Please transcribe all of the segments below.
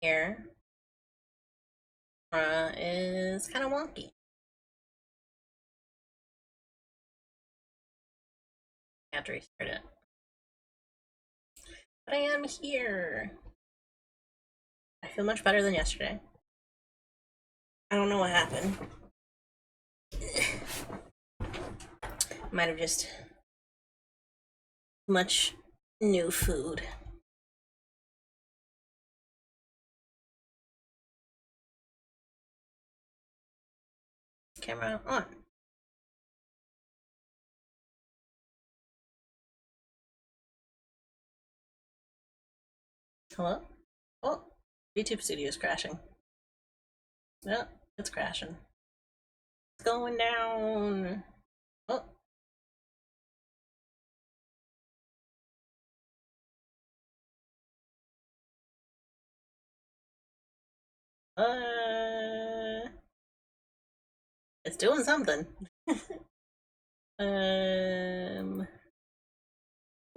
here is kind of wonky. I have to restart it. But I am here. I feel much better than yesterday. I don't know what happened. Might have just much new food. Camera on. Hello? Oh, YouTube Studio is crashing. Yep, it's crashing. It's going down. Oh. It's doing something.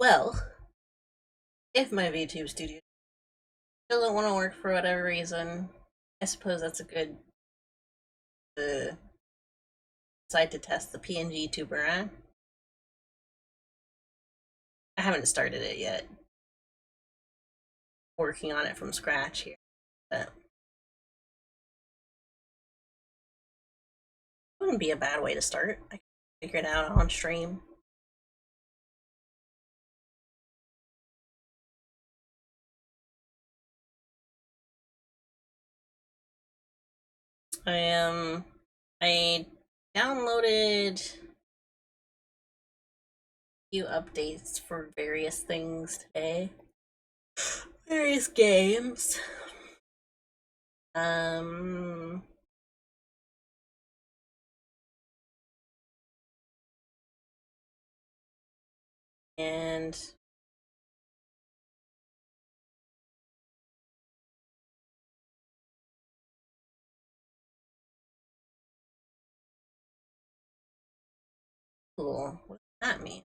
Well, if my VTube Studio doesn't want to work for whatever reason, I suppose that's a good site to test the PNGTuber, huh? I haven't started it yet. Working on it from scratch here, but it wouldn't be a bad way to start. I can figure it out on stream. I downloaded a few updates for various things today. Various games. And cool. What does that mean?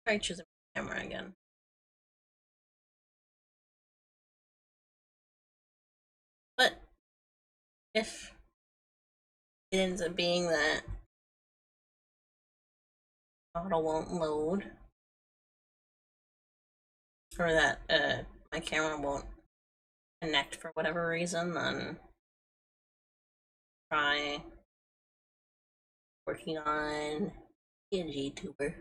Try choosing my camera again. But if it ends up being that auto won't load, or that my camera won't connect for whatever reason, then try working on PNGTuber.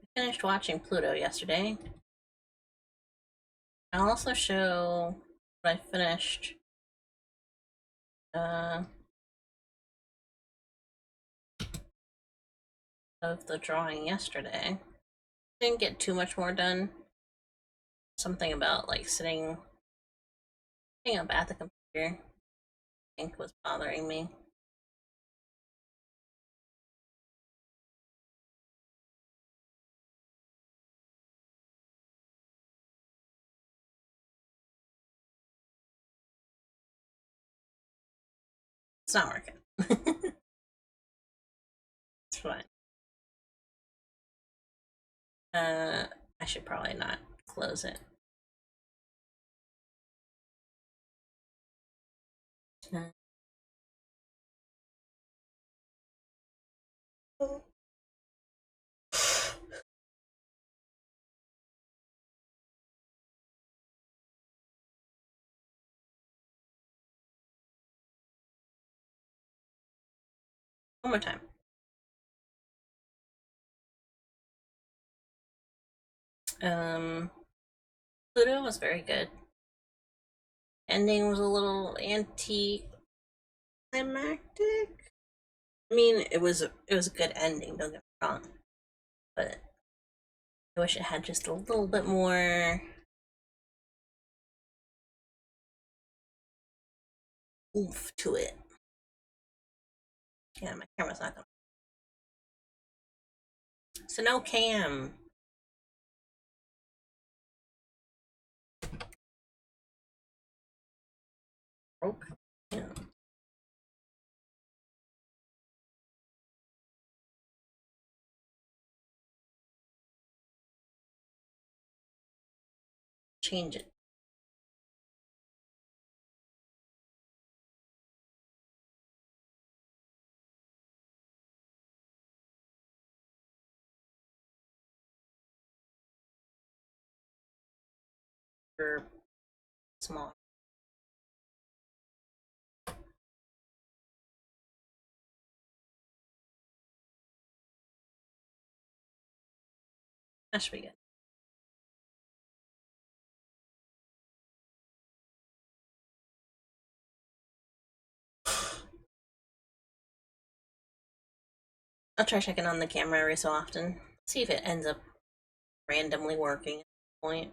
I finished watching Pluto yesterday. I'll also show what I finished of the drawing yesterday. Didn't get too much more done. Something about like sitting up at the computer, I think, was bothering me. It's not working. It's fine. I should probably not close it. One more time. Pluto was very good. Ending was a little anticlimactic. I mean, it was a good ending, don't get me wrong, but I wish it had just a little bit more oomph to it. Yeah, my camera's not gonna. So no cam. change it. For small. That should be good. I'll try checking on the camera every so often. See if it ends up randomly working at the point.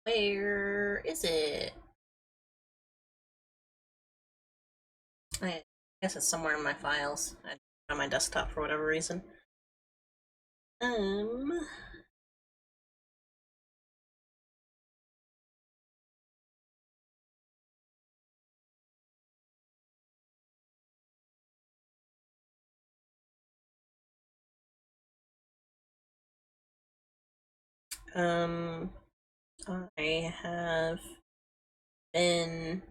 Where is it? I guess it's somewhere in my files. I on my desktop for whatever reason. Um, I have been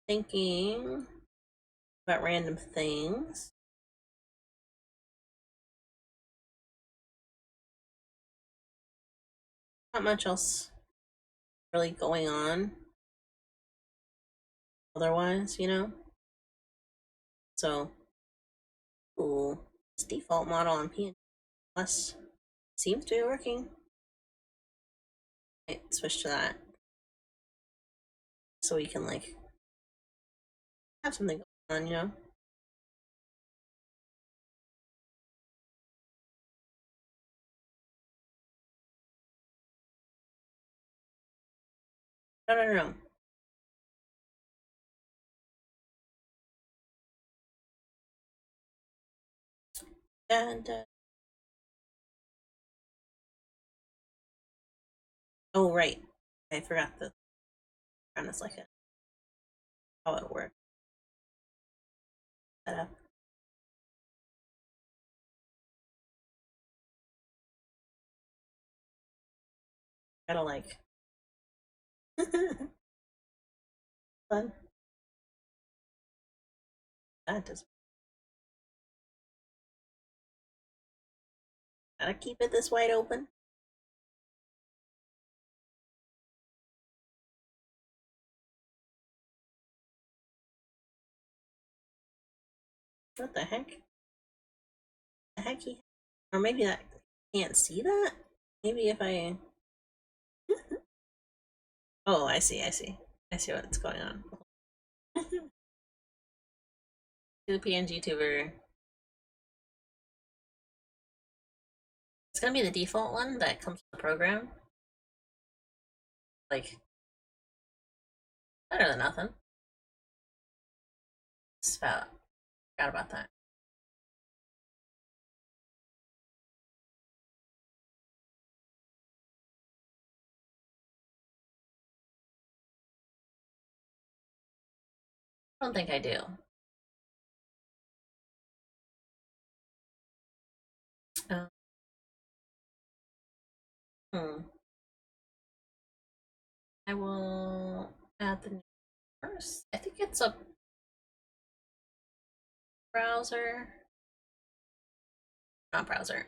thinking about random things. Not much else really going on otherwise, you know? So, ooh, this default model on PNG Plus seems to be working. I switch to that so we can, like, have something going on, you know? No. And, oh, right. I forgot the premise, like, how it works. Setup. Gotta, like, fun. That does. Gotta keep it this wide open. What the heck? The heck he. Or maybe that can't see that? Maybe if I. Oh, I see. I see what's going on. The PNGTuber. It's gonna be the default one that comes with the program. Like, better than nothing. Forgot about that. I don't think I do. Um, hmm. I will add the first. I think it's a browser. Not browser.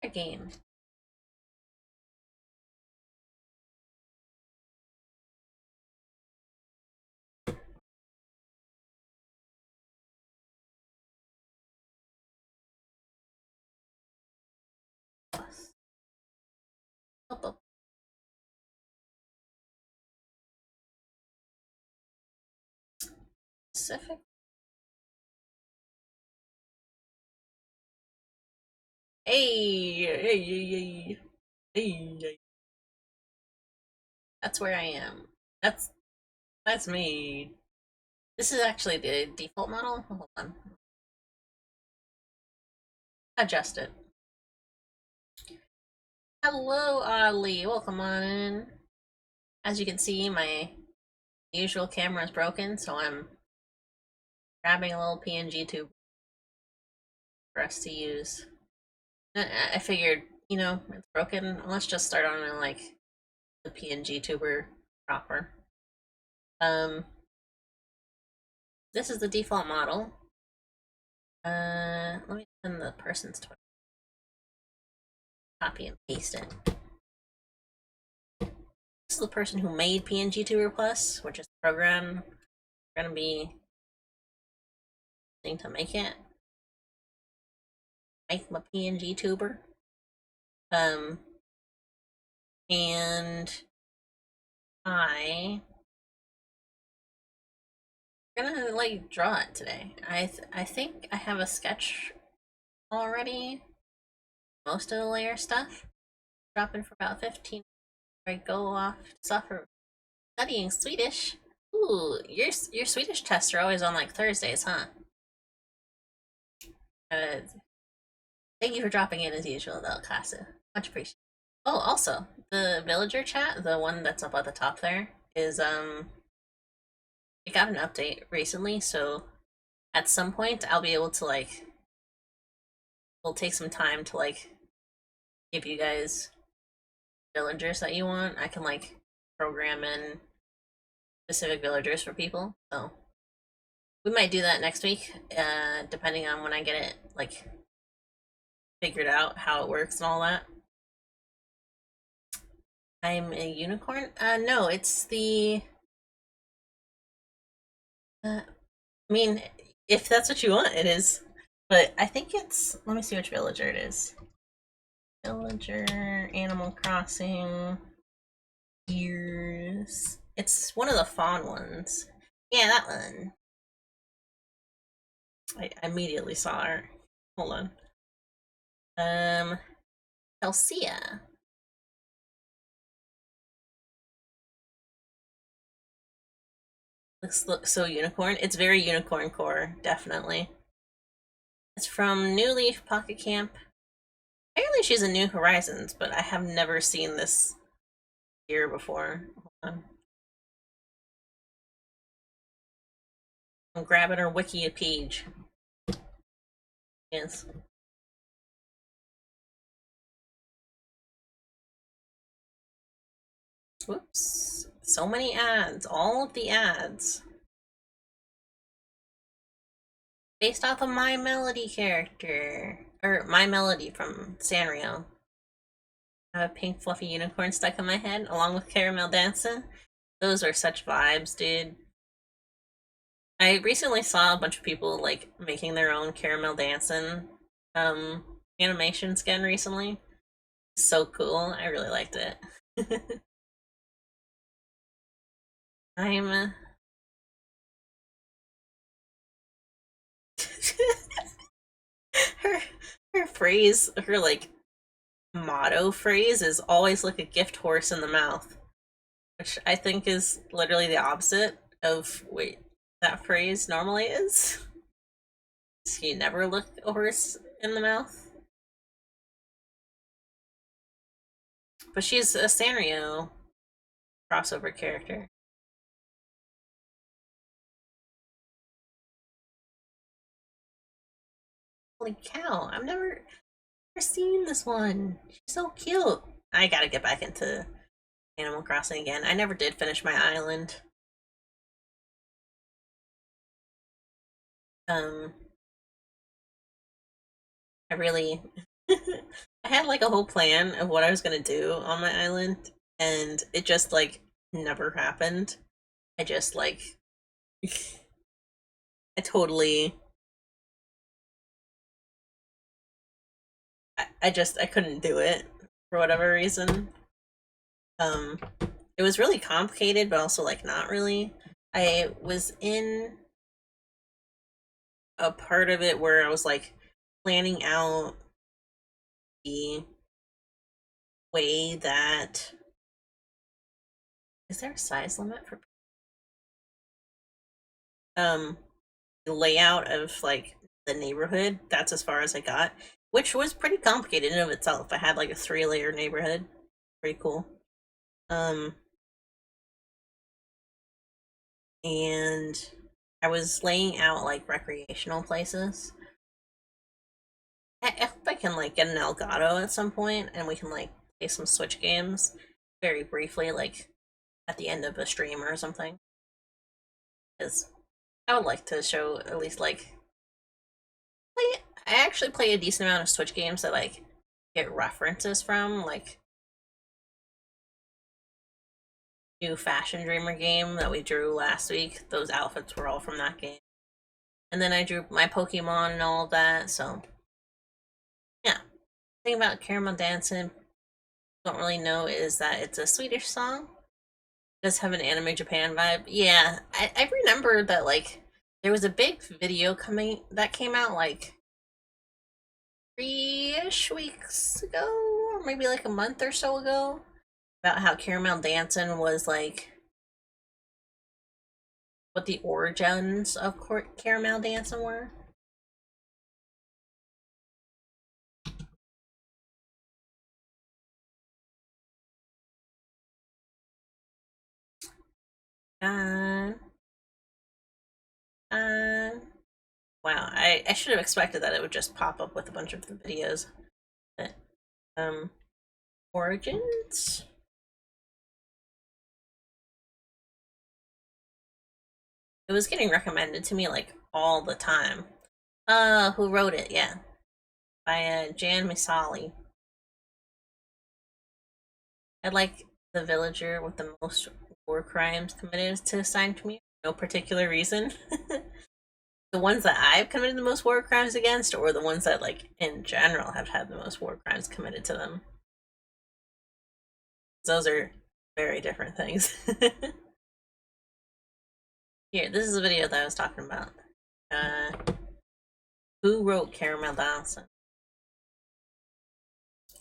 A game. Up. Pacific. Hey. That's where I am. That's me. This is actually the default model. Hold on. Adjust it. Hello, Ali. Welcome on in. As you can see, my usual camera is broken, so I'm grabbing a little PNGTuber for us to use. I figured, it's broken. Let's just start on like the PNGTuber proper. This is the default model. Let me send the person's Twitter. Copy and paste it. This is the person who made PNGTuber Plus, which is the program we're gonna be using to make it. Make my PNGTuber. And I'm gonna like draw it today. I think I have a sketch already. Most of the layer stuff. Dropping for about 15. I go off to suffer studying Swedish. Ooh, your Swedish tests are always on like Thursdays, huh? Thank you for dropping in as usual, though, Casa. Much appreciated. Oh, also, the villager chat, the one that's up at the top there, is it got an update recently, so at some point I'll be able to like we'll take some time to like give you guys villagers that you want. I can like program in specific villagers for people. So we might do that next week, depending on when I get it like figured out how it works and all that. I'm a unicorn? No, it's the I mean, if that's what you want, it is. But I think it's let me see which villager it is. Villager, Animal Crossing, Gears. It's one of the fawn ones. Yeah, that one. I immediately saw her. Hold on. Celsia. Looks so unicorn. It's very unicorn core, definitely. It's from New Leaf Pocket Camp. Apparently she's in New Horizons, but I have never seen this here before. Hold on. I'm grabbing her wiki page. Yes. Whoops. So many ads. All of the ads. Based off of My Melody character. Or My Melody from Sanrio. I have a pink fluffy unicorn stuck in my head, along with Caramel Dancing. Those are such vibes, dude. I recently saw a bunch of people like making their own Caramel Dancing animation skin recently. So cool. I really liked it. I'm her her phrase, her like motto phrase is always like a gift horse in the mouth, which I think is literally the opposite of what that phrase normally is. So you never look a horse in the mouth. But she's a Sanrio crossover character. Holy cow, I've never seen this one. She's so cute. I gotta get back into Animal Crossing again. I never did finish my island. Um, I really, I had like a whole plan of what I was gonna do on my island, and it just like never happened. I just like, I totally, I couldn't do it for whatever reason. Um, it was really complicated, but also like not really. I was in a part of it where I was like planning out the way that is there a size limit for the layout of like the neighborhood. That's as far as I got, which was pretty complicated in of itself. I had like a 3-layer neighborhood. Pretty cool. Um, and I was laying out like recreational places. I hope I can like get an Elgato at some point, and we can like play some Switch games very briefly, like at the end of a stream or something. Because I would like to show at least like play. I actually play a decent amount of Switch games that like get references from, like new Fashion Dreamer game that we drew last week. Those outfits were all from that game. And then I drew my Pokemon and all of that, so yeah. The thing about Caramel Dancing, don't really know, is that it's a Swedish song. It does have an anime Japan vibe. Yeah, I remember that like there was a big video that came out like 3-ish weeks ago, or maybe like a month or so ago, about how Caramel Dancing was like what the origins of Caramel Dancing were. Uh, uh, wow, I should have expected that it would just pop up with a bunch of the videos. But, origins? It was getting recommended to me like all the time. Who wrote it? Yeah, by Jan Misali. I'd like the villager with the most war crimes committed to assign to me. No particular reason. The ones that I've committed the most war crimes against, or the ones that, like, in general have had the most war crimes committed to them. Those are very different things. Here, this is a video that I was talking about. Who wrote Caramel Dawson?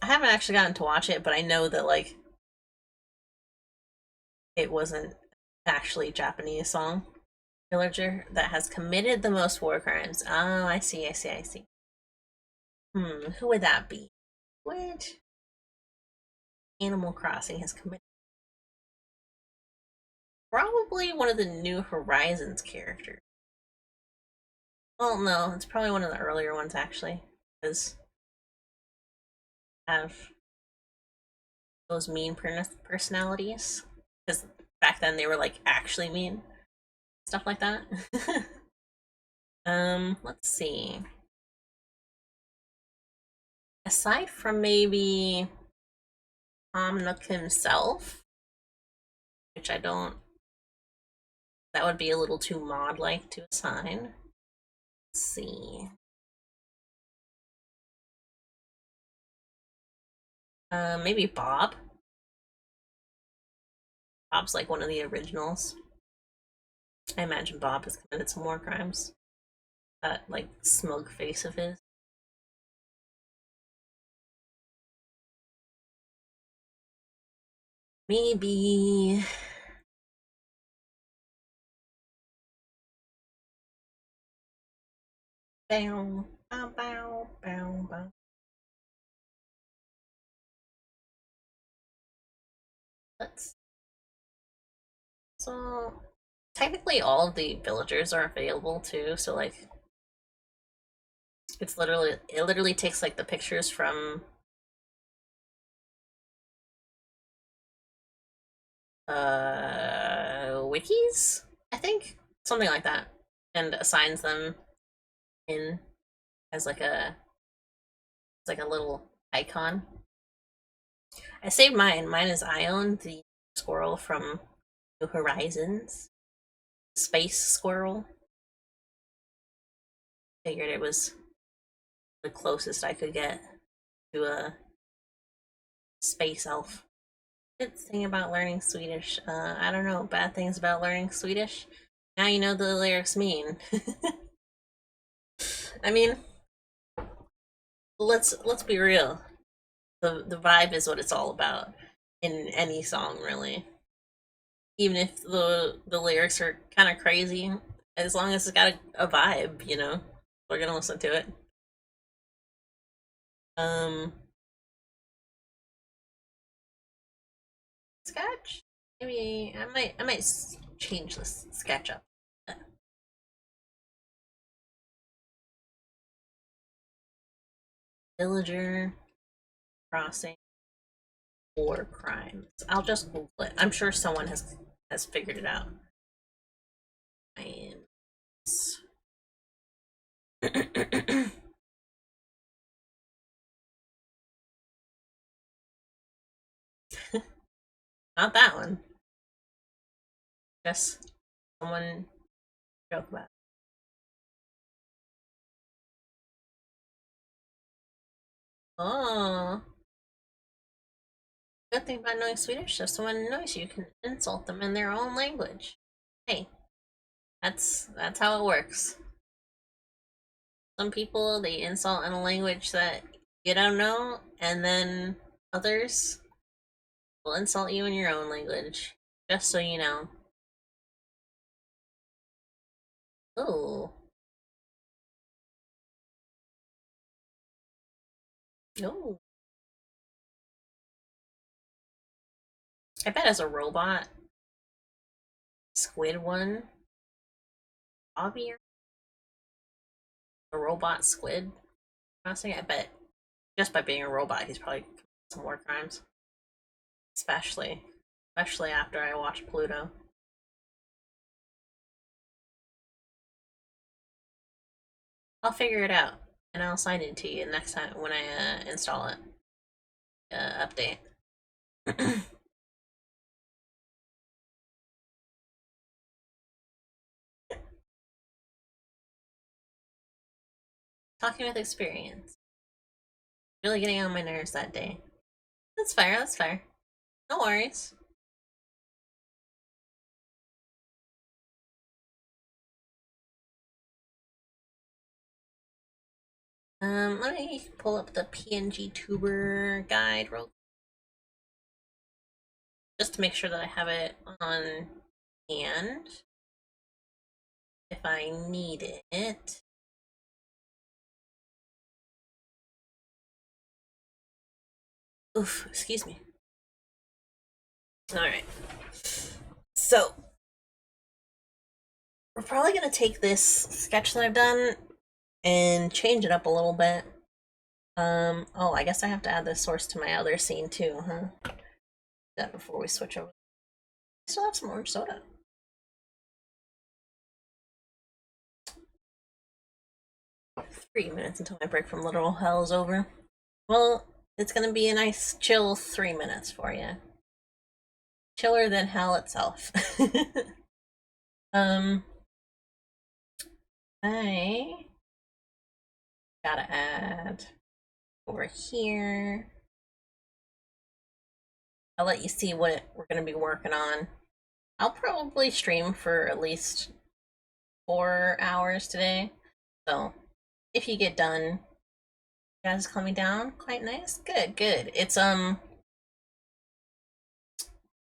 I haven't actually gotten to watch it, but I know that, like, it wasn't actually a Japanese song. Villager that has committed the most war crimes. Oh, I see. Who would that be? What? Animal Crossing has committed. Probably one of the New Horizons characters. Well, no, it's probably one of the earlier ones actually, because have those mean personalities. Because back then they were like actually mean, stuff like that. Let's see. Aside from maybe Tom Nook himself, which I don't, that would be a little too mod-like to assign. Let's see. Maybe Bob. Bob's like one of the originals. I imagine Bob has committed some more crimes. That like smug face of his. Maybe. Bow, bow, bow, bow, bow. Let's. So technically, all of the villagers are available too. So like, it literally takes like the pictures from wikis, I think, something like that, and assigns them in as like a little icon. I saved mine. Mine is Ion, the squirrel from New Horizons. Space squirrel. Figured it was the closest I could get to a space elf. Good thing about learning Swedish. I don't know, bad things about learning Swedish. Now you know what the lyrics mean. I mean, let's be real. The vibe is what it's all about in any song, really. Even if the lyrics are kind of crazy, As long as it's got a vibe, we're gonna listen to it. Um, sketch. Maybe I might change this sketch up. Villager crossing war crimes. I'll just Google it. I'm sure someone has figured it out. Not that one. Just someone joke about it. Oh, good thing about knowing Swedish. If someone knows you can insult them in their own language. Hey, that's how it works. Some people they insult in a language that you don't know, and then others will insult you in your own language. Just so you know. Oh. Oh. I bet as a robot, squid one, Bobby, a robot squid crossing. I bet just by being a robot, he's probably committed some war crimes. Especially after I watched Pluto. I'll figure it out and I'll sign it to you next time when I install it. Update. Talking with experience. Really getting on my nerves that day. That's fair, that's fair. No worries. Let me pull up the PNGTuber guide real quick. Just to make sure that I have it on hand. If I need it. Oof, excuse me. Alright. So, we're probably going to take this sketch that I've done and change it up a little bit. Oh, I guess I have to add this source to my other scene too, huh? That before we switch over. I still have some orange soda. Three minutes until my break from literal hell is over. Well, it's gonna be a nice chill 3 minutes for you. Chiller than hell itself. um, I gotta add over here. I'll let you see what we're gonna be working on. I'll probably stream for at least 4 hours today. So if you get done, you guys calm me down. Quite nice. Good, good. It's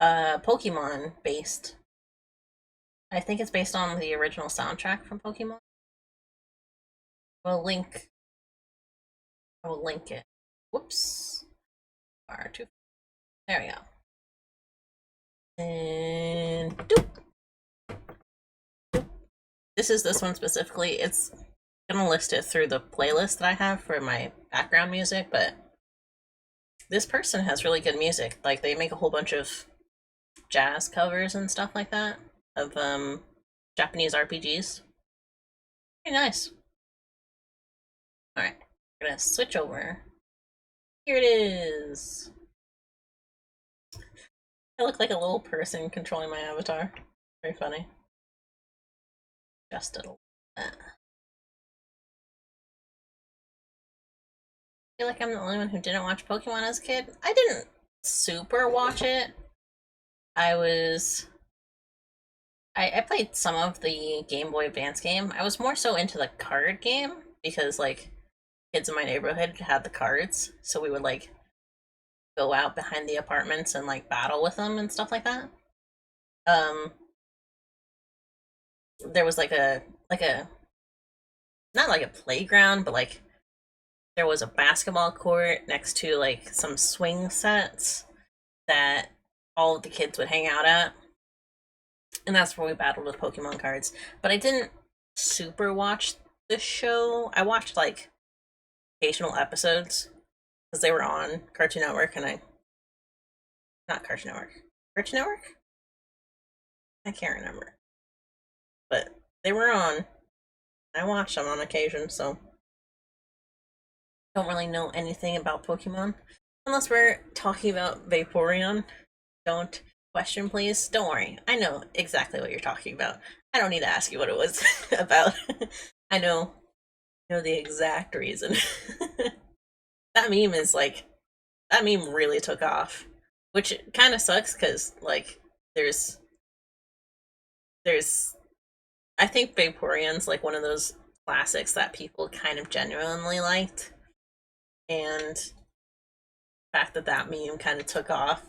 Pokemon based. I think it's based on the original soundtrack from Pokemon. We'll link I will link it. Whoops. R2. There we go. And doop. Doop. This is this one specifically. It's gonna list it through the playlist that I have for my background music, but this person has really good music. Like they make a whole bunch of jazz covers and stuff like that of Japanese RPGs. Very nice. Alright, we're gonna switch over. Here it is. I look like a little person controlling my avatar. Very funny. Just a little bit. I feel like I'm the only one who didn't watch Pokemon as a kid. I didn't super watch it. I played some of the Game Boy Advance game. I was more so into the card game because like kids in my neighborhood had the cards, so we would like go out behind the apartments and like battle with them and stuff like that. Um there was like a not like a playground, but like there was a basketball court next to like some swing sets that all of the kids would hang out at. And that's where we battled with Pokemon cards. But I didn't super watch the show. I watched like occasional episodes because they were on Cartoon Network, and I not Cartoon Network. Cartoon Network? I can't remember. But they were on. I watched them on occasion, so don't really know anything about Pokemon. Unless we're talking about Vaporeon. Don't question, please. Don't worry. I know exactly what you're talking about. I don't need to ask you what it was about. I know the exact reason. That meme is like that meme really took off, which kind of sucks because like there's there's I think Vaporeon's like one of those classics that people kind of genuinely liked, and the fact that that meme kind of took off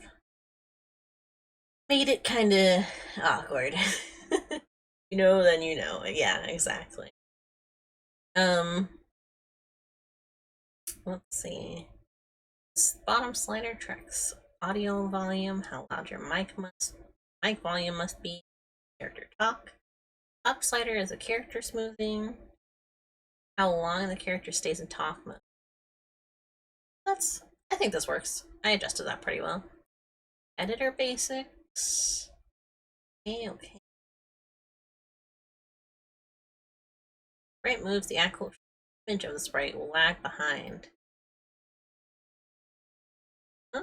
made it kind of awkward. You know, then you know. Yeah, exactly. Um, let's see. This bottom slider tracks audio volume, how loud your mic volume must be, character talk. Up slider is a character smoothing, how long the character stays in talk mode. I think this works. I adjusted that pretty well. Editor basics. Okay. Sprite moves, the actual image of the sprite will lag behind. Blah,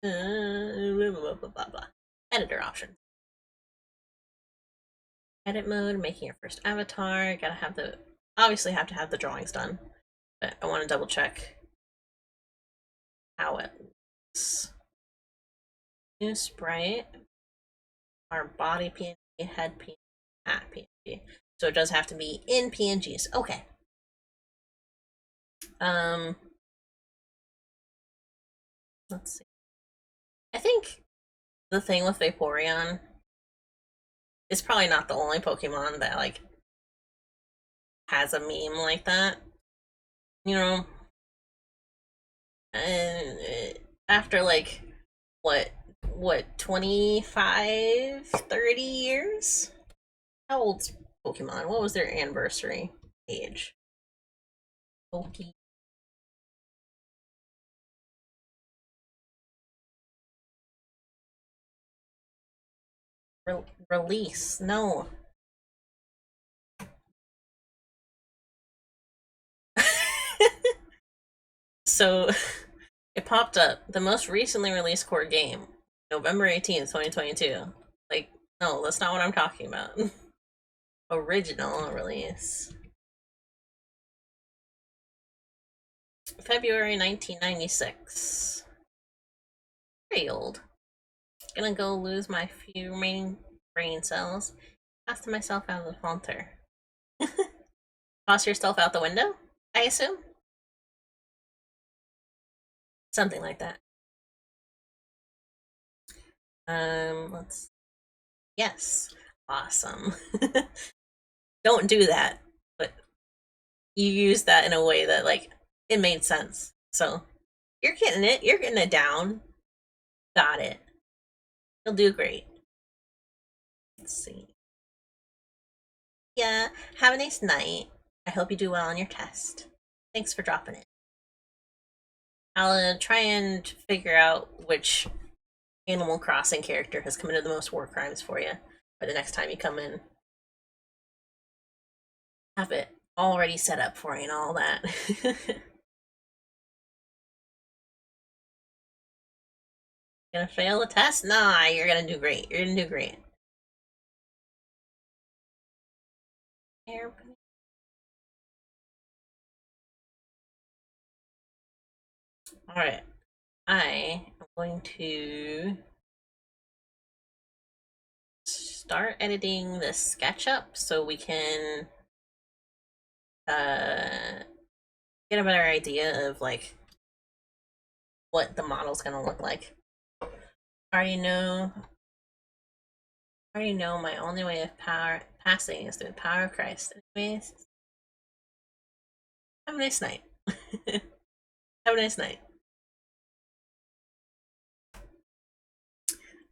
blah, blah, blah. Editor option. Edit mode, making your first avatar. Gotta have obviously have to have the drawings done, but I want to double check how it looks. New sprite, our body PNG, head PNG, hat PNG. So it does have to be in PNGs. Okay. Let's see. I think the thing with Vaporeon is probably not the only Pokemon that like has a meme like that. You know, and after like what 25 30 years, how old's Pokemon? What was their anniversary age? Release, no. So it popped up, the most recently released core game, November 18th 2022. Like, no, that's not what I'm talking about. Original release, February 1996. Pretty old. Gonna go lose my few remaining brain cells. Pass myself out of the filter. Toss yourself out the window, I assume? Something like that. Let's. Yes. Awesome. Don't do that, but you use that in a way that, like, it made sense. So, you're getting it. You're getting it down. Got it. You'll do great. Let's see. Yeah, have a nice night. I hope you do well on your test. Thanks for dropping it. I'll try and figure out which Animal Crossing character has committed the most war crimes for you by the next time you come in. Have it already set up for you and all that. Gonna fail the test? Nah, you're gonna do great. You're gonna do great. Alright. I am going to start editing the SketchUp so we can get a better idea of like what the model's gonna look like. I already know I already know my only way of passing is through the power of Christ. Anyways, have a nice night. Have a nice night.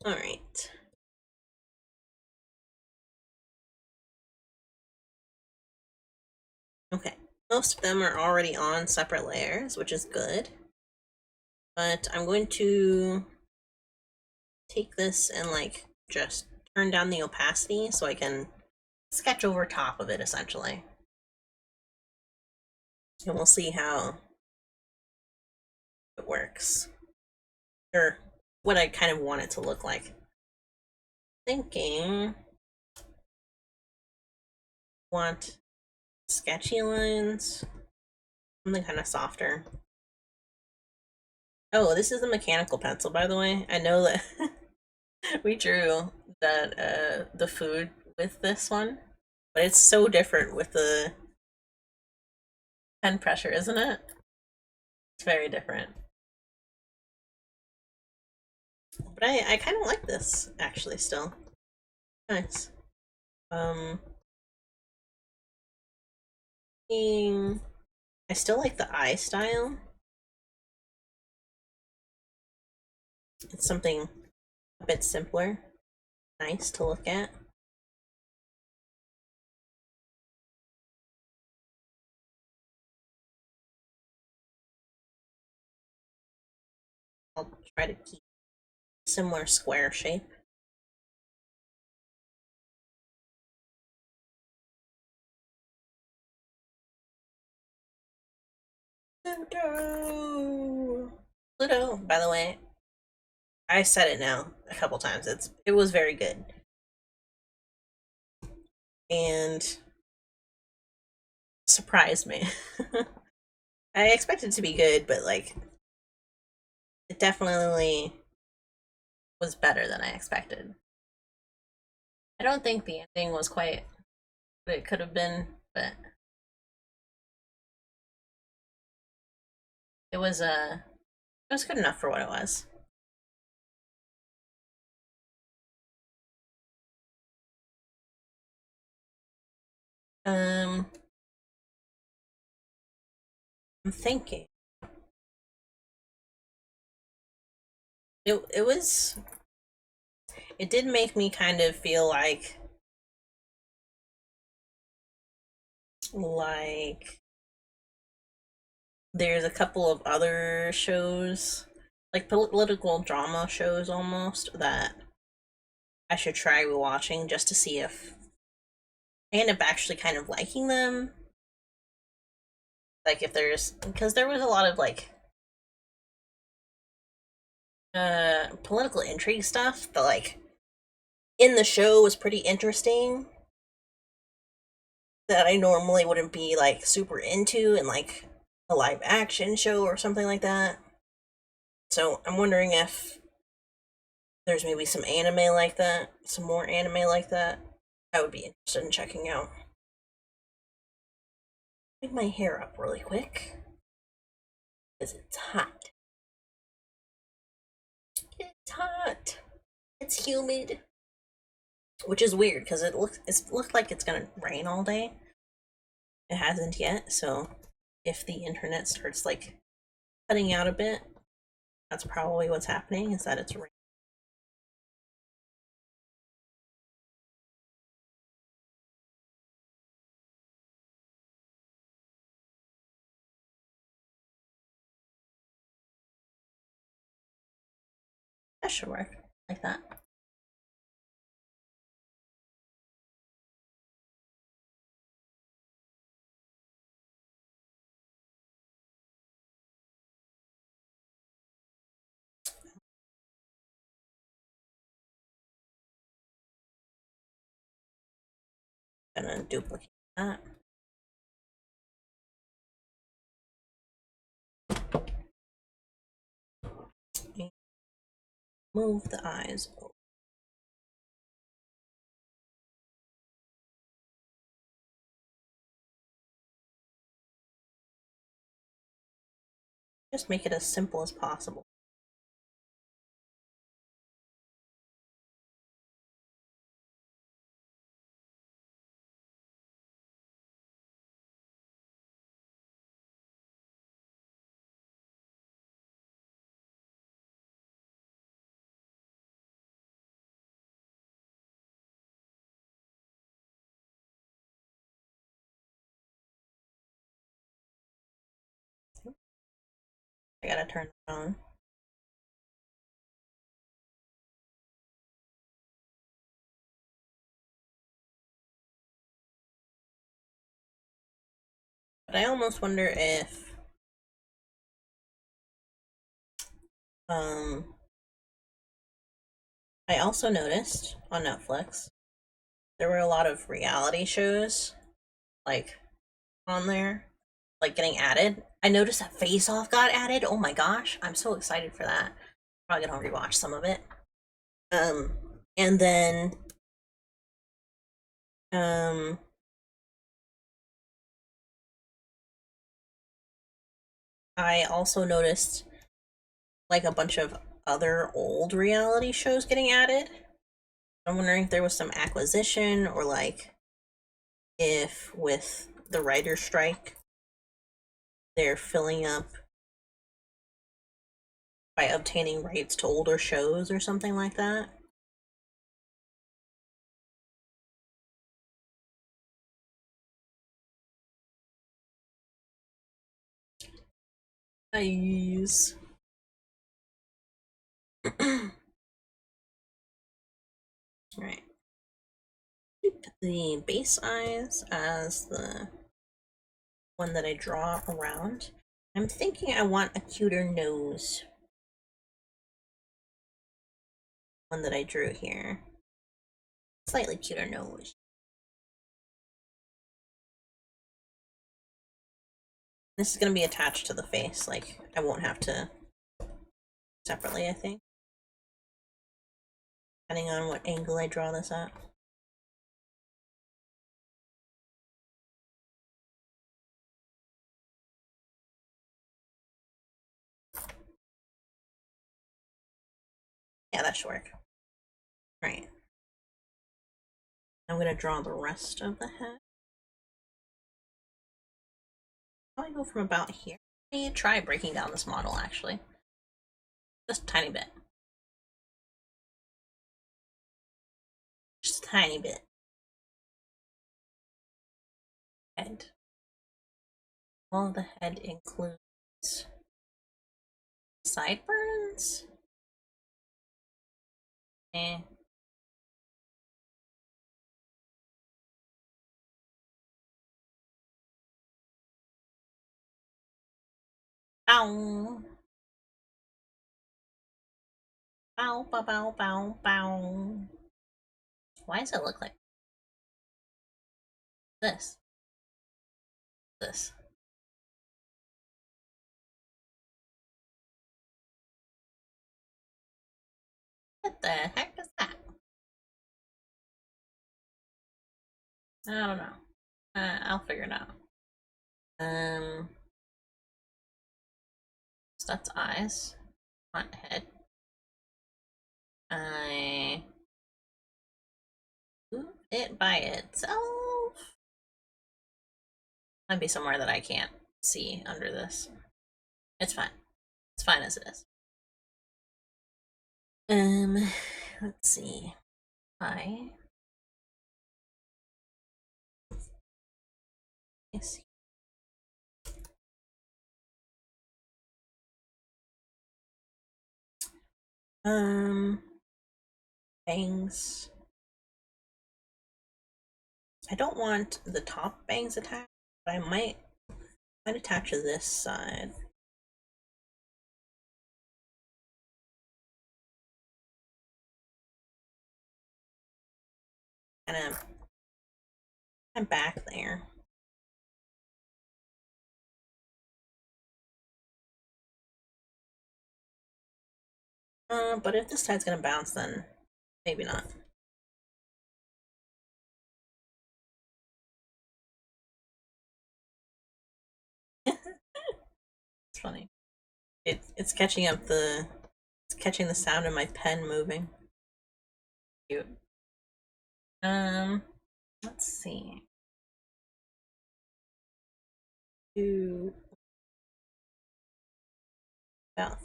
Alright. Okay. Most of them are already on separate layers, which is good. But I'm going to take this and like just turn down the opacity so I can sketch over top of it essentially. And we'll see how it works. Or what I kind of want it to look like. Thinking want sketchy lines, something kind of softer. Oh, this is a mechanical pencil, by the way. I know that we drew that the food with this one, but it's so different with the pen pressure, isn't it? It's very different. But I kind of like this actually still. Nice. I still like the eye style. It's something a bit simpler, nice to look at. I'll try to keep similar square shape. Pluto! Pluto, by the way, I said it now a couple times. It was very good. And surprised me. I expected it to be good, but like it definitely was better than I expected. I don't think the ending was quite what it could have been, but it was good enough for what it was. Um, I'm thinking it was it did make me kind of feel like there's a couple of other shows like political drama shows almost that I should try watching just to see if I end up actually kind of liking them. Like if there's because there was a lot of like political intrigue stuff that like in the show was pretty interesting that I normally wouldn't be like super into in like a live action show or something like that. So I'm wondering if there's maybe some anime like that, some more anime like that. I would be interested in checking out. Make my hair up really quick because it's hot. It's hot. It's humid, which is weird because it looks like it's gonna rain all day. It hasn't yet, so if the internet starts like cutting out a bit, that's probably what's happening. Is that it's raining. That should work like that. Gonna duplicate that. Move the eyes over. Just make it as simple as possible. I gotta turn it on. But I almost wonder if I also noticed on Netflix there were a lot of reality shows like on there, like getting added. I noticed that Face Off got added. Oh my gosh, I'm so excited for that. Probably gonna rewatch some of it. Um, and then um, I also noticed like a bunch of other old reality shows getting added. I'm wondering if there was some acquisition or like if with the writer's strike they're filling up by obtaining rights to older shows or something like that. Nice. Right. Keep the base eyes as the one that I draw around. I'm thinking I want a cuter nose. One that I drew here. Slightly cuter nose. This is going to be attached to the face, like I won't have to separately, I think. Depending on what angle I draw this at. Yeah, that should work. Right. I'm going to draw the rest of the head. Probably go from about here. Let me try breaking down this model, actually. Just a tiny bit. Just a tiny bit. Head. Well, the head includes sideburns. Eh. Bow. Bow, bow, bow, bow, bow. Why does it look like this? This. What the heck is that? I don't know. I'll figure it out. Um, so that's eyes. Front head. I move it by itself. Might be somewhere that I can't see under this. It's fine. It's fine as it is. Let's see. I see. Bangs. I don't want the top bangs attached, but I might attach to this side. And I'm back there. But if this side's gonna bounce, then maybe not. It's funny. It's catching up it's catching the sound of my pen moving. Cute. Let's see. Do about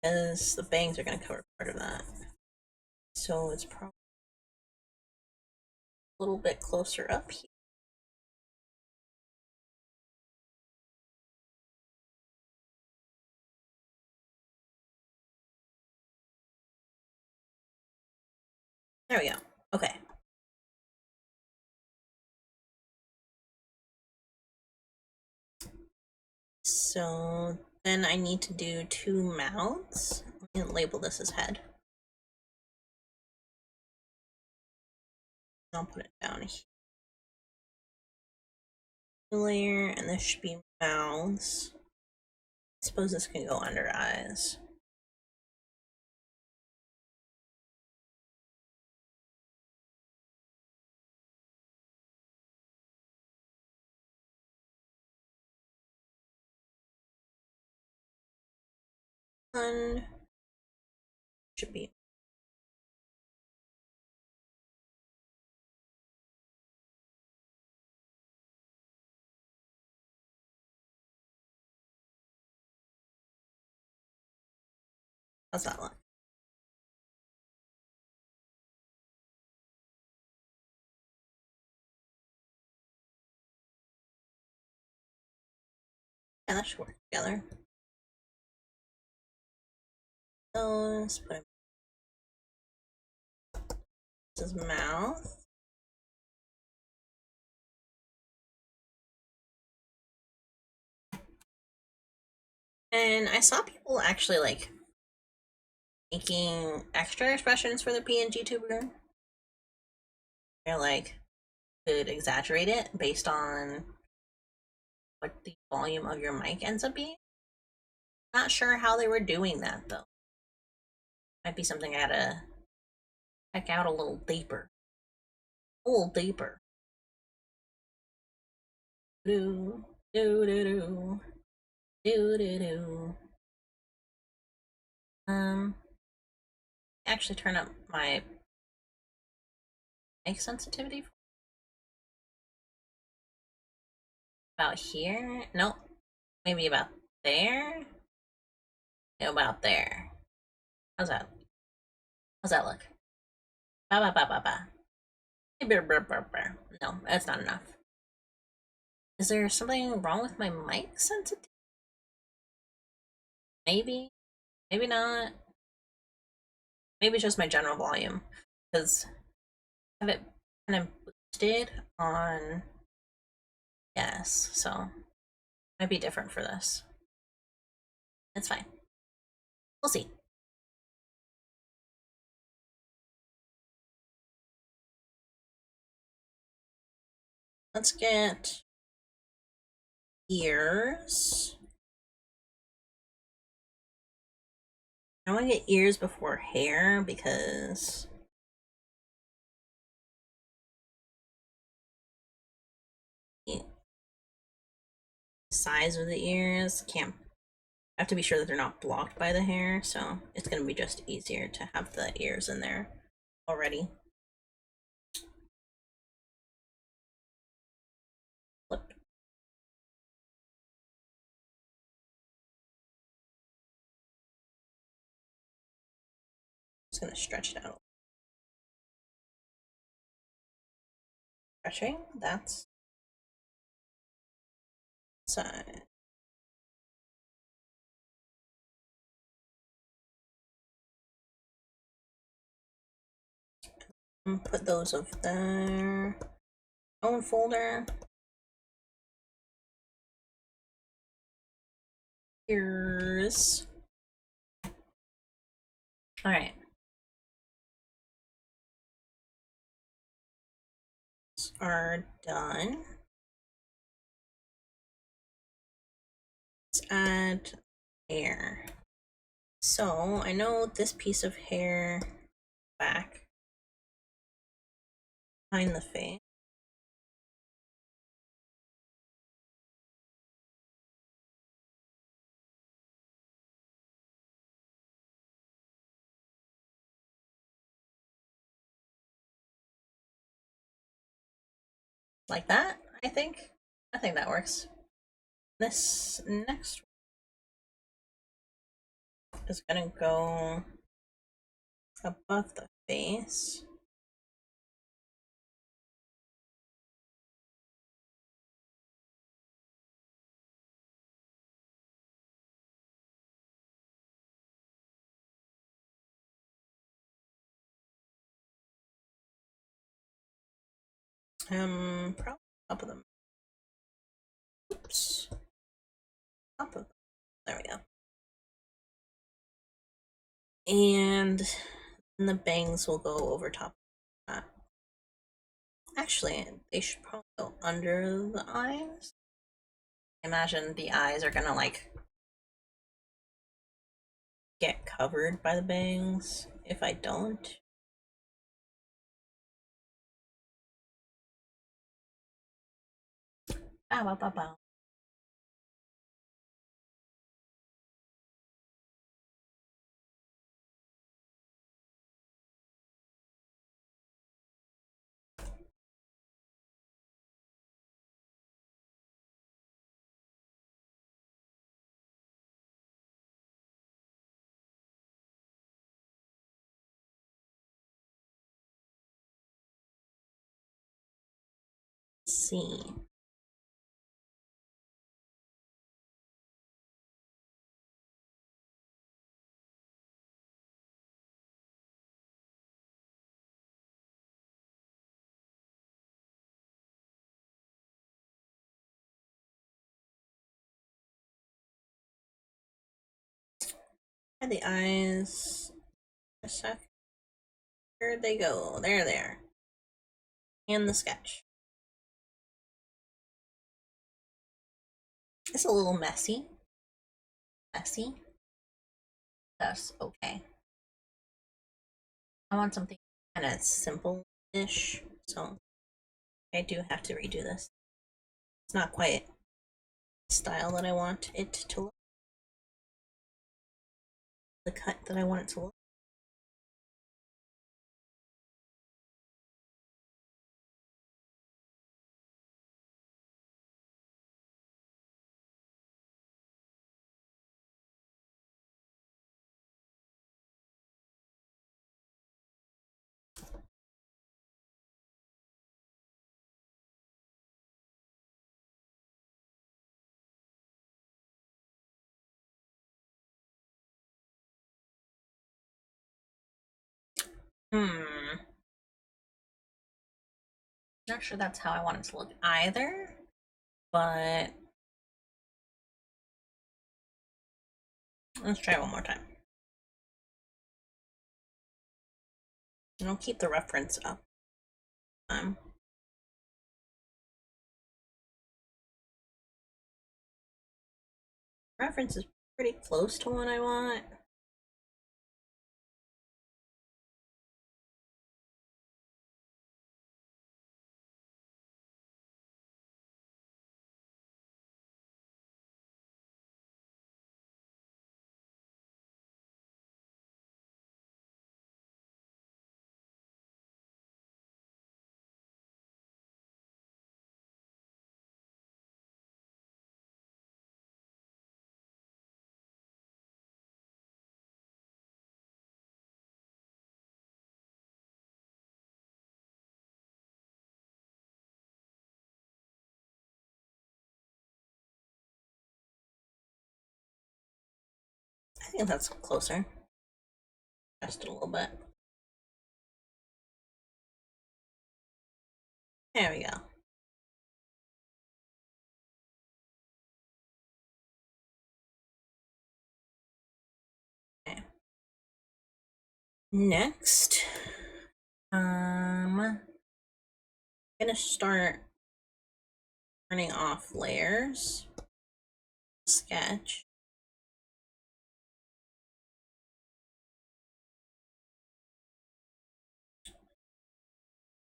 because the bangs are gonna cover part of that. So it's probably little bit closer up here. There we go. Okay. So then I need to do 2 mouths and label this as head. I'll put it down here. Layer, and this should be mouths. I suppose this can go under eyes. One should be. How's that look? Yeah, that should work together. So let's put his mouth. And I saw people actually like making extra expressions for the PNGTuber. They're like could exaggerate it based on what the volume of your mic ends up being. Not sure how they were doing that though. Might be something I gotta check out a little deeper. A little deeper. Do do do do do do do. Actually turn up my mic sensitivity. About here? Nope. Maybe about there? No, about there. How's that? How's that look? Ba ba ba ba ba. No, that's not enough. Is there something wrong with my mic sensitivity? Maybe. Maybe not. Maybe it's just my general volume. Because I have it kind of boosted on. Yes, so might be different for this. It's fine. We'll see. Let's get ears. I want to get ears before hair because the size of the ears can't. I have to be sure that they're not blocked by the hair, so it's going to be just easier to have the ears in there already. Flip. Just going to stretch it out. Stretching, that's side. And put those over there. Own folder. Ears. All right. Are done. Let's add hair. So I know this piece of hair back behind the face. Like that, I think. I think that works. This next is gonna go above the face. Probably top of them. Oops. Top of them. There we go. And then the bangs will go over top of that. Actually, they should probably go under the eyes. Imagine the eyes are gonna like get covered by the bangs if I don't. Bow, bow, bow, bow. Let's see. And the eyes. A sec. Where'd they go? There they are. And the sketch. It's a little messy. Messy. That's okay. I want something kind of simple-ish, so I do have to redo this. It's not quite the style that I want it to look. The cut that I want it to look. Not sure that's how I want it to look either, but let's try one more time. And I'll keep the reference up. Reference is pretty close to what I want. I think that's closer. Just a little bit. There we go. Okay. Next, I'm gonna start turning off layers. Sketch.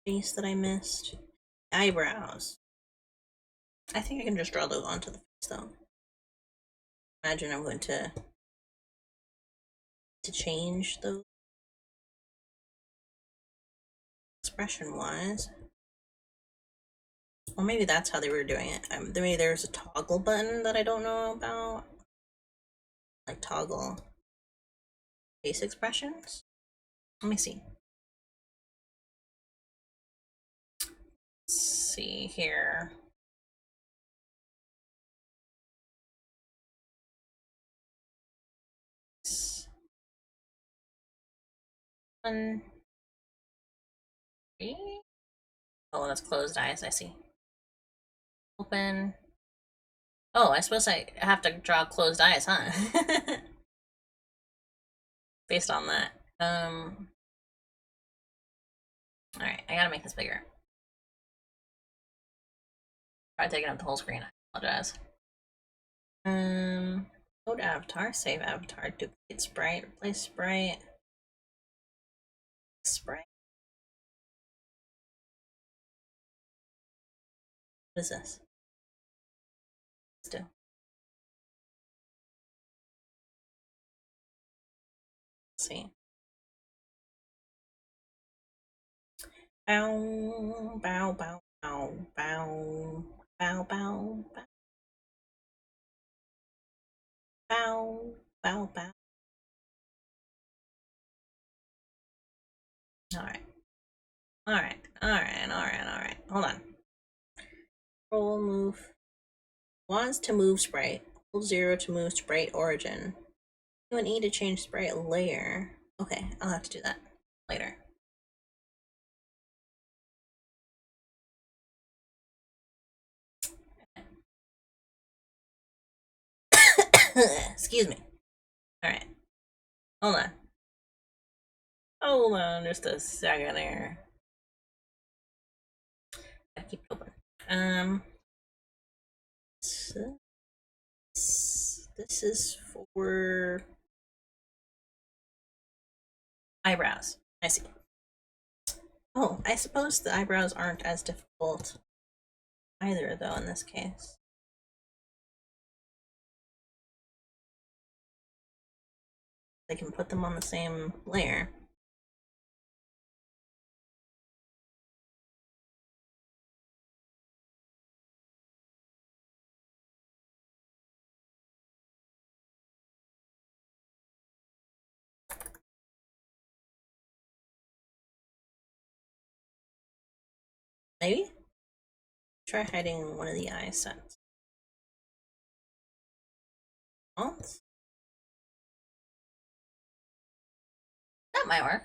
Face that I missed. Eyebrows. I think I can just draw those onto the face though. Imagine I'm going to change those expression wise. Or maybe that's how they were doing it. Maybe there's a toggle button that I don't know about. Like toggle face expressions. Let me see. Let's see here. One, three. Oh, that's closed eyes, I see. Open. Oh, I suppose I have to draw closed eyes, huh? Based on that. Alright, I gotta make this bigger. Probably taking up the whole screen, I apologize. Load avatar, save avatar, duplicate sprite, replace sprite. Sprite. What is this? Still. Let's see. Bow, bow, bow, bow, bow, bow, bow, bow, bow, bow. Alright. Alright. Hold on. Roll move. Wants to move sprite. Hold 0 to move sprite origin. Q and E to change sprite layer. Okay, I'll have to do that later. Excuse me. Alright. Hold on just a second here. Gotta keep it open. So this is for eyebrows. I see. Oh, I suppose the eyebrows aren't as difficult either, though, in this case. They can put them on the same layer. Maybe? Try hiding one of the eye sets. That might work.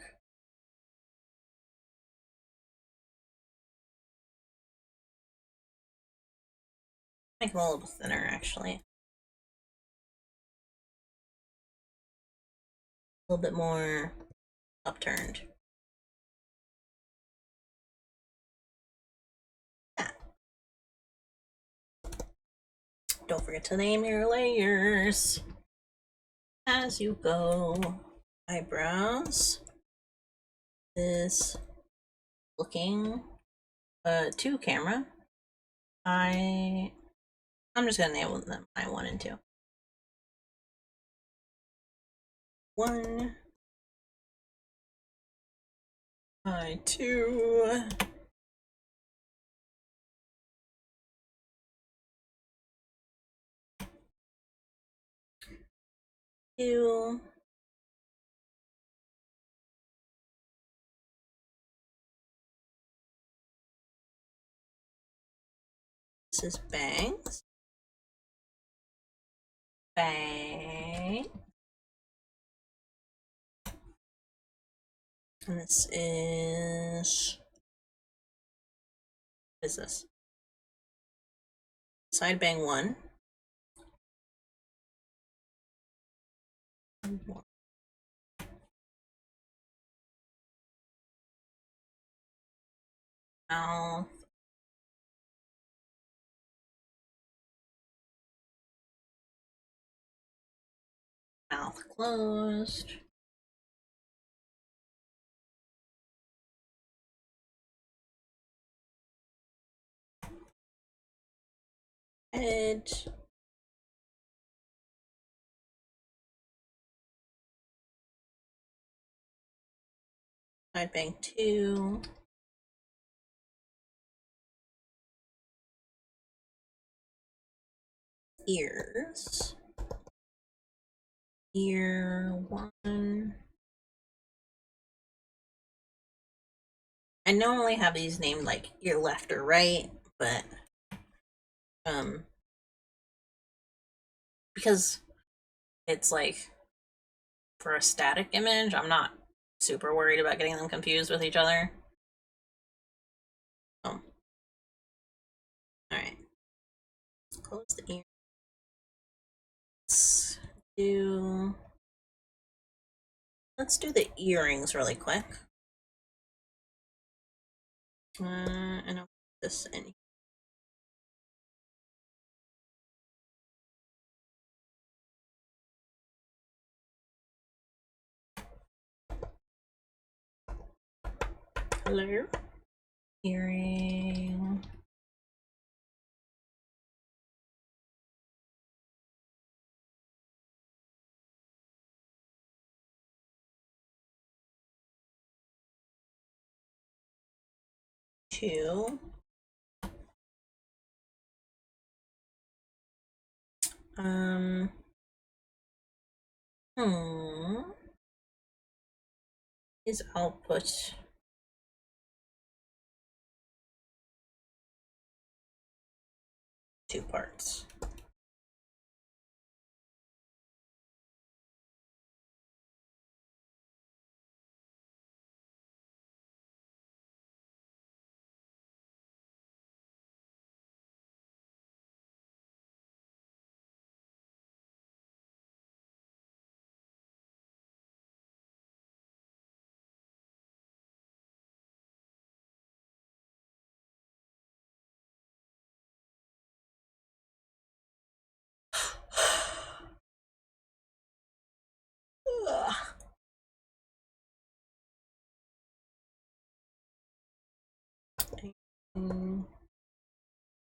Make them a little thinner, actually. A little bit more upturned. Yeah. Don't forget to name your layers as you go. Eyebrows. This looking to camera. I'm just gonna name them eye 1 and 2. 1, eye 2. Two. This is bangs. Bang. And this is. What is this? Side bang 1. Mouth. Mouth closed. Head. Side bang 2. Ears. Ear 1. I normally have these named like ear left or right, but because it's like for a static image, I'm not super worried about getting them confused with each other. close the ear. Do let's do the earrings really quick. And I'll put this in. Hello. Earring. Two. Um. His output. Two parts.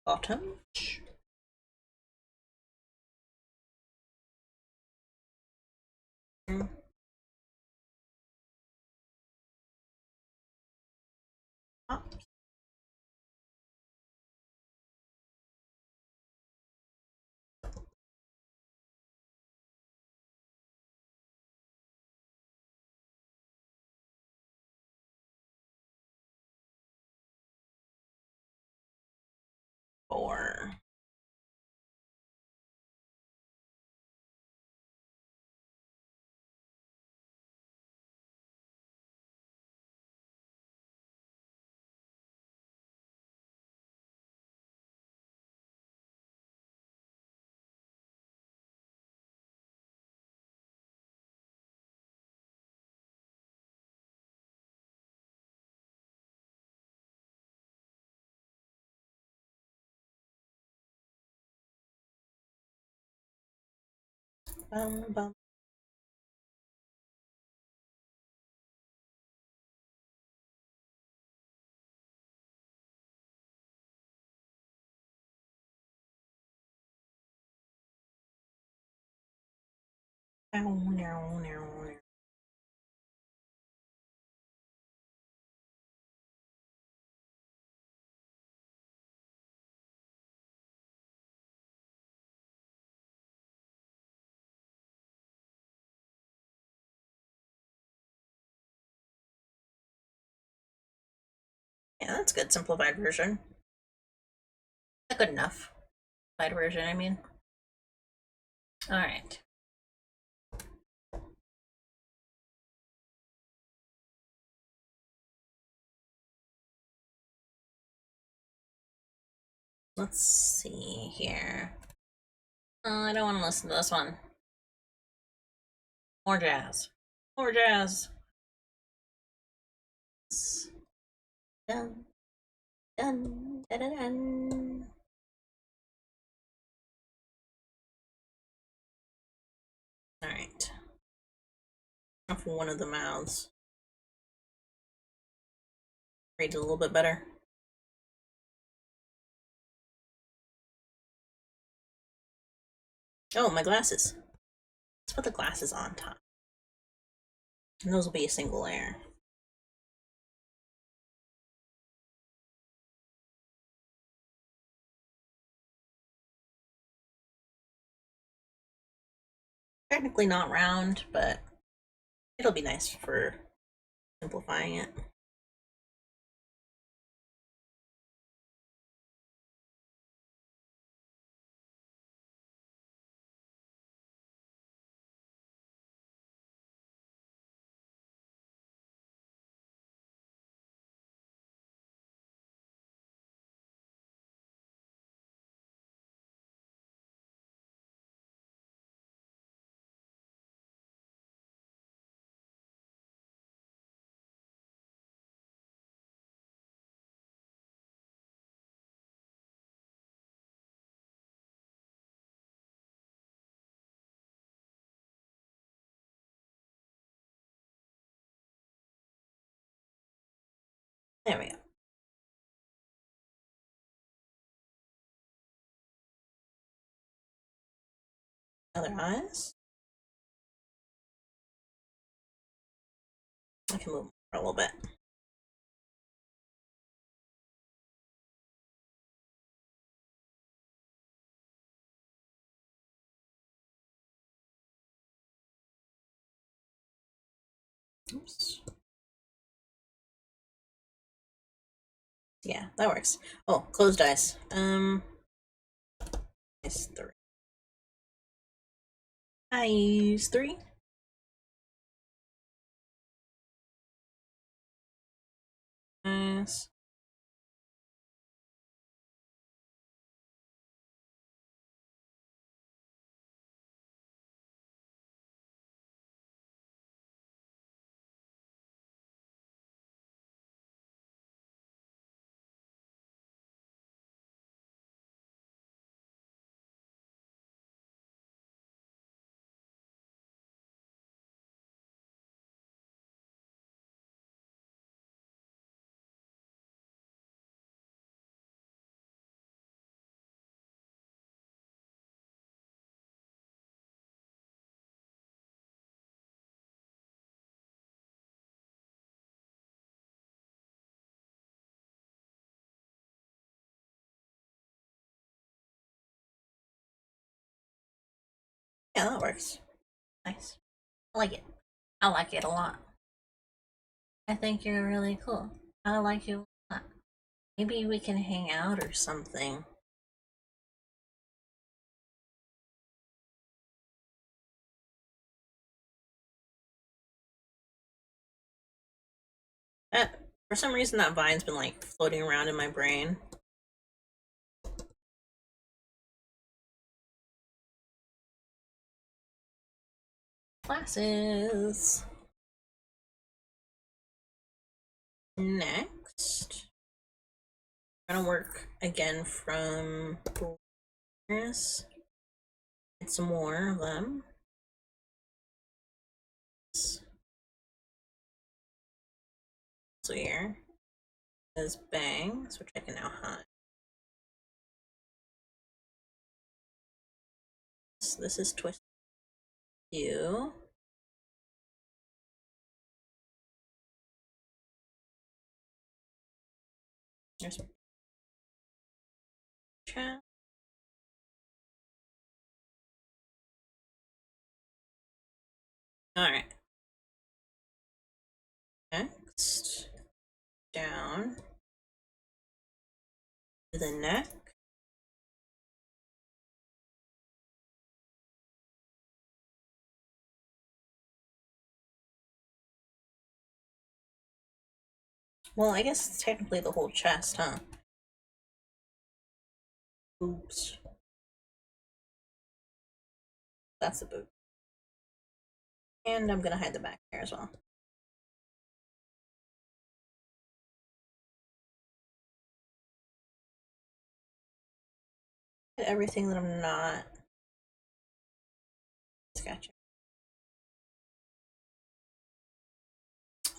Bottom. Top. 4. Bum. No. Yeah, that's good. Simplified version. Not good enough. Simplified version, I mean. All right. Let's see here. I don't want to listen to this one. More jazz. More jazz. Dun, dun, dun, dun, dun. All right. Off one of the mouths. Read it a little bit better. Oh, my glasses. Let's put the glasses on top. And those will be a single layer. Technically not round, but it'll be nice for simplifying it. There we go. Other eyes. I can move for a little bit. Oops. Yeah, that works. Oh, closed eyes. Eyes 3. Eyes 3. Eyes. Yeah, that works. Nice. I like it. I like it a lot. I think you're really cool. I like you a lot. Maybe we can hang out or something. For some reason, that vine's been like floating around in my brain. Classes. Next, I'm gonna work again from this. Get some more of them. So here is bangs, which I can now hide. So this is twist view. There's chat. All right. Next, down to the neck. Well, I guess it's technically the whole chest, huh? Oops. That's the boot. And I'm gonna hide the back here as well. Everything that I'm not sketching.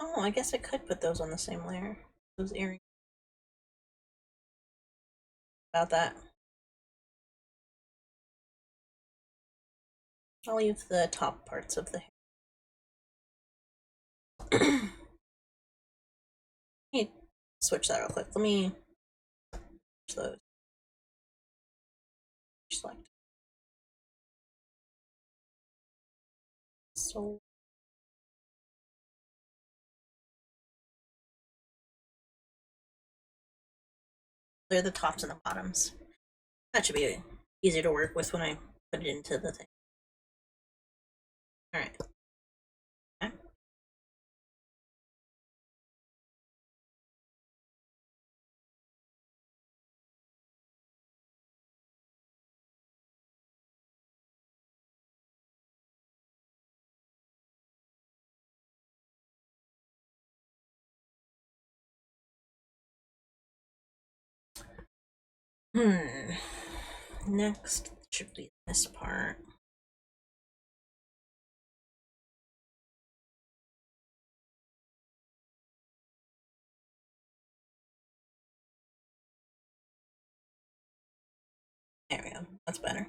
Oh, I guess I could put those on the same layer. Those earrings. About that. I'll leave the top parts of the hair. Let me switch that real quick. Let me switch those. Select. So they're the tops and the bottoms. That should be easier to work with when I put it into the thing. All right. Okay. Next should be this part. There we go. That's better.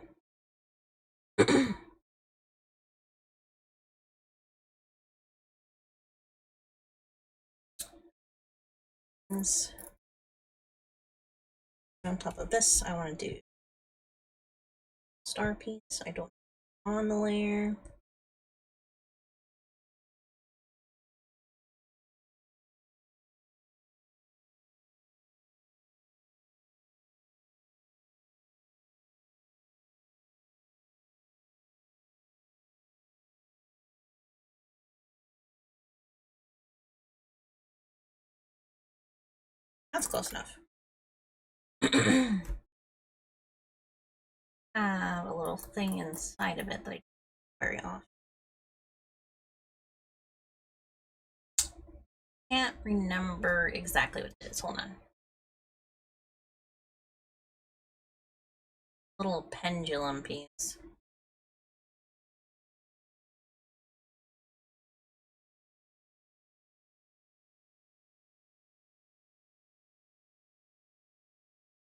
On top of this, I want to do star piece. I don't on the layer. That's close enough. Have a little thing inside of it that I very often. Can't remember exactly what it is. Hold on. Little pendulum piece.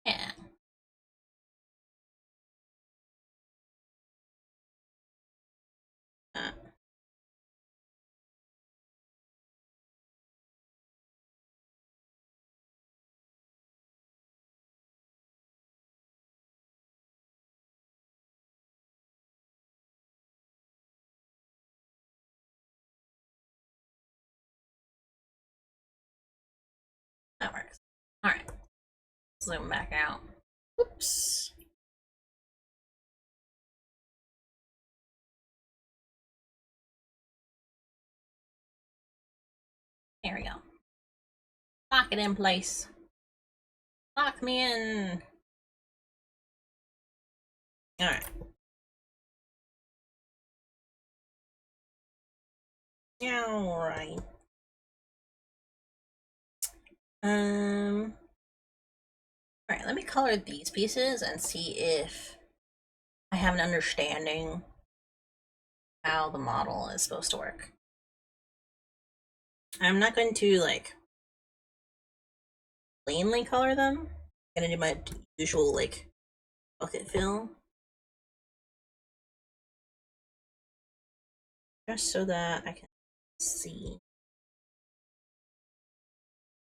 Yeah. Uh, that works. All right. Zoom back out. Oops. There we go. Lock it in place. Lock me in. All right. All right. All right. Let me color these pieces and see if I have an understanding how the model is supposed to work. I'm not going to like plainly color them. I'm gonna do my usual like bucket fill, just so that I can see.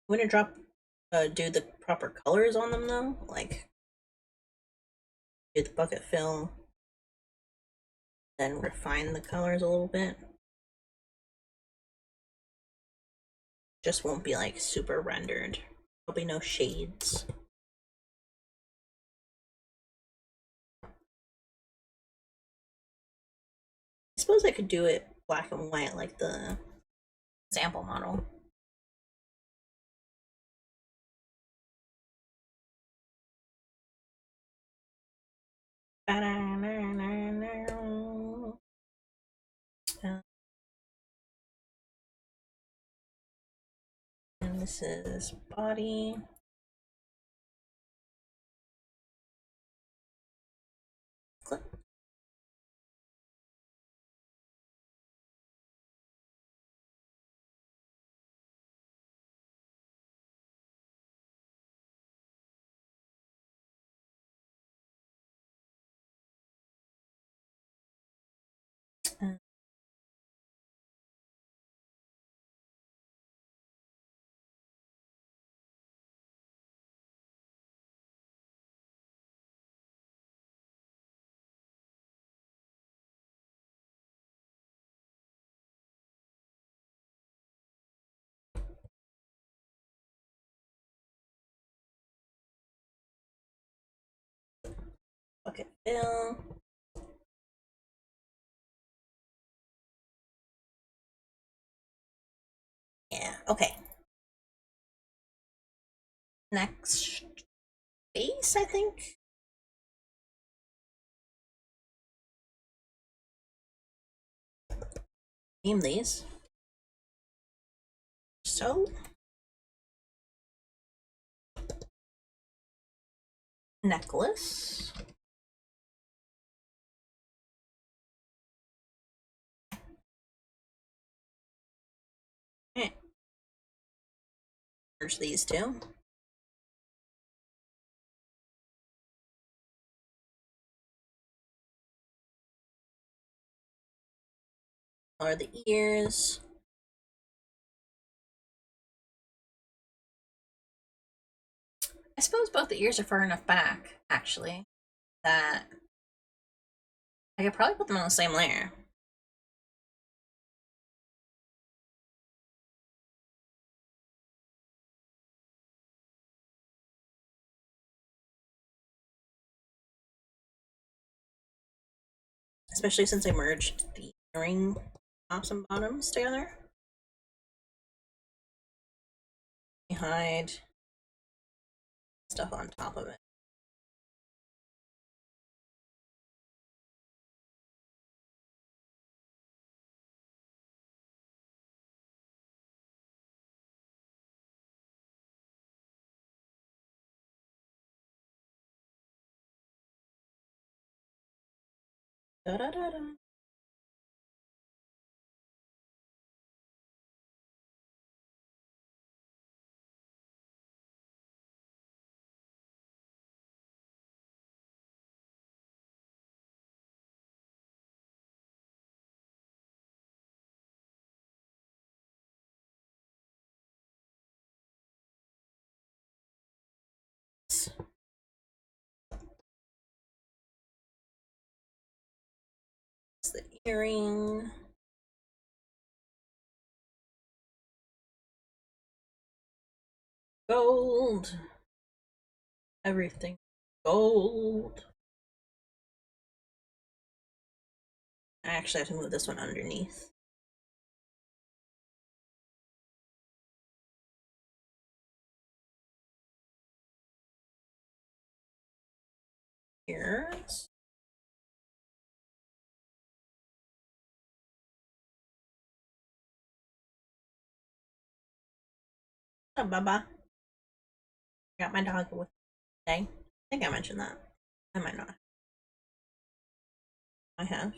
I'm gonna do the proper colors on them though, like do the bucket fill, then refine the colors a little bit. Just won't be like super rendered. There'll be no shades. I suppose I could do it black and white like the sample model. And this is body. Click. Bucket fill. Yeah, okay. Next face, I think. Name these. So. Necklace. Merge these two. Or the ears. I suppose both the ears are far enough back, actually, that I could probably put them on the same layer. Especially since I merged the earring tops and bottoms together. Hide stuff on top of it. Da da da da. It's the earring. Gold. Everything gold. I actually have to move this one underneath. Ears. Oh, Baba. Got my dog with me today. I think I mentioned that. I might not. I have.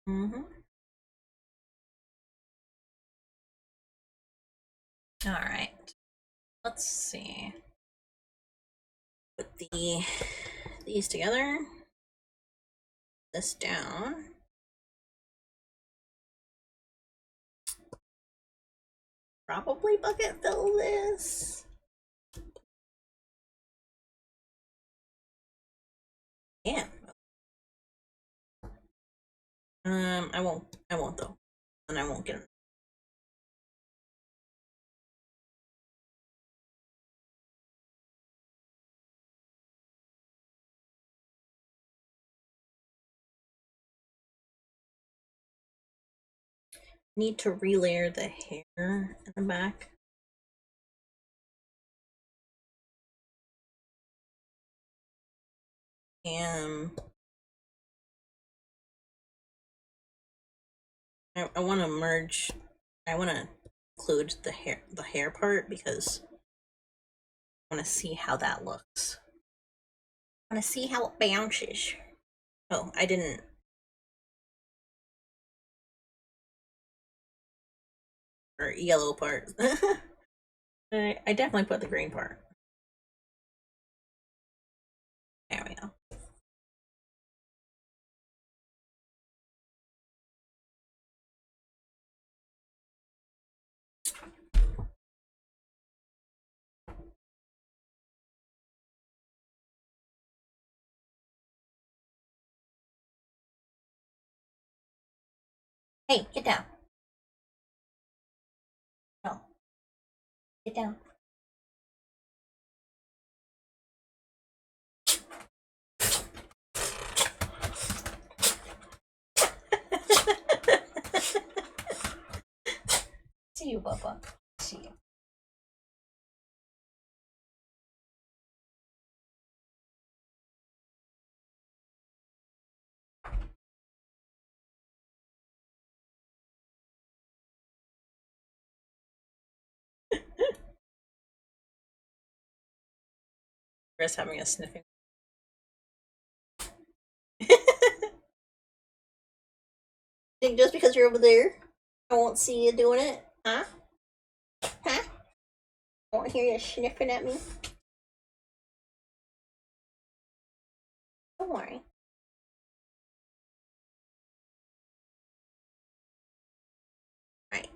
Mm-hmm. All right. Let's see. Put these together. This down. Probably bucket fill this. Yeah. I won't. I won't though, and I won't get it. Need to relayer the hair in the back. And I want to merge. I want to include the hair part because I want to see how that looks. I want to see how it bounces. Oh, I didn't. Or yellow part. I definitely put the green part. There we go. Hey, get down. No. Get down. see you, Papa. See you. Chris having a sniffing. Think just because you're over there, I won't see you doing it? Huh? Huh? I won't hear you sniffing at me? Don't worry. Right.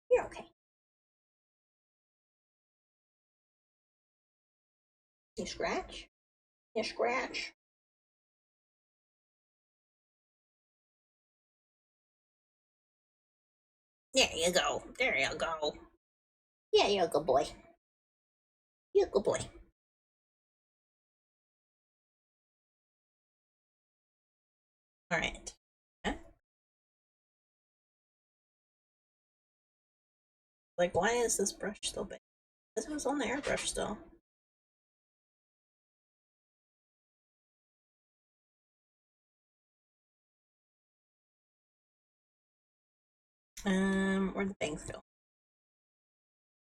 You're okay. You scratch? You scratch? There you go. There you go. Yeah, you're a good boy. You're a good boy. Alright. Huh? Like, why is this brush still big? This was on the airbrush still. Where'd the bangs go?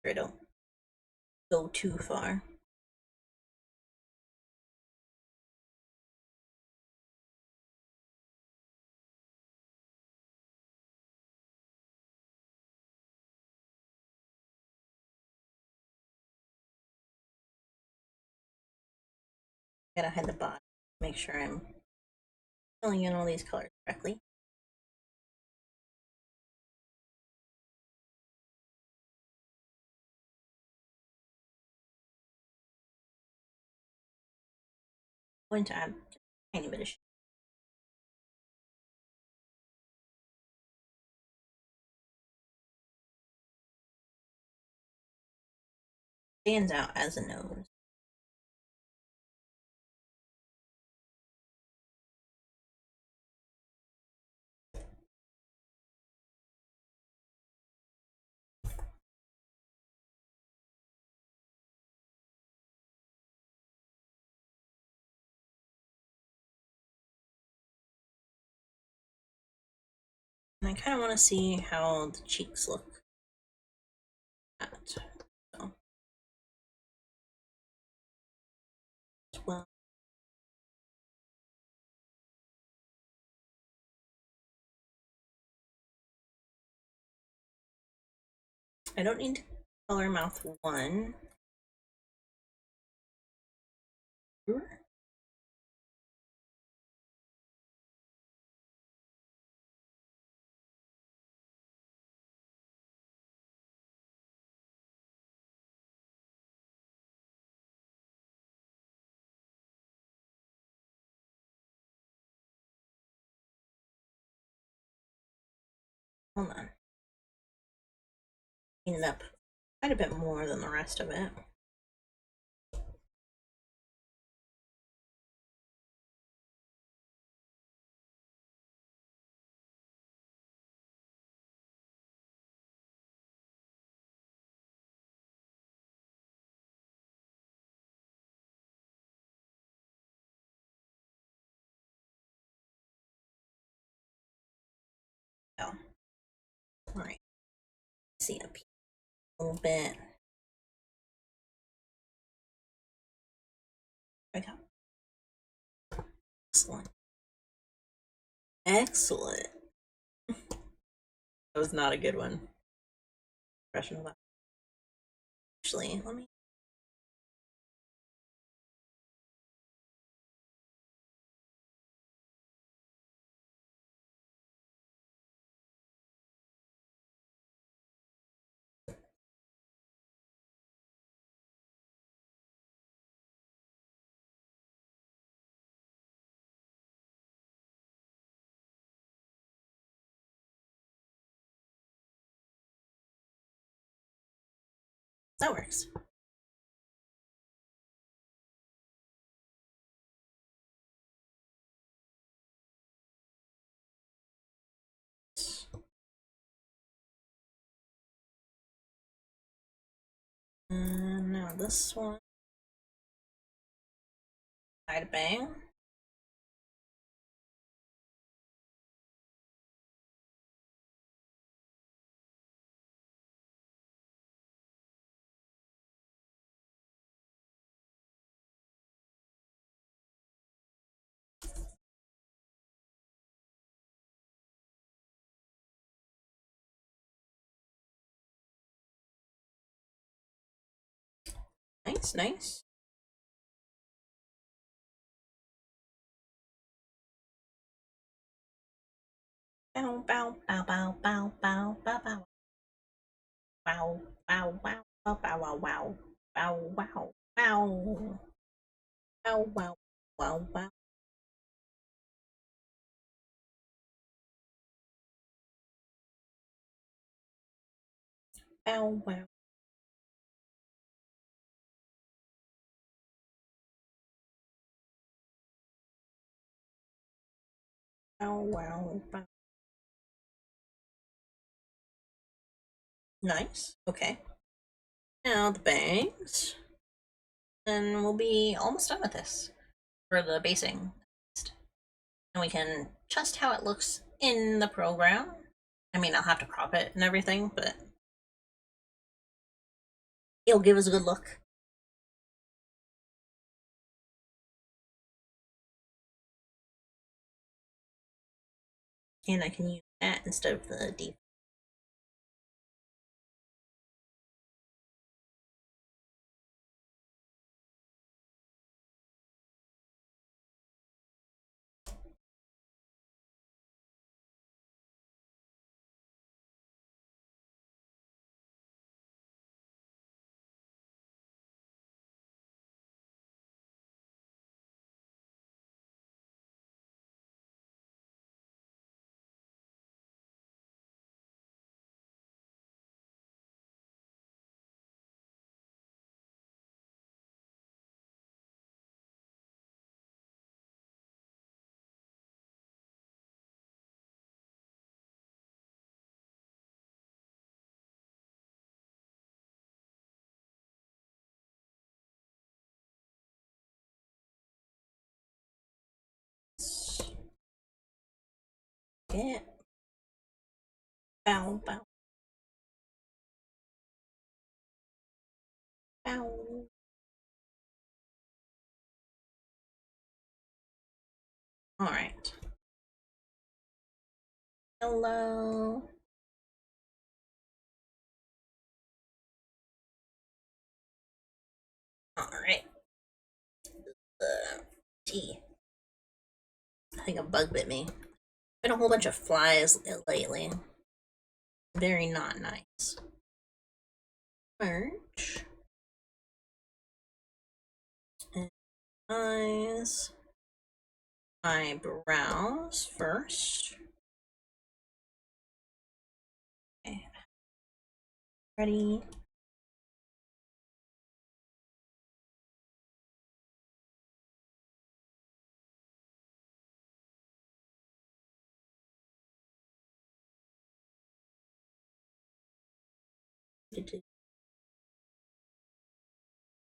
I don't go too far. Gotta hide the bottom. Make sure I'm filling in all these colors correctly. I'm going to add a tiny bit of shade. Stands out as a nose. And I kind of want to see how the cheeks look. So, well, I don't need to color mouth 1. Hold on. Clean it up quite a bit more than the rest of it. Oh. Alright. See up here a little bit. Okay. Excellent. Excellent. That was not a good one. Impression of Actually, let me. That works. this one. Side bang. Nice, nice. Bow, bow, bow, bow, bow, bow, bow, bow. Wow, wow, wow, wow, wow, wow, wow, wow, wow, wow, wow, wow, wow. Wow, wow, wow, wow, wow. Nice. Okay. Now the bangs. And we'll be almost done with this for the basing. And we can test how it looks in the program. I mean, I'll have to crop it and everything, but it'll give us a good look. And I can use that instead of the default. Get bow, bow, bow. All right. Hello. All right. Gee, I think a bug bit me. Been a whole bunch of flies lately. Very not nice. Merge. And eyes. Eyebrows first. Okay. Ready.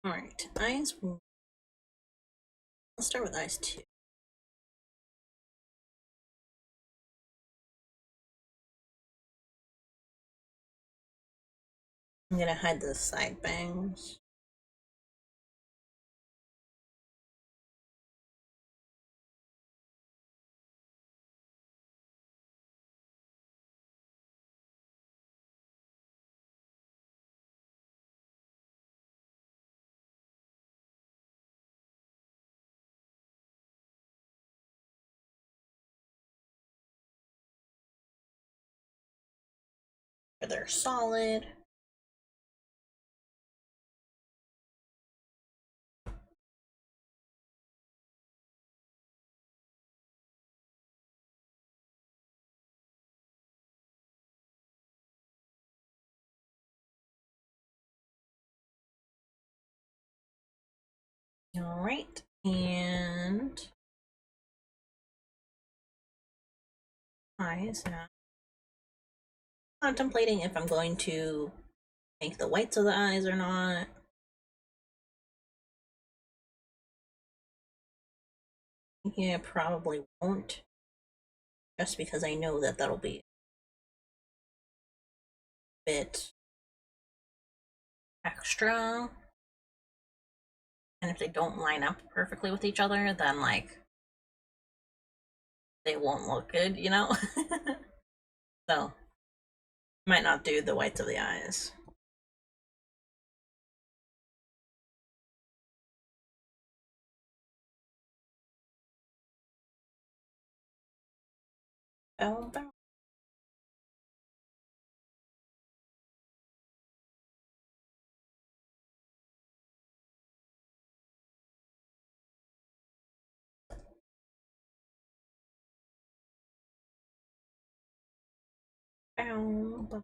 All right. Eyes. Let's start with eyes 2. I'm gonna hide the side bangs. They're solid. All right. And eyes now. Contemplating if I'm going to make the whites of the eyes or not. Yeah, probably won't. Just because I know that that'll be a bit extra. And if they don't line up perfectly with each other, then, like, they won't look good, you know? So, might not do the whites of the eyes. Bow, bow. Bow, bow.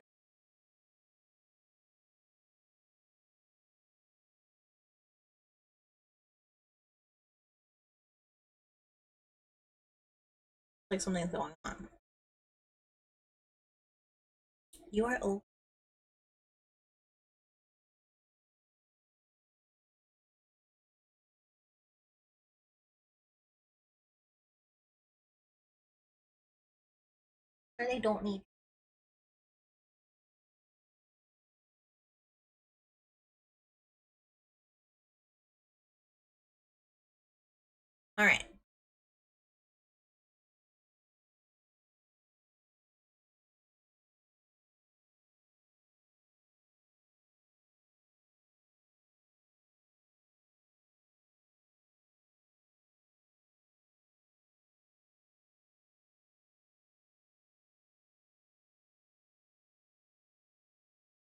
Like something's going on. You are old. Or they don't need. Alright.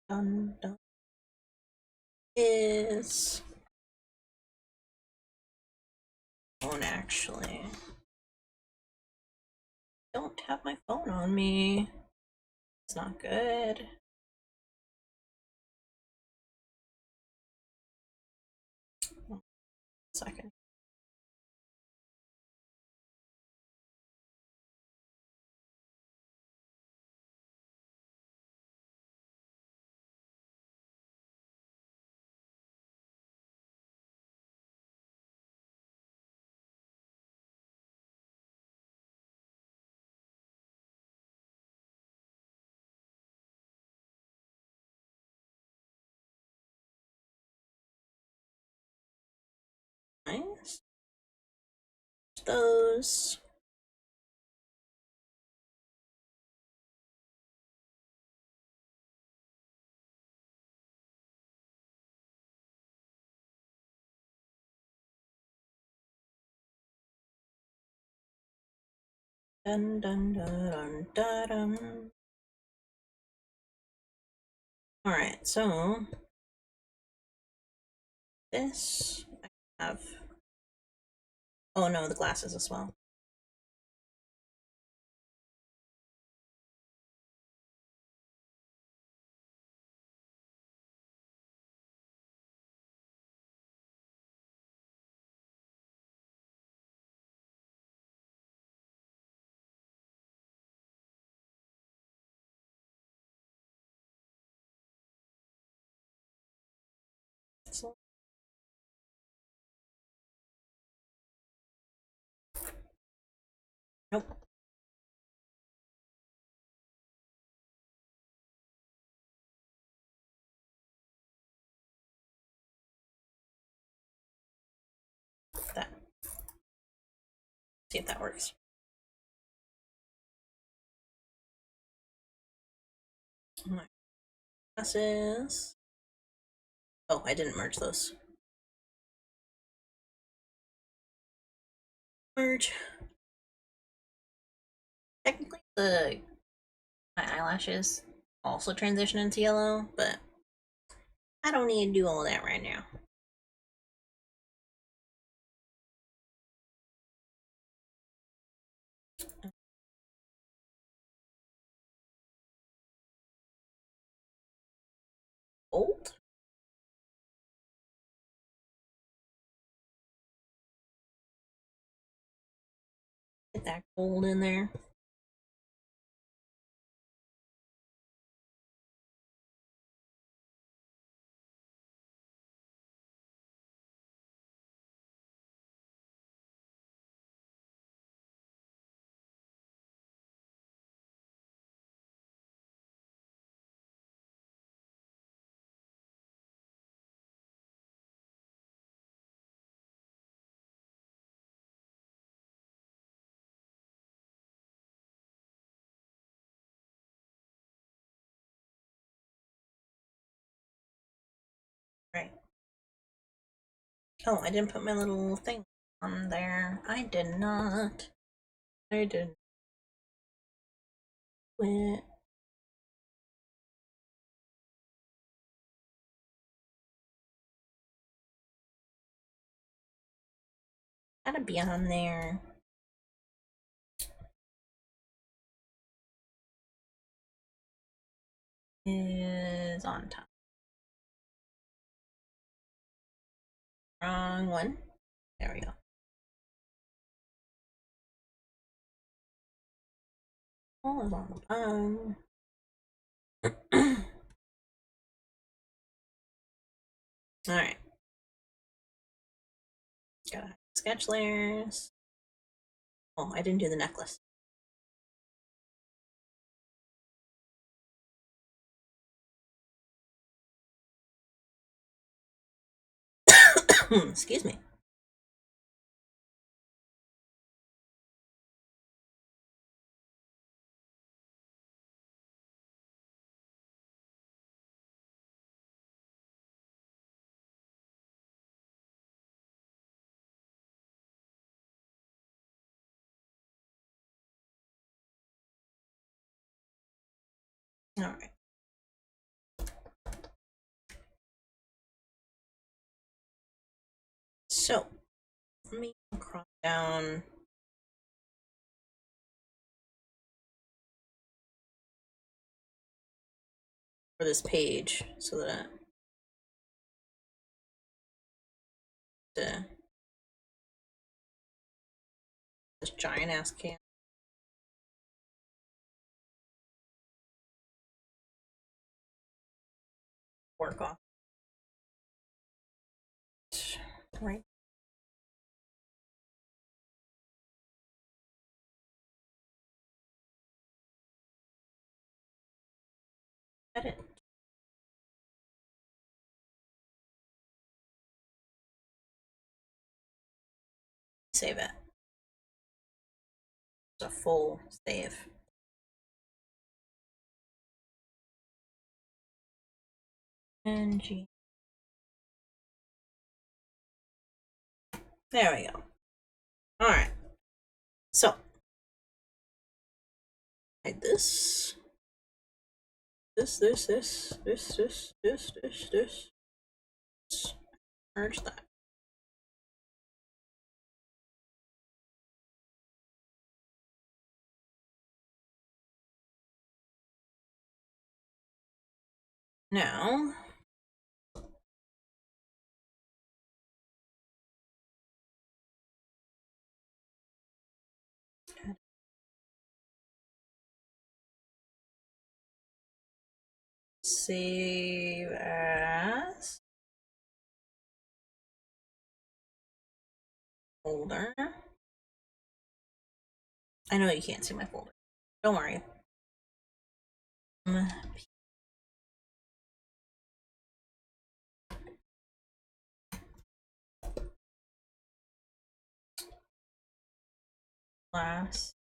Dun, dun. Is phone actually. Don't have my phone on me. It's not good. Second. Nice. Those. Dun dun dun dun dun. Alright, so this I have. Oh no, the glasses as well. So, nope. That. See if that works. My glasses. Oh, I didn't merge those. Merge. Technically, my eyelashes also transition into yellow, but I don't need to do all that right now. Gold? Get that gold in there. Oh, I didn't put my little thing on there. I did not. I did. Quit. Gotta be on there. Is on top. Wrong one. There we go. Oh, is on the bottom. Alright. Gotta sketch layers. Oh, I didn't do the necklace. Excuse me. Alright. So, let me crop down for this page so that this giant ass can work off. Right. Edit. Save it. It's a full save. PNG. There we go. Alright. So, like this. This. Merge that. Now, save as folder. I know you can't see my folder. Don't worry. Class.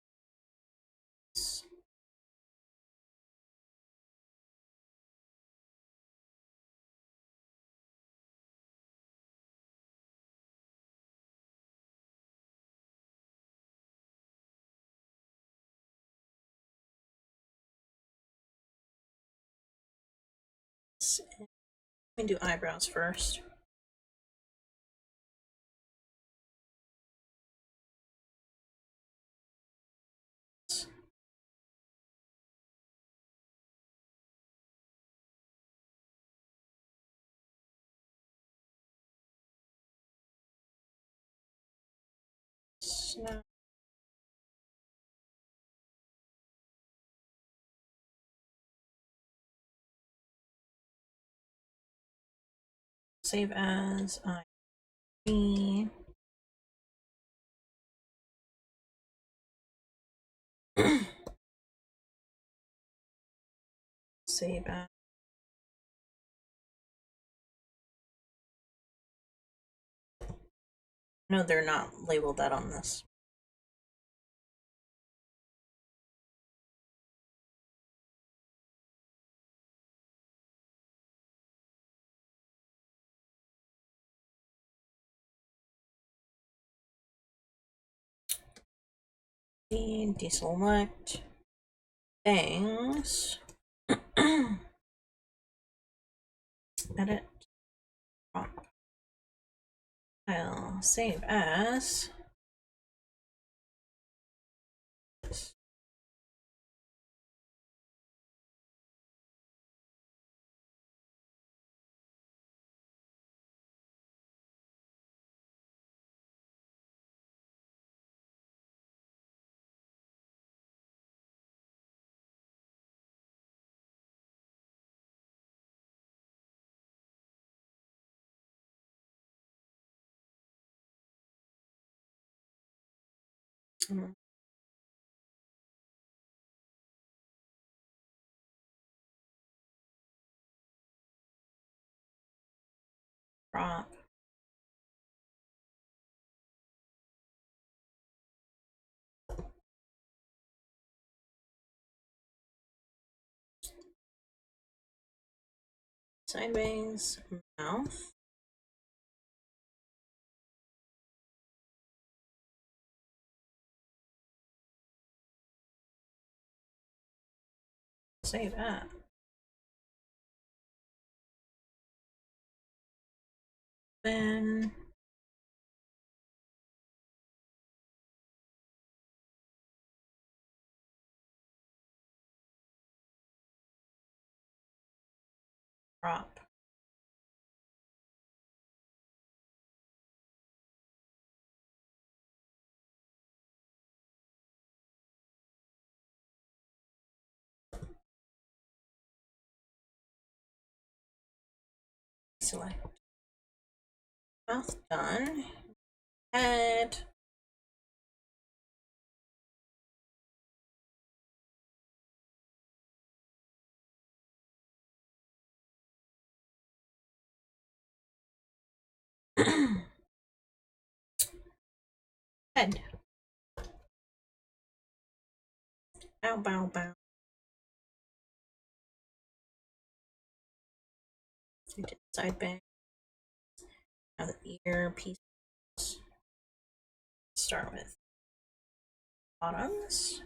Let me do eyebrows first. Snap. Save as I. Save as. No, they're not labeled that on this. deselect things. Edit prompt. I'll save as. Prop. Side bangs, mouth. Save that. Then prop. Select mouth done. Head. Head. Bow, bow, bow. We did side bang. Now the ear piece. Start with bottoms.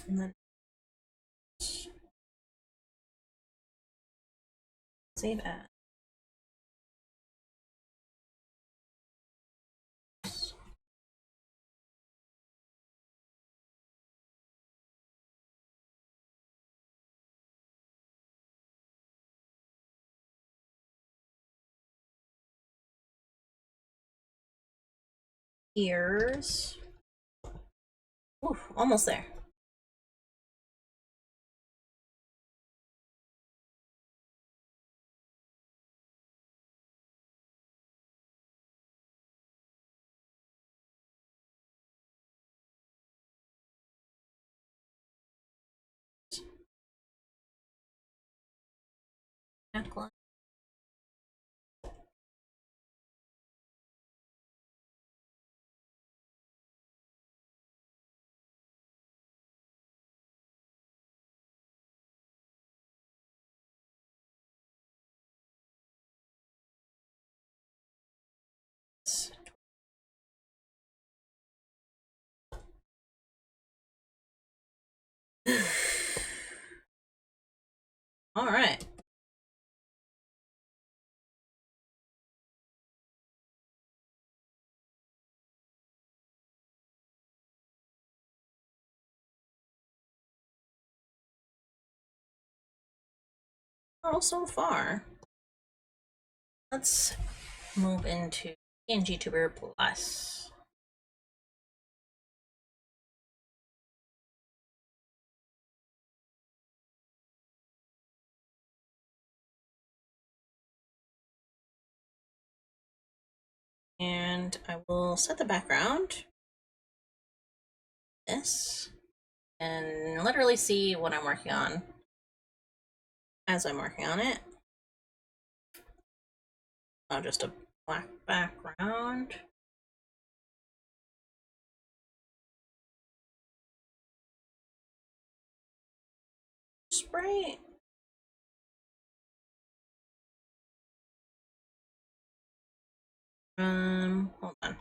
And then save as. Ears. Ooh, almost there. Neckline. All right. Oh, so far. Let's move into PNGTuber Plus. And I will set the background. This. And literally see what I'm working on as I'm working on it. Oh, just a black background. Spray. Hold on.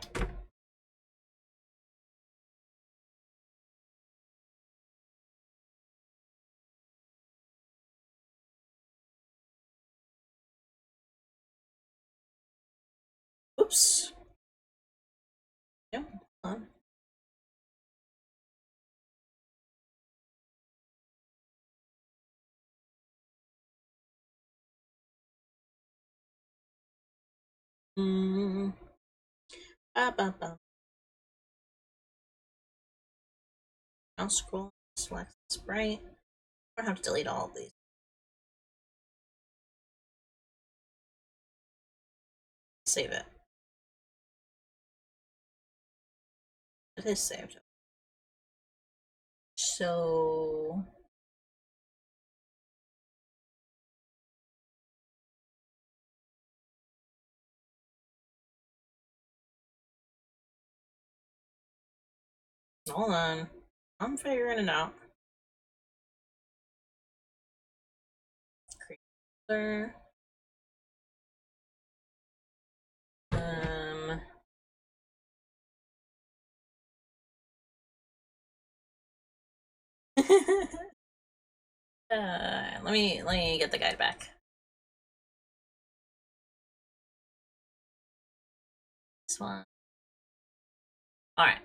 Oops. Yep, hold on. I'll scroll, select sprite. I don't have to delete all of these. Save it. It is saved. So hold on. I'm figuring it out. Creator. let me get the guide back. This one. All right.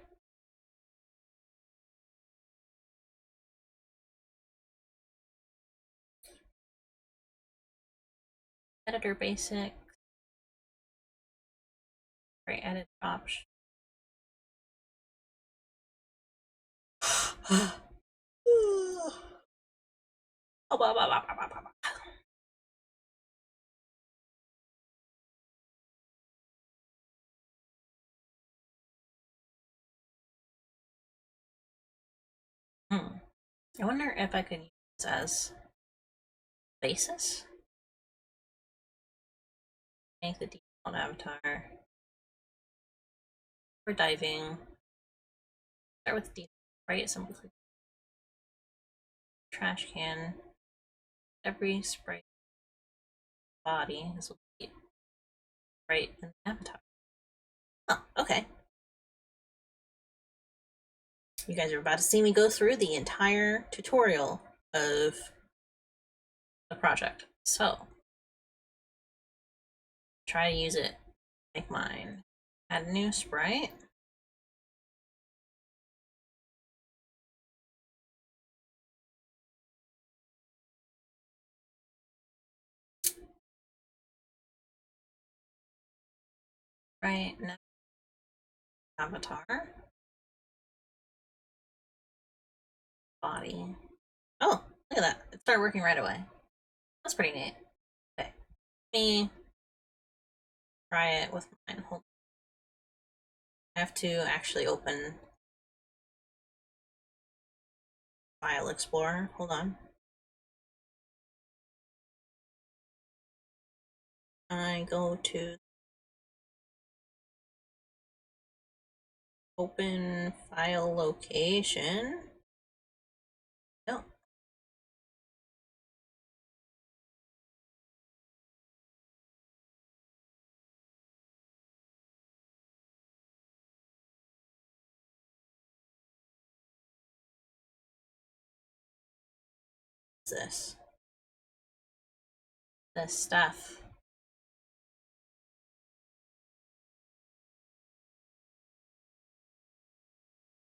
Editor basic. Right, edit option. I wonder if I could use this as basis. Make the default avatar. For diving. Start with default, right? Simple click. Trash can. Every sprite body. This will be right in the avatar. Oh, okay. You guys are about to see me go through the entire tutorial of the project. So, try to use it. Make mine. Add a new sprite. Right, now avatar. Body. Oh, look at that. It started working right away. That's pretty neat. Okay. Let me try it with mine. Hold on. I have to actually open File Explorer. Hold on. I go to open file location. No. What's this stuff.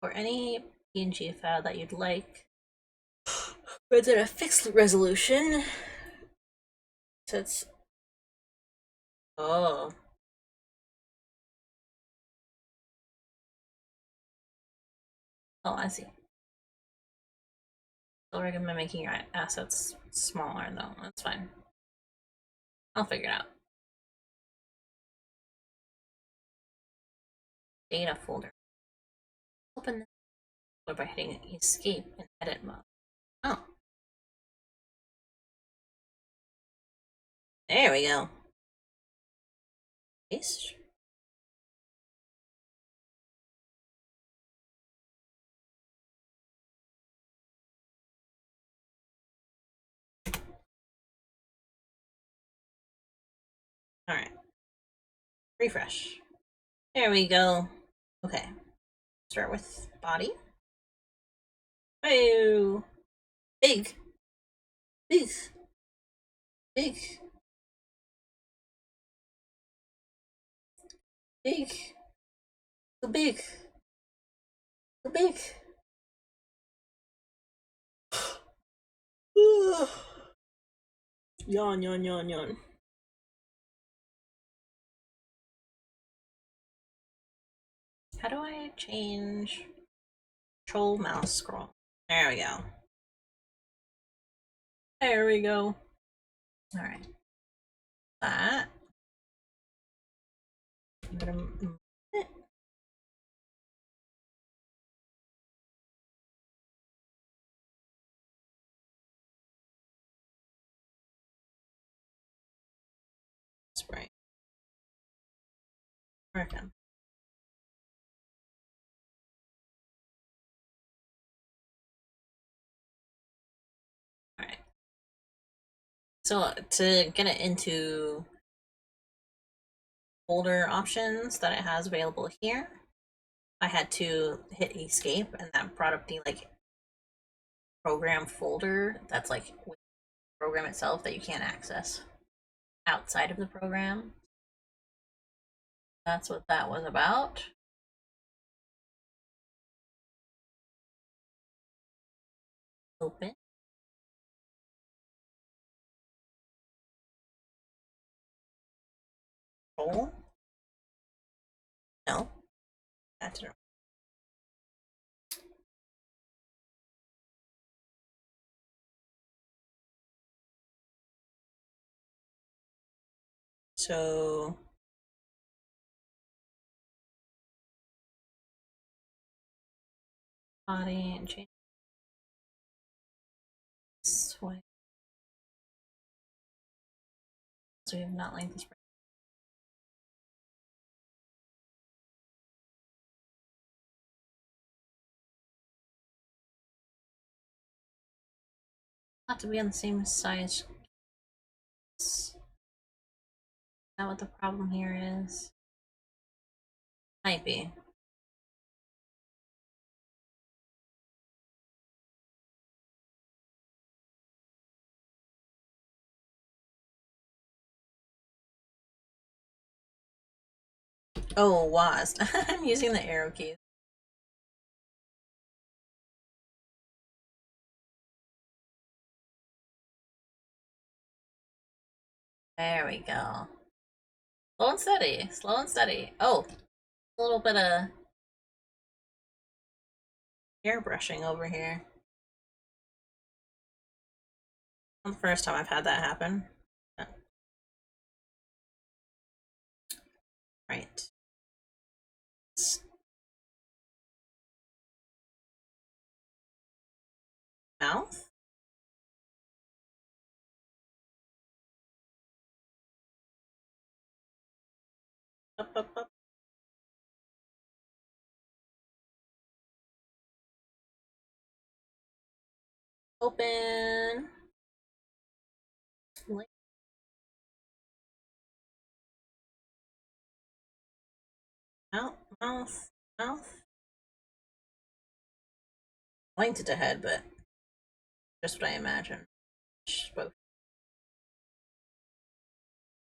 Or any PNG file that you'd like. Runs at a fixed resolution. So it's oh. Oh, I see. I'll recommend making your assets smaller though. That's fine. I'll figure it out. Data folder. Open this by hitting escape in edit mode. Oh. There we go. Paste. Alright. Refresh. There we go. Okay. Start with body. Oh, big, big, big, big, too big, too big. Yawn, yawn, yawn, yawn. How do I change control mouse scroll? There we go. There we go. All right. That. I'm gonna move it. Spray. Working. All right. So to get it into folder options that it has available here, I had to hit escape, and that brought up the like program folder that's like with the program itself that you can't access outside of the program. That's what that was about. Open. Roll. No. That's not. So body and change. Swipe. So we have not linked this. Not to be on the same size. Is that what the problem here is? Might be. Oh, was. I'm using the arrow keys. There we go. Slow and steady. Slow and steady. Oh, a little bit of airbrushing over here. Not the first time I've had that happen. Right. Mouth. Up, up, up. Open. Mouth, mouth, mouth. Linked it to head, but just what I imagine. Why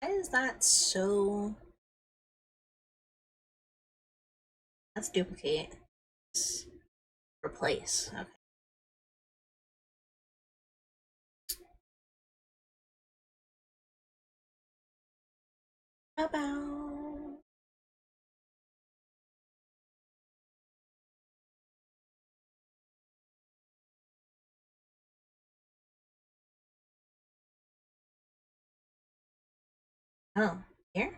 is that so? Let's duplicate. Replace. Okay. About. Oh, here?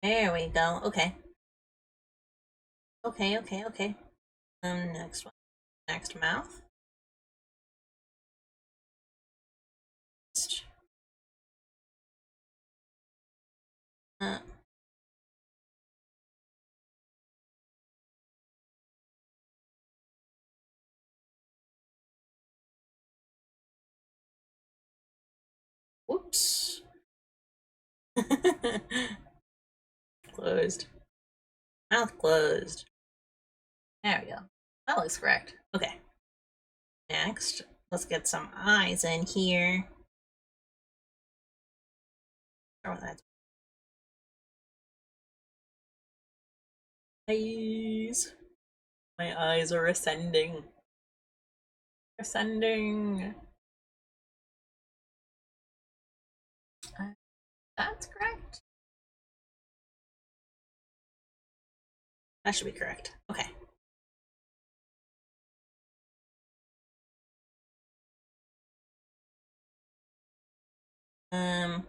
There we go. Okay. Okay, okay, okay. Next one. Next mouth. Uh, whoops. Closed. Mouth closed. There we go. That looks correct. Okay. Next, let's get some eyes in here. Oh, that's eyes. My eyes are ascending. Ascending. That's correct. That should be correct. Okay. Um.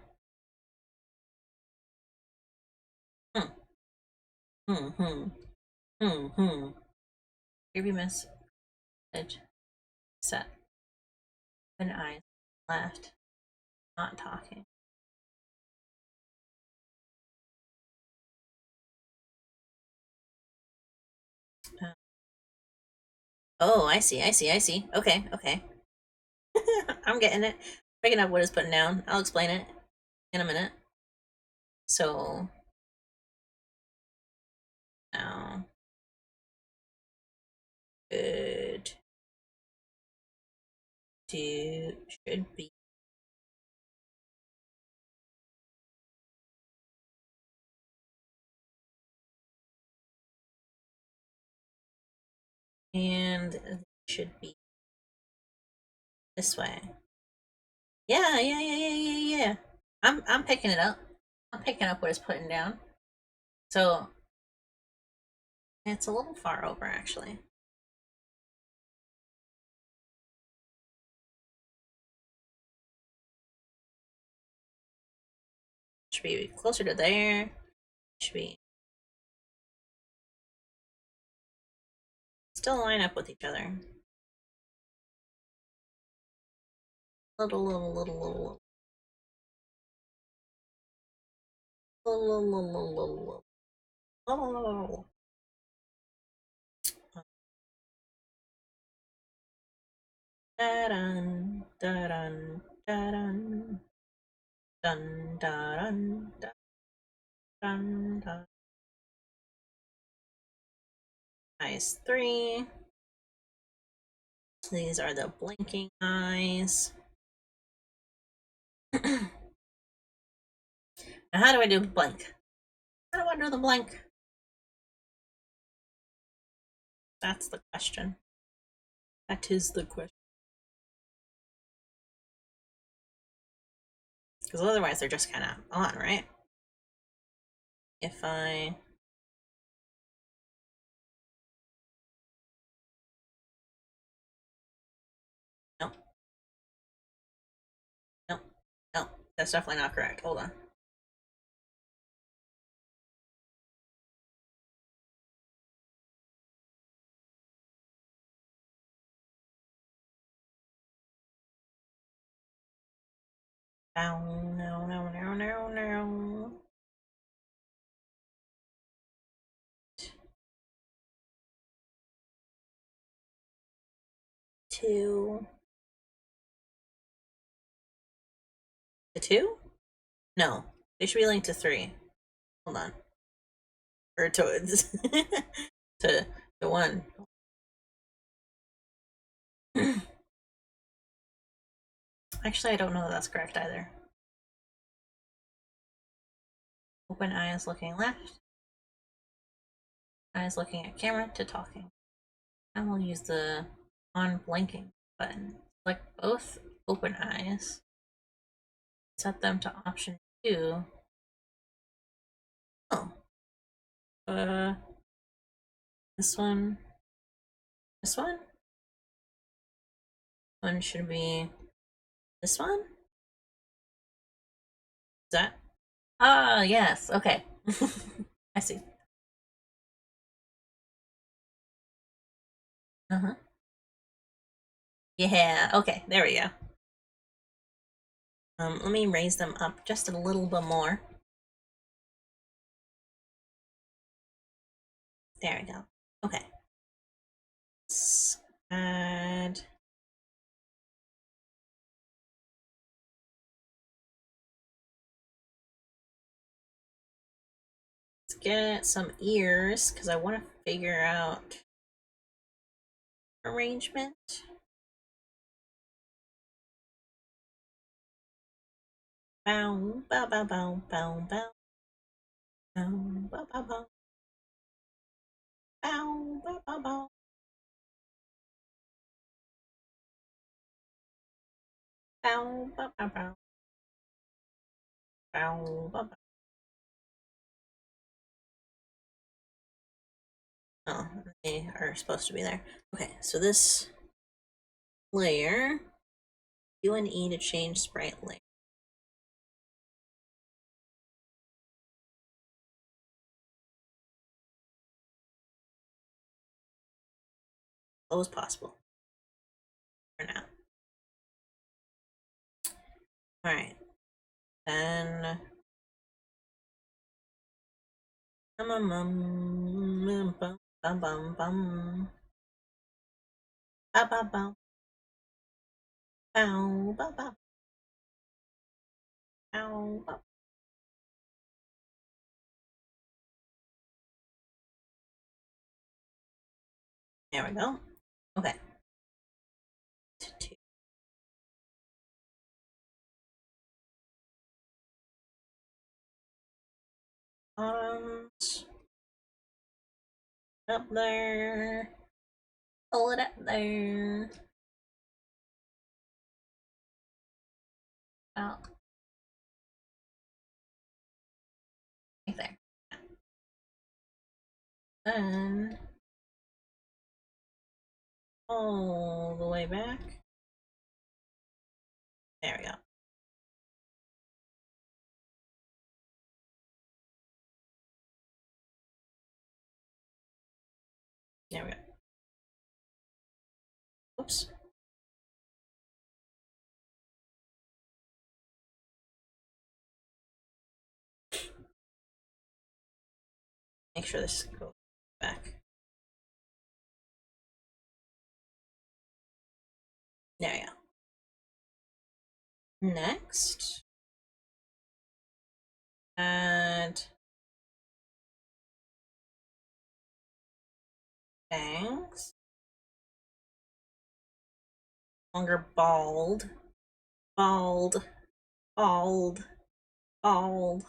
Hmm. Hmm. Hmm. Hmm. Hmm. Preview message set. Open eyes. Left. Not talking. Oh, I see. I see. I see. Okay. Okay. I'm getting it. Picking up what it's putting down. I'll explain it in a minute. So now, good to should be. And should be this way. Yeah, yeah, yeah, yeah, yeah, yeah. I'm picking it up. I'm picking up what it's putting down. So it's a little far over actually. Should be closer to there. Should be still line up with each other. Little, little, little, little, little, little, little, little, little, little, little. Da-dun, da-dun, da-dun, dun, da-dun, dun, dun. Eyes 3. These are the blinking eyes. Now, how do I do blink? How do I do the blink? That's the question. That is the question. Because otherwise they're just kind of on, right? If I... No. No. No. That's definitely not correct. Hold on. No, no, no, no, no, no. 2. The 2? No. They should be linked to 3. Hold on. Or to... to 1. Actually, I don't know that that's correct either. Open eyes looking left. Eyes looking at camera to talking. And we'll use the on blinking button. Select both open eyes. Set them to option 2. Oh. This one. This one? One should be this one? Is that? Ah, yes. Okay. I see. Uh-huh. Yeah. Okay. There we go. Let me raise them up just a little bit more. There we go. Okay. Let's add. Let's get some ears because I want to figure out arrangement. Bow, bow, bow, bow, bow, bow. Bow, bow, bow, bow. Bow, bow, bow, bow. Bow, bow, bow, bow. Bow, bow, bow. Oh, they are supposed to be there. Okay, so this layer, U and E to change sprite layer. Low as possible for now. Alright, then bum bum bum bum bum bum ba ba bum bow ba ba bow ba. There we go. Okay. Arms up there. Pull it up there. Out. Right there. Then all the way back. There we go. There we go. Oops. Make sure this goes back. There we go. Next, add bangs. Longer bald. Bald. Bald. Bald.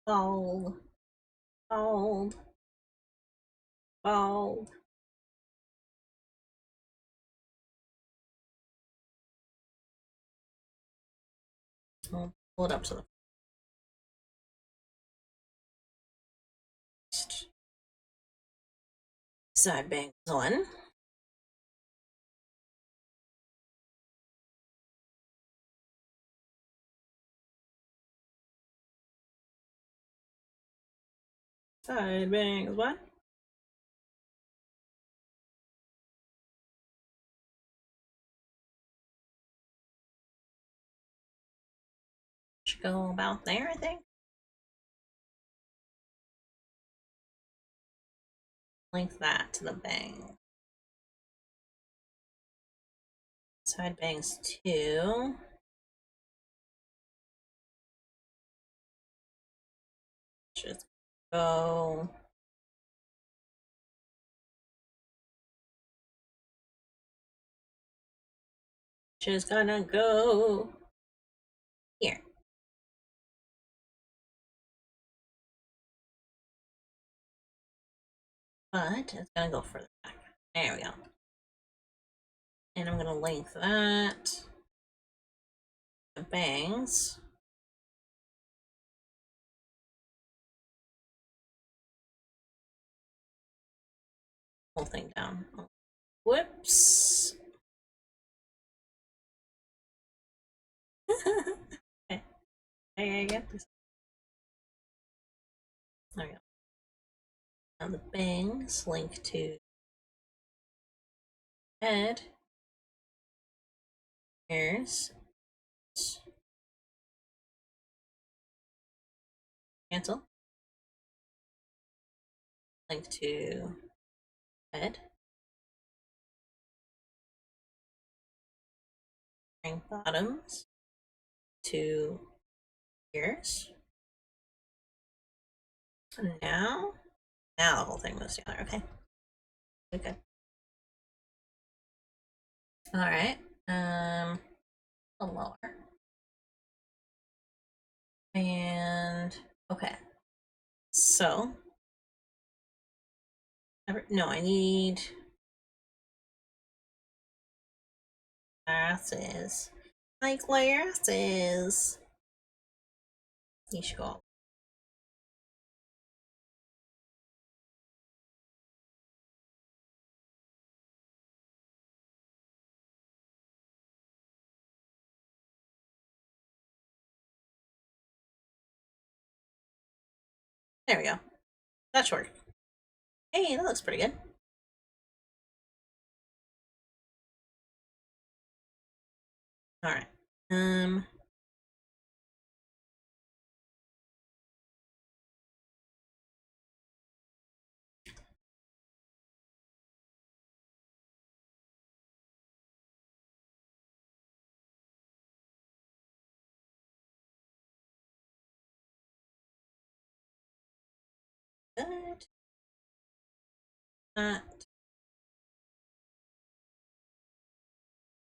Bald. Bald. Bald. I'll pull it up to the side bangs on. Side bangs what? Should go about there, I think. Link that to the bang. Side bangs 2. Just go. Just gonna go here. But it's gonna go further back. There we go. And I'm gonna link that. The bangs. Whole thing down. Whoops. Okay. I get this. There we go. Now the bangs link to head. Here's cancel. link to head, bring bottoms to ears. Now the whole thing moves together. Okay, good. All right. A lower. And okay. So no, I need glasses. My glasses. You should go. There we go. That should work. Hey, that looks pretty good. All right. Good. That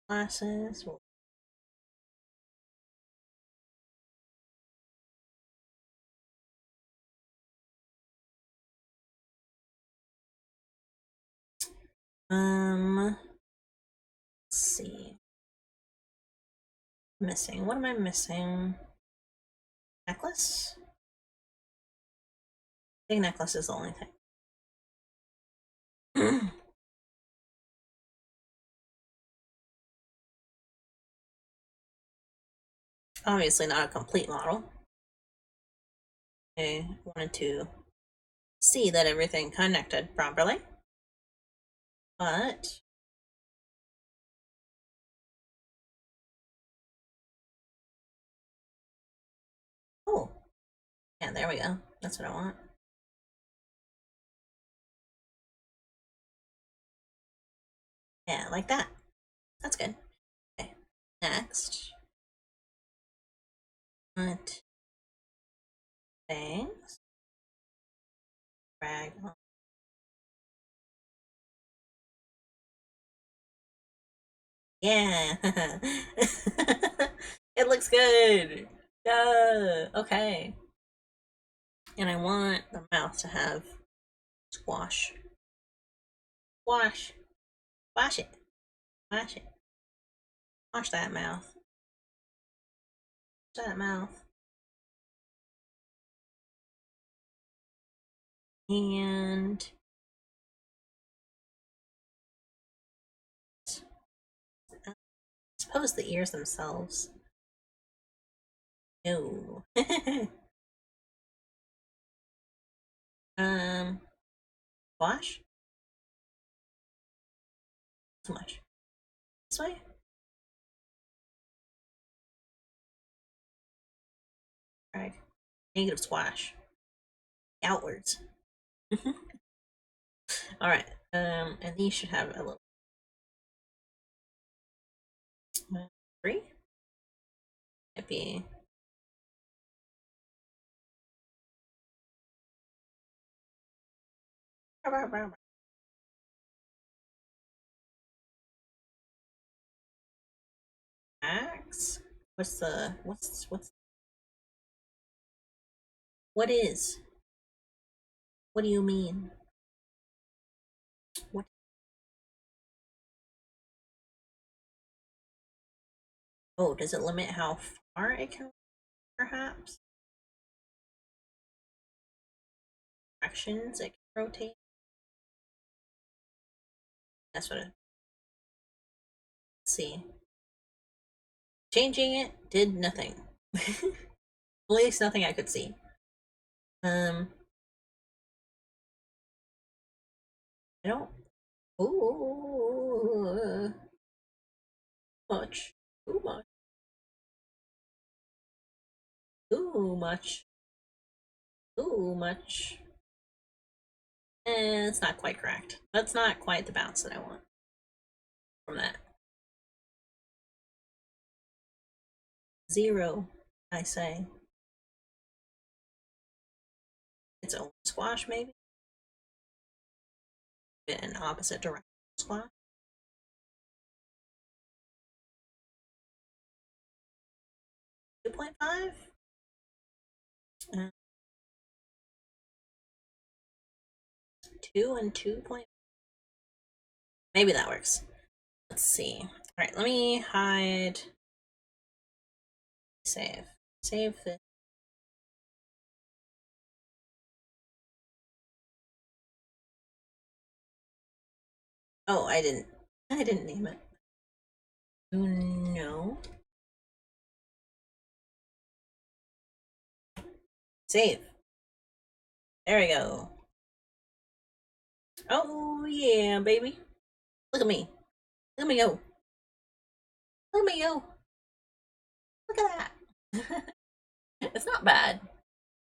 glasses. Let's see. Missing. What am I missing? Necklace? I think necklace is the only thing. Obviously not a complete model. I wanted to see that everything connected properly. But oh, yeah, there we go. That's what I want. Yeah, like that. That's good. Okay, next. What things? Drag on. Yeah. It looks good. Yeah. Okay. And I want the mouth to have squash. Squash. Squash it. Squash it. Squash that mouth. Squash that mouth. And I suppose the ears themselves. No. Squash? Too much. This way? Drag. Negative squash. Outwards. Alright. And these should have a little 3? Might be Max? What is? What do you mean? What? Oh, does it limit how far it can perhaps? Directions it can rotate? That's what it. Let's see. Changing it did nothing. At least nothing I could see. I don't. Ooh, much. Too much. Too much. Too much. it's not quite correct. That's not quite the bounce that I want from that. 0, I say. Its own squash, maybe? In opposite direction squash. 2.5? 2 and 2 point. Maybe that works. Let's see. All right, let me hide. Save. Save this. Oh, I didn't name it. No. Save. There we go. Oh yeah, baby. Look at me. Look at me go. Look at me go. Look at that. It's not bad.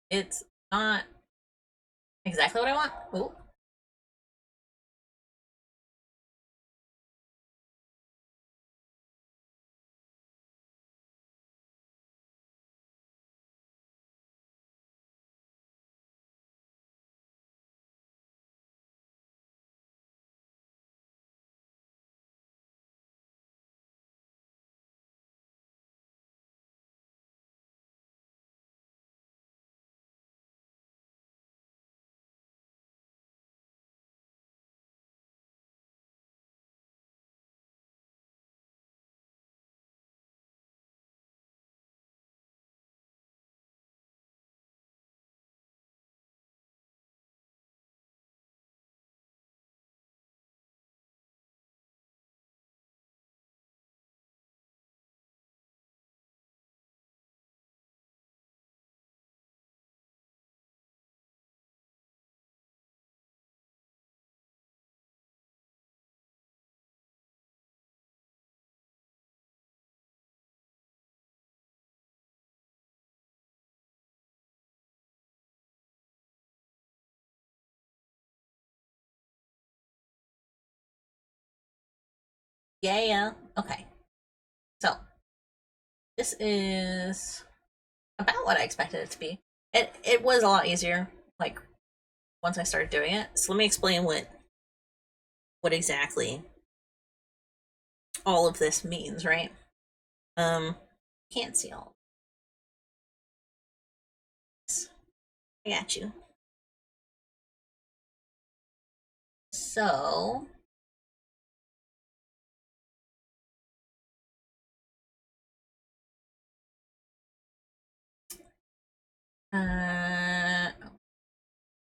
It's not exactly what I want. Ooh. Yeah. Okay. So this is about what I expected it to be. It was a lot easier, like once I started doing it. So let me explain what exactly all of this means, right? Can't see all of this. I got you. So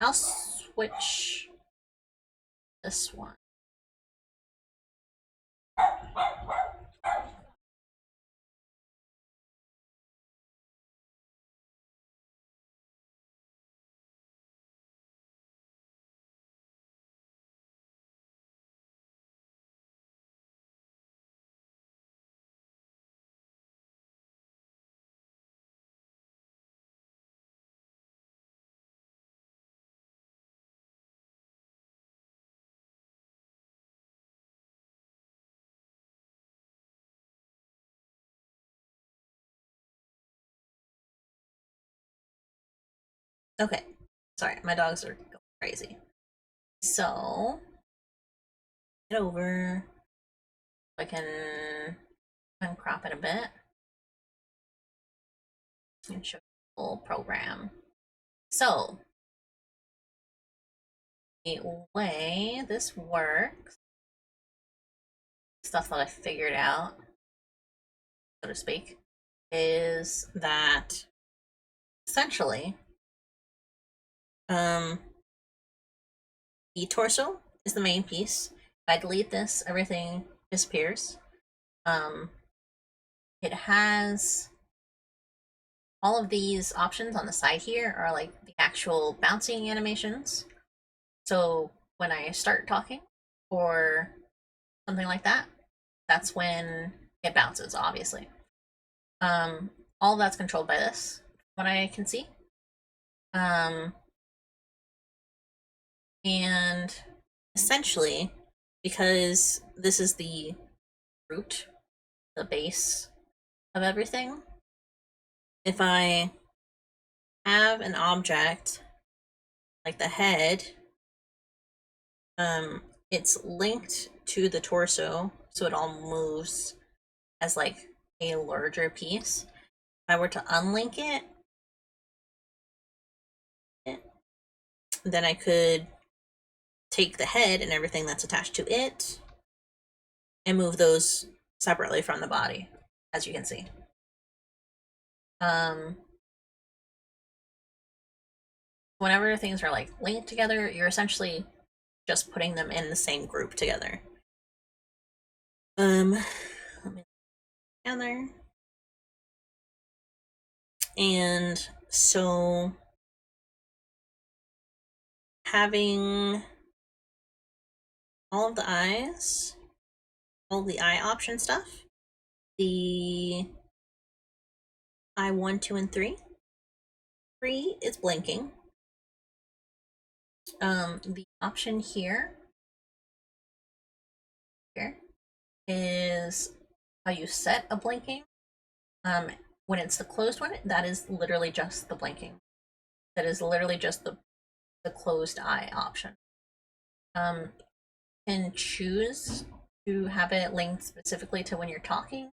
I'll switch this one. Okay. Sorry, my dogs are going crazy. So get over. I can uncrop it a bit and show the full program. So the way this works, stuff that I figured out, so to speak, is that essentially um the torso is the main piece. If I delete this, everything disappears. It has all of these options on the side here are like the actual bouncing animations. So when I start talking or something like that, that's when it bounces, obviously. All that's controlled by this, what I can see. And essentially, because this is the root, the base of everything, if I have an object like the head, it's linked to the torso, so it all moves as like a larger piece. If I were to unlink it, then I could take the head and everything that's attached to it and move those separately from the body, as you can see. Whenever things are like linked together, you're essentially just putting them in the same group together. Let me together. And so having all of the eyes, all the eye option stuff, the eye 1, 2, and 3. 3 is blinking. The option here is how you set a blinking. When it's the closed one, that is literally just the blinking. That is literally just the closed eye option. You can choose to have it linked specifically to when you're talking,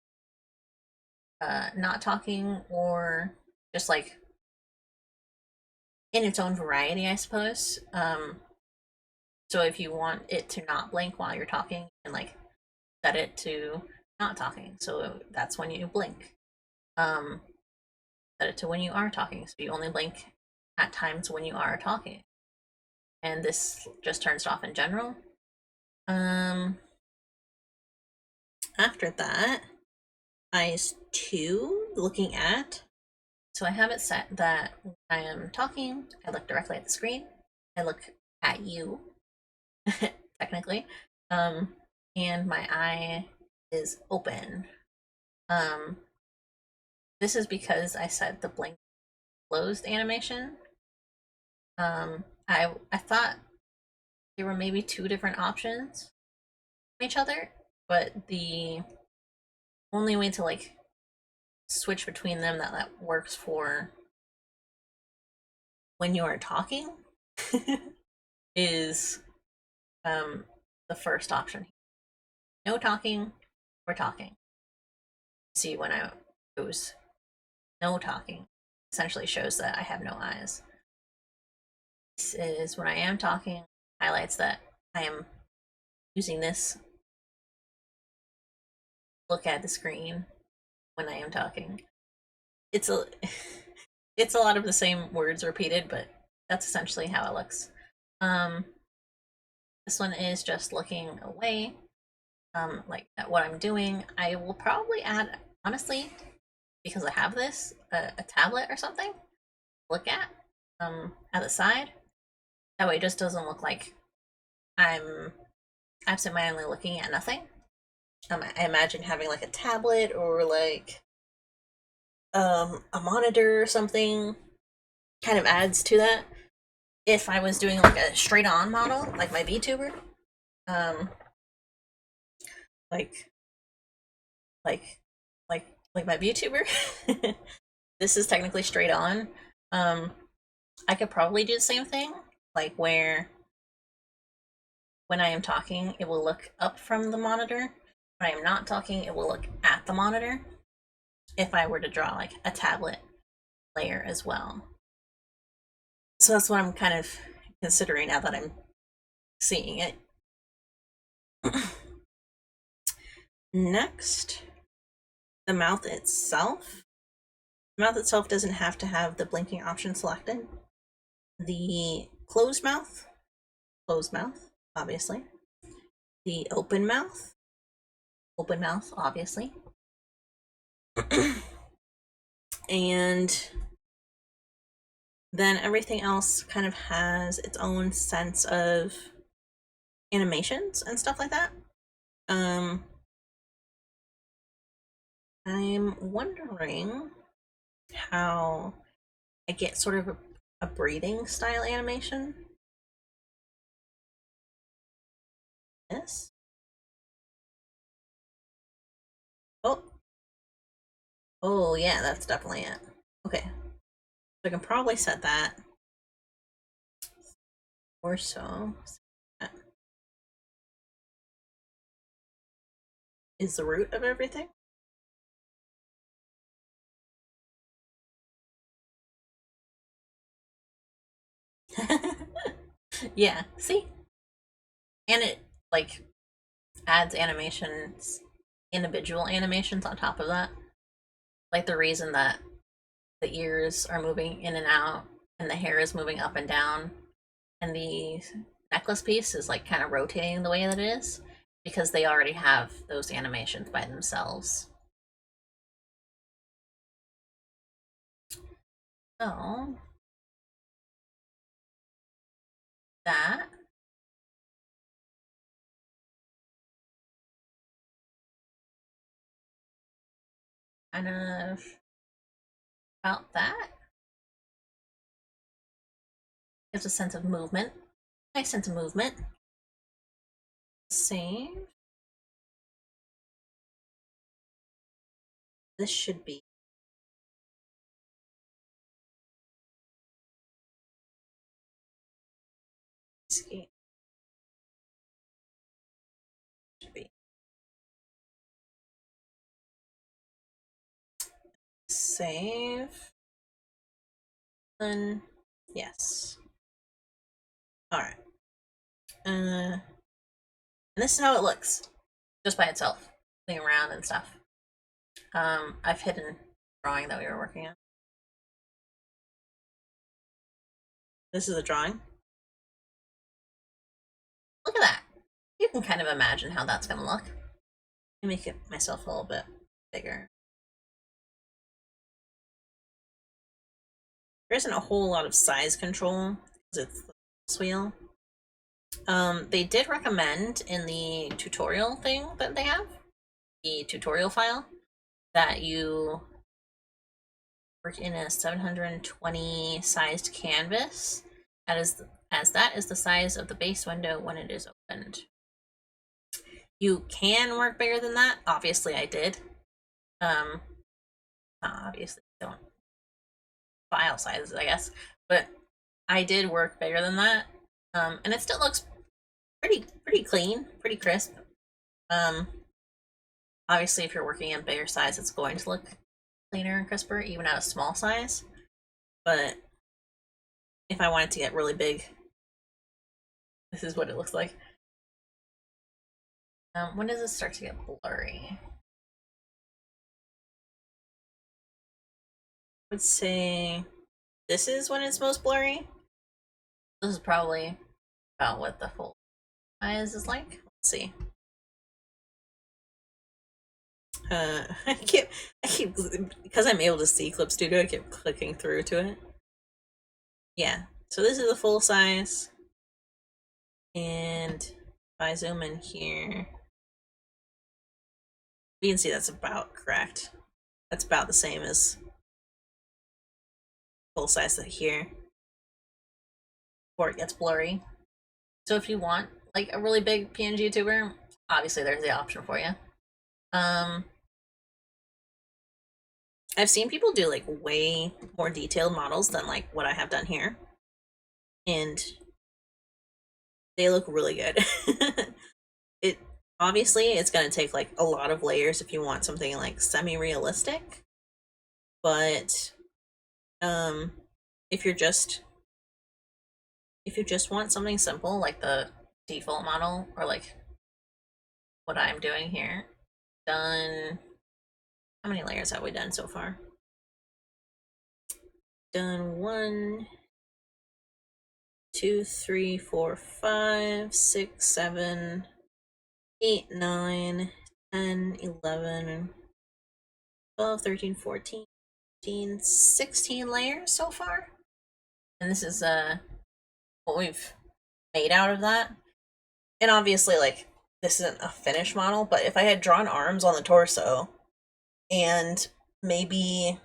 not talking, or just like in its own variety, I suppose. So if you want it to not blink while you're talking, you can like set it to not talking, so that's when you blink. Set it to when you are talking, so you only blink at times when you are talking. And this just turns it off in general. After that, eyes 2, looking at. So I have it set that when I am talking, I look directly at the screen. I look at you, technically. And my eye is open. This is because I set the blink closed animation. I thought there were maybe 2 different options from each other, but the only way to like switch between them that works for when you are talking is the first option. No talking or talking. See, when I choose no talking, essentially shows that I have no eyes. This is when I am talking, highlights that I am using this look at the screen when I am talking. It's a it's a lot of the same words repeated, but that's essentially how it looks. This one is just looking away, like at what I'm doing. I will probably add, honestly, because I have this, a tablet or something to look at the side. That way it just doesn't look like I'm absentmindedly looking at nothing. I imagine having like a tablet or like a monitor or something kind of adds to that. If I was doing like a straight on model, like my VTuber, like my VTuber, this is technically straight on. I could probably do the same thing, like where when I am talking, it will look up from the monitor. When I am not talking, it will look at the monitor. If I were to draw like a tablet layer as well. So that's what I'm kind of considering now that I'm seeing it. Next, the mouth itself. The mouth itself doesn't have to have the blinking option selected. The closed mouth, obviously. The open mouth, obviously. And then everything else kind of has its own sense of animations and stuff like that. I'm wondering how I get sort of a breathing style animation. this. Oh. Oh, yeah, that's definitely it. Okay. So I can probably set that. Or so. That is the root of everything. Yeah, see? And it, like, adds animations, individual animations on top of that. Like the reason that the ears are moving in and out and the hair is moving up and down and the necklace piece is like kind of rotating the way that it is because they already have those animations by themselves. So that kind of about that gives a sense of movement. Nice sense of movement. Save. This should be escape. Should be save. And yes. All right. And this is how it looks, just by itself, moving around and stuff. I've hidden drawing that we were working on. This is a drawing. Look at that. You can kind of imagine how that's going to look. Let me make it myself a little bit bigger. There isn't a whole lot of size control because it's the wheel. They did recommend in the tutorial thing that they have, the tutorial file, that you work in a 720 sized canvas. As that is the size of the base window when it is opened. You can work bigger than that. Obviously, I did. Obviously, don't file sizes, I guess, but I did work bigger than that. And it still looks pretty clean, pretty crisp. Obviously, if you're working in bigger size, it's going to look cleaner and crisper, even at a small size. But if I wanted to get really big, this is what it looks like. When does it start to get blurry? I would say this is when it's most blurry. This is probably about what the full size is like. Let's see. I keep because I'm able to see Clip Studio, I keep clicking through to it. Yeah, so this is the full size, and if I zoom in here, you can see that's about correct. That's about the same as full size here before it gets blurry. So if you want like a really big PNGTuber, obviously there's the option for you. I've seen people do like way more detailed models than like what I have done here, and they look really good. It obviously it's going to take like a lot of layers if you want something like semi-realistic, but if you just want something simple like the default model, or like what I'm doing here, done. How many layers have we done so far? Done 1, 2, 3, 4, 5, 6, 7, 8, 9, 10, 11, 12, 13, 14, 15, 16 layers so far. And this is what we've made out of that. And obviously, like, this isn't a finished model, but if I had drawn arms on the torso and maybe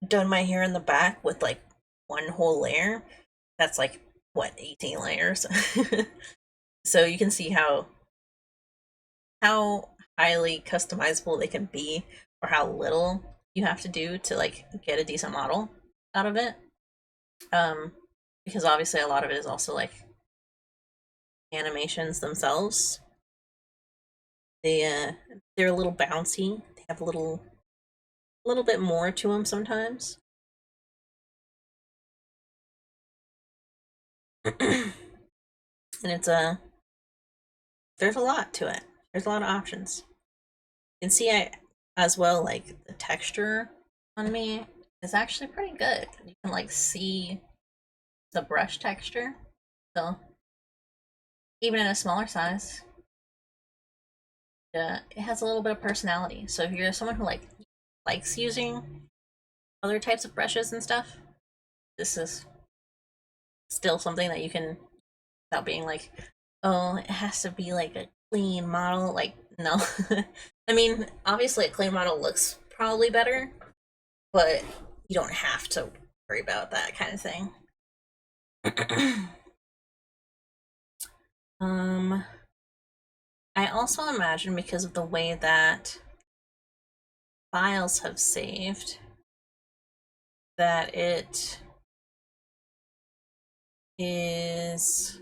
done my hair in the back with like one whole layer, that's like what, 18 layers. So you can see how highly customizable they can be, or how little you have to do to like get a decent model out of it. Um, because obviously a lot of it is also like animations themselves. They're a little bouncy. They have a little bit more to them sometimes. And it's there's a lot to it. There's a lot of options. You can see I as well, like the texture on me is actually pretty good. You can like see the brush texture. So even in a smaller size, it has a little bit of personality. So if you're someone who likes using other types of brushes and stuff, this is still something that you can, without being like, oh, it has to be like a clean model. Like, no. I mean, obviously a clean model looks probably better, but you don't have to worry about that kind of thing. um, I also imagine because of the way that files have saved, that it is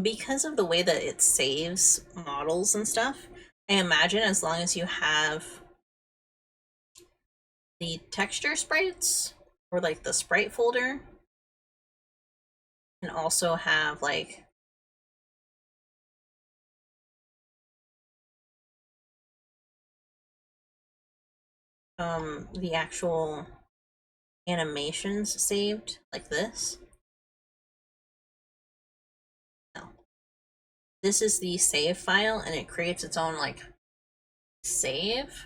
because of the way that it saves models and stuff. I imagine as long as you have the texture sprites, or like the sprite folder, and also have like the actual animations saved like this. No, this is the save file, and it creates its own like save,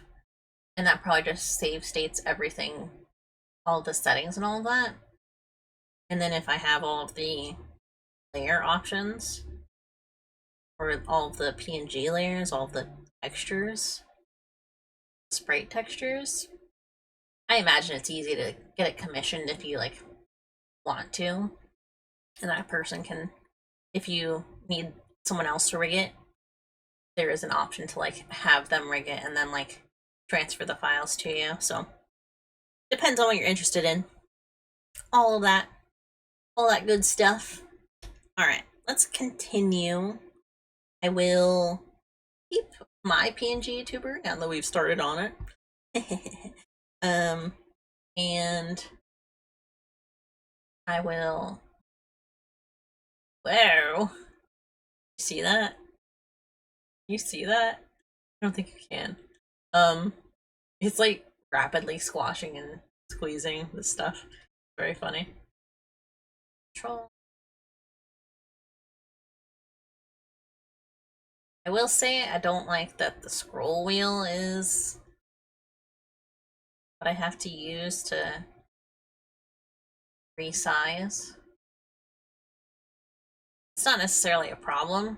and that probably just save states everything, all the settings and all of that. And then if I have all of the layer options, or all of the PNG layers, all of the textures, sprite textures, I imagine it's easy to get it commissioned if you like want to, and that person can, if you need someone else to rig it, there is an option to like have them rig it and then like transfer the files to you. So depends on what you're interested in. All of that, all that good stuff. All right, let's continue. I will keep my PNGTuber now that we've started on it. And I will. Whoa! See that? You see that? I don't think you can. Um, it's like rapidly squashing and squeezing this stuff. Very funny. Control. I will say I don't like that the scroll wheel is what I have to use to resize. It's not necessarily a problem.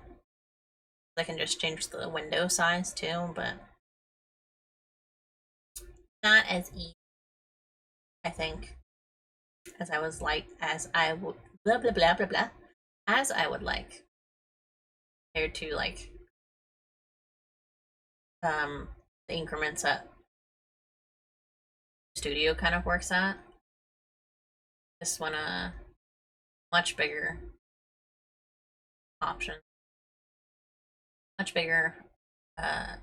I can just change the window size too, but not as easy, I think, as I would blah blah blah blah blah as I would like, compared to like the increments that Studio kind of works at. This one much bigger option, much bigger uh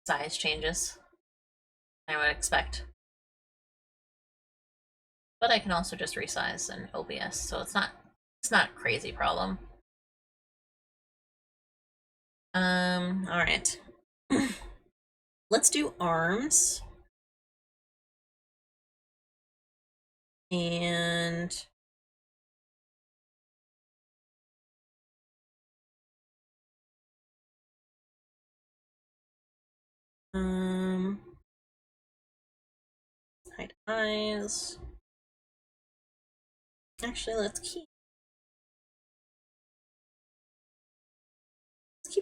size changes I would expect. But I can also just resize in OBS, so it's not a crazy problem. All right. Let's do arms. And hide eyes. Actually, let's keep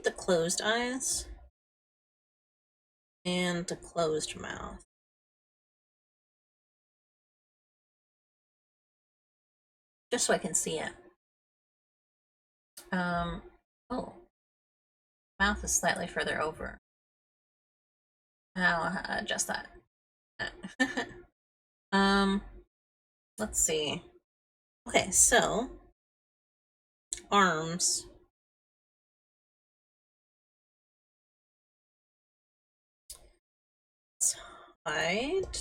the closed eyes and the closed mouth. just so I can see it. Oh, mouth is slightly further over. I'll adjust that. um, let's see. Okay, so arms. Let's hide.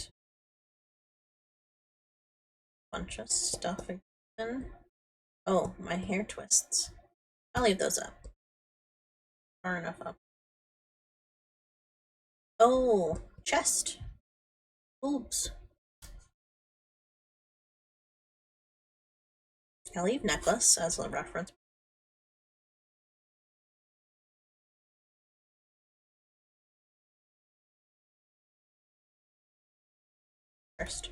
Bunch of stuff again. Oh, my hair twists. I'll leave those up. Far enough up. Oh, chest. Boobs. I'll leave necklace as a reference. First.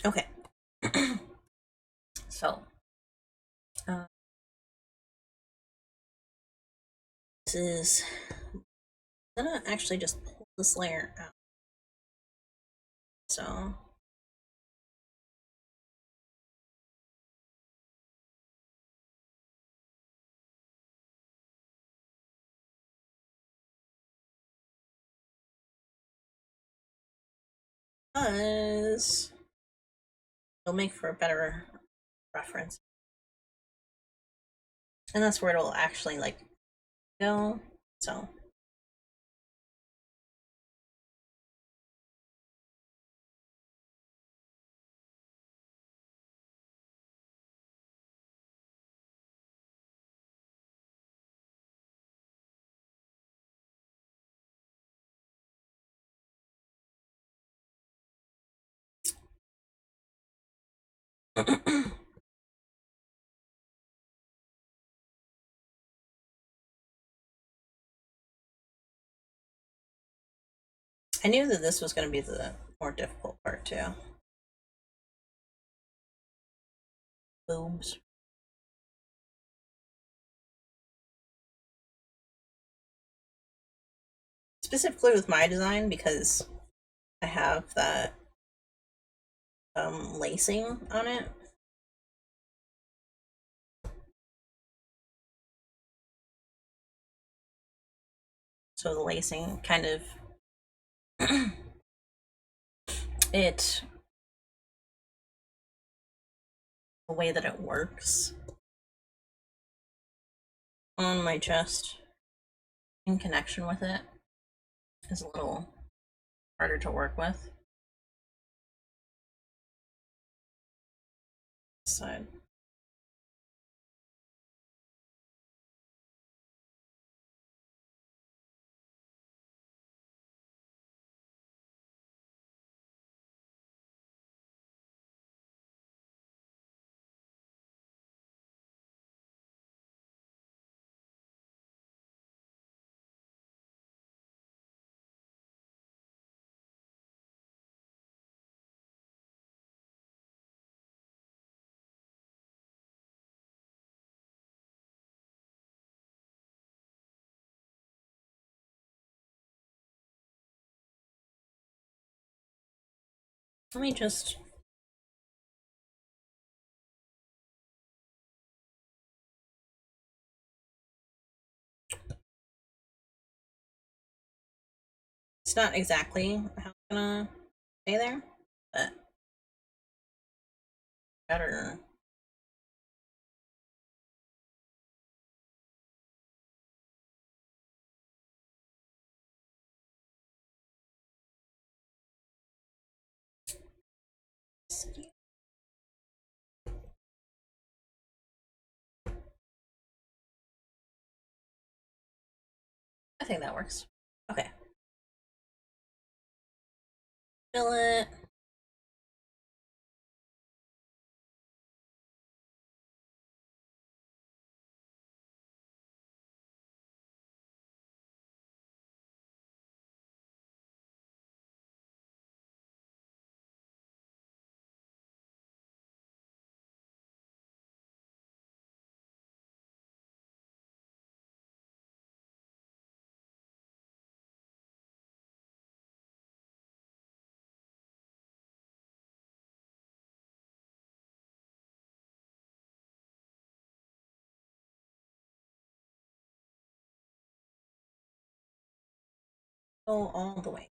Okay. So, this is. I'm gonna actually just pull this layer out. So. Because it'll make for a better reference. And that's where it'll actually like go. So I knew that this was going to be the more difficult part too. Boobs. Specifically with my design because I have that lacing on it. So the lacing kind of it the way that it works on my chest in connection with it is a little harder to work with. Side. Let me just it's not exactly how I'm gonna stay there, but better. I think that works. Okay. Fill it. Go all the way.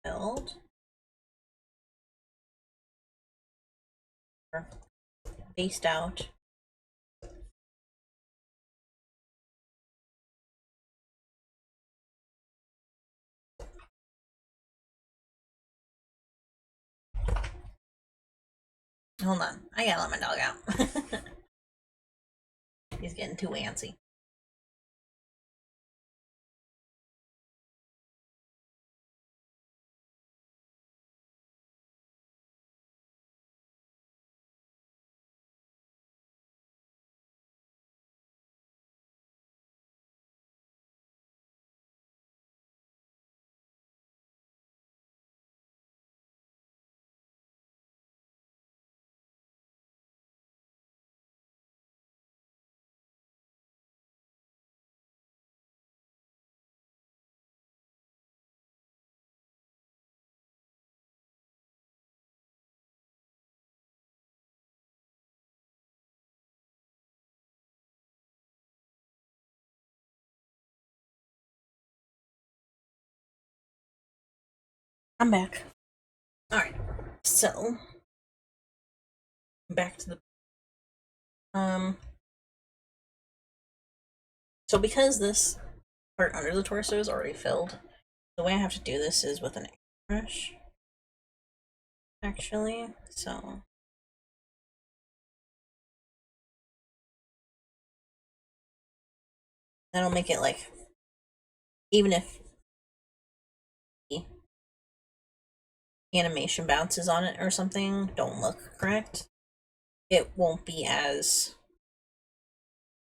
Filled. Or spaced out. Hold on, I gotta let my dog out. He's getting too antsy. I'm back. Alright, so back to the so because this part under the torso is already filled, the way I have to do this is with an airbrush, actually. So that'll make it like, even if the animation bounces on it or something, don't look correct, it won't be as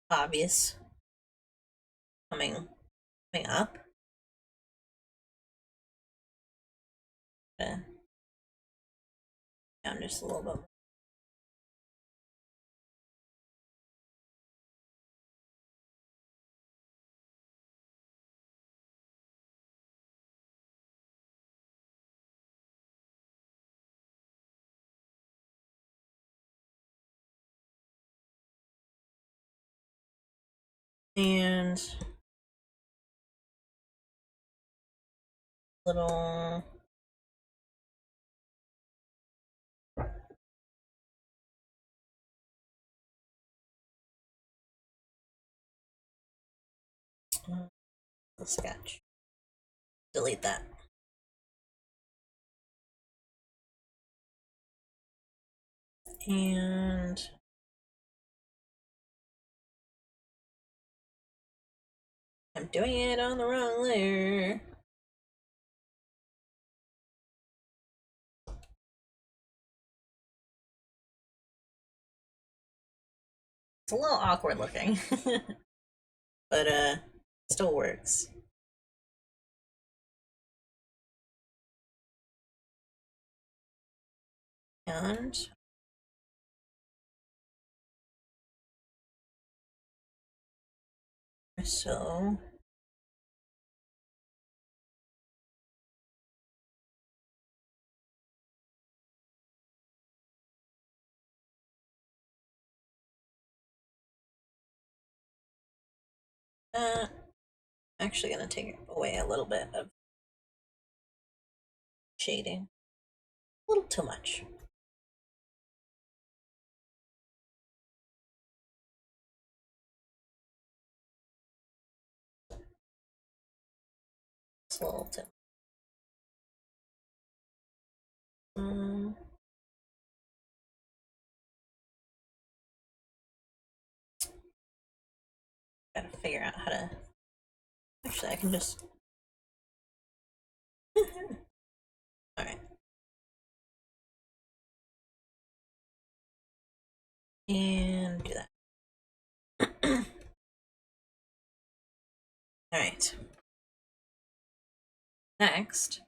obvious coming up. Down just a little bit. And little the sketch. Delete that. And I'm doing it on the wrong layer. It's a little awkward looking, but still works. And so actually gonna take away a little bit of shading. A little too much. It's a little too. Gotta figure out how to. Actually, I can just. Alright. And do that. Alright. Next,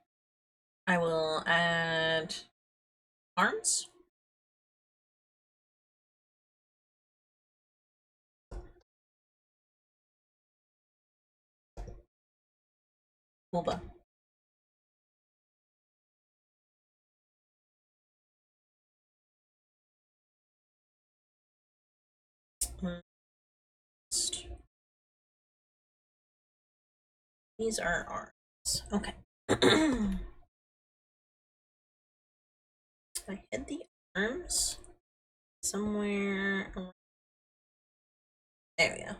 I will add arms. Booba. These are arms. Okay. I hid the arms somewhere. There we go.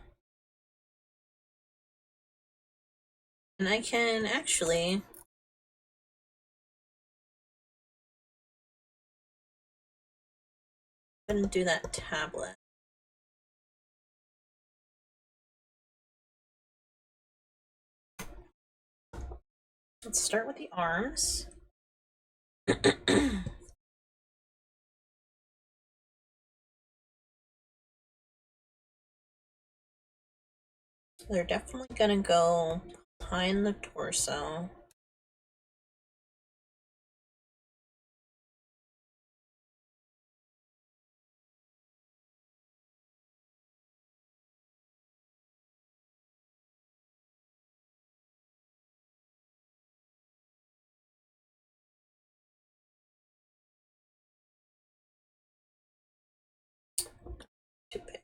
And I can actually do that tablet. Let's start with the arms. They're definitely gonna go behind the torso. Too big.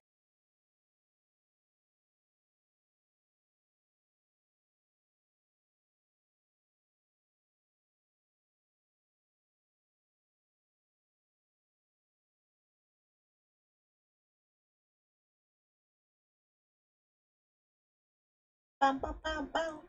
Bow, bow, bow, bow.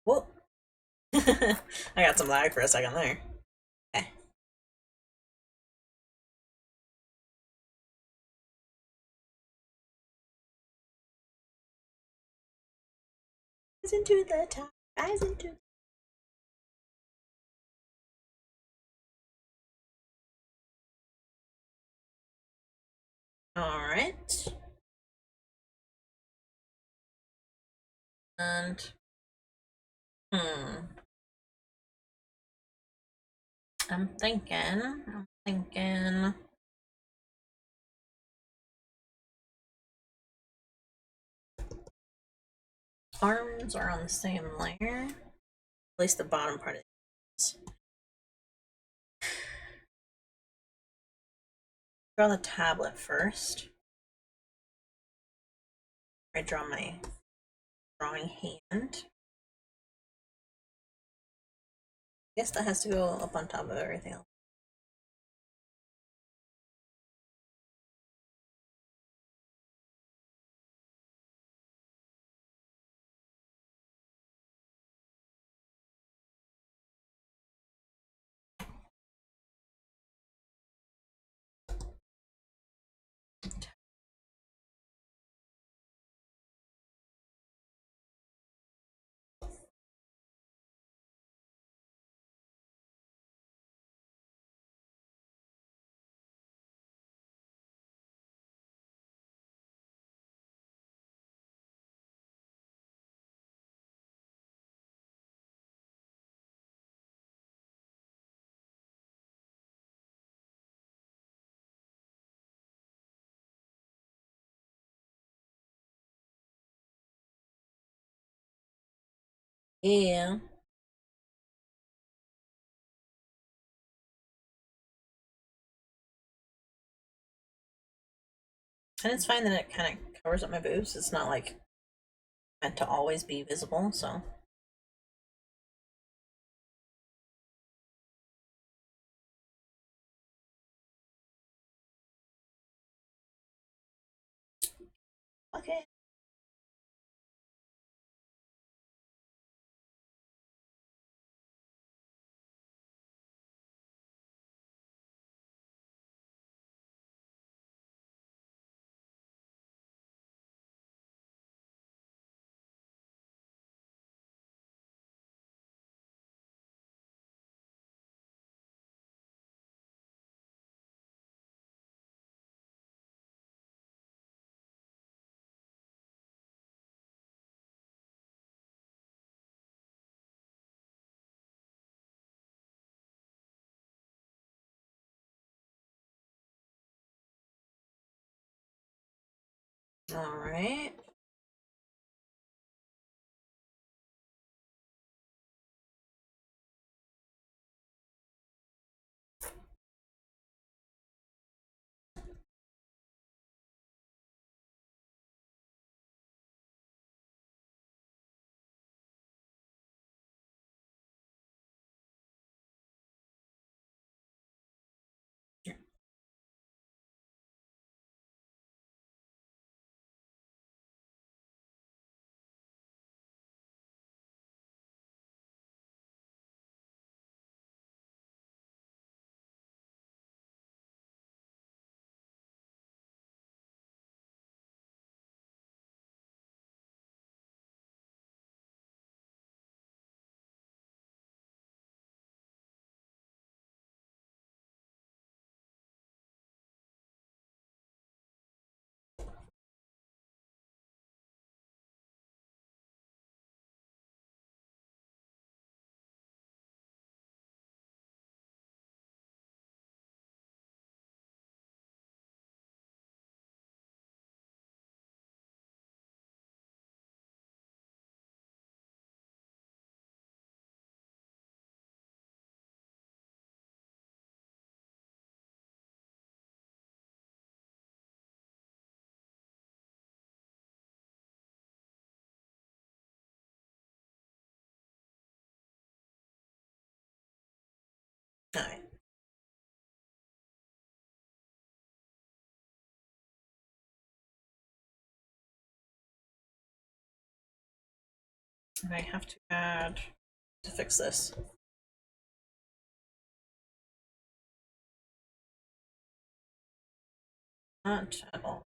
Whoa. I got some lag for a second there. Okay. Guys into the top. Guys into. Alright. And I'm thinking arms are on the same layer. At least the bottom part of it. Draw the tablet first. I draw my drawing hand. I guess that has to go up on top of everything else. Yeah. And it's fine that it kind of covers up my boobs. It's not like meant to always be visible, so. Okay. All right. All right. I have to add to fix this. Not at all.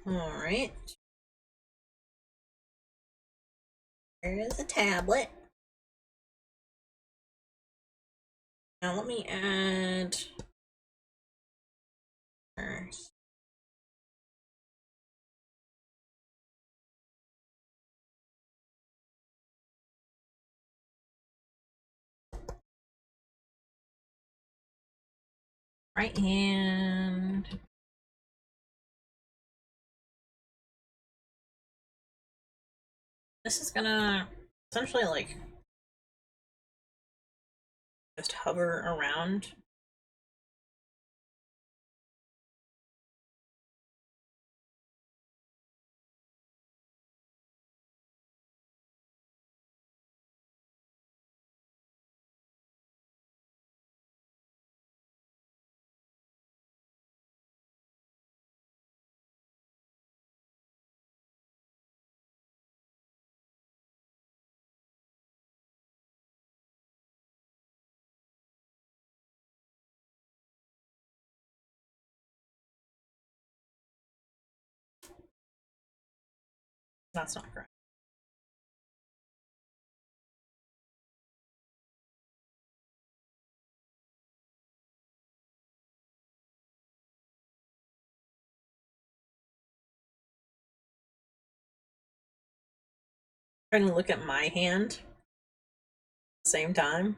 All right. There's the tablet. Now let me add. Right hand. This is gonna essentially like just hover around. That's not correct. Trying to look at my hand at the same time.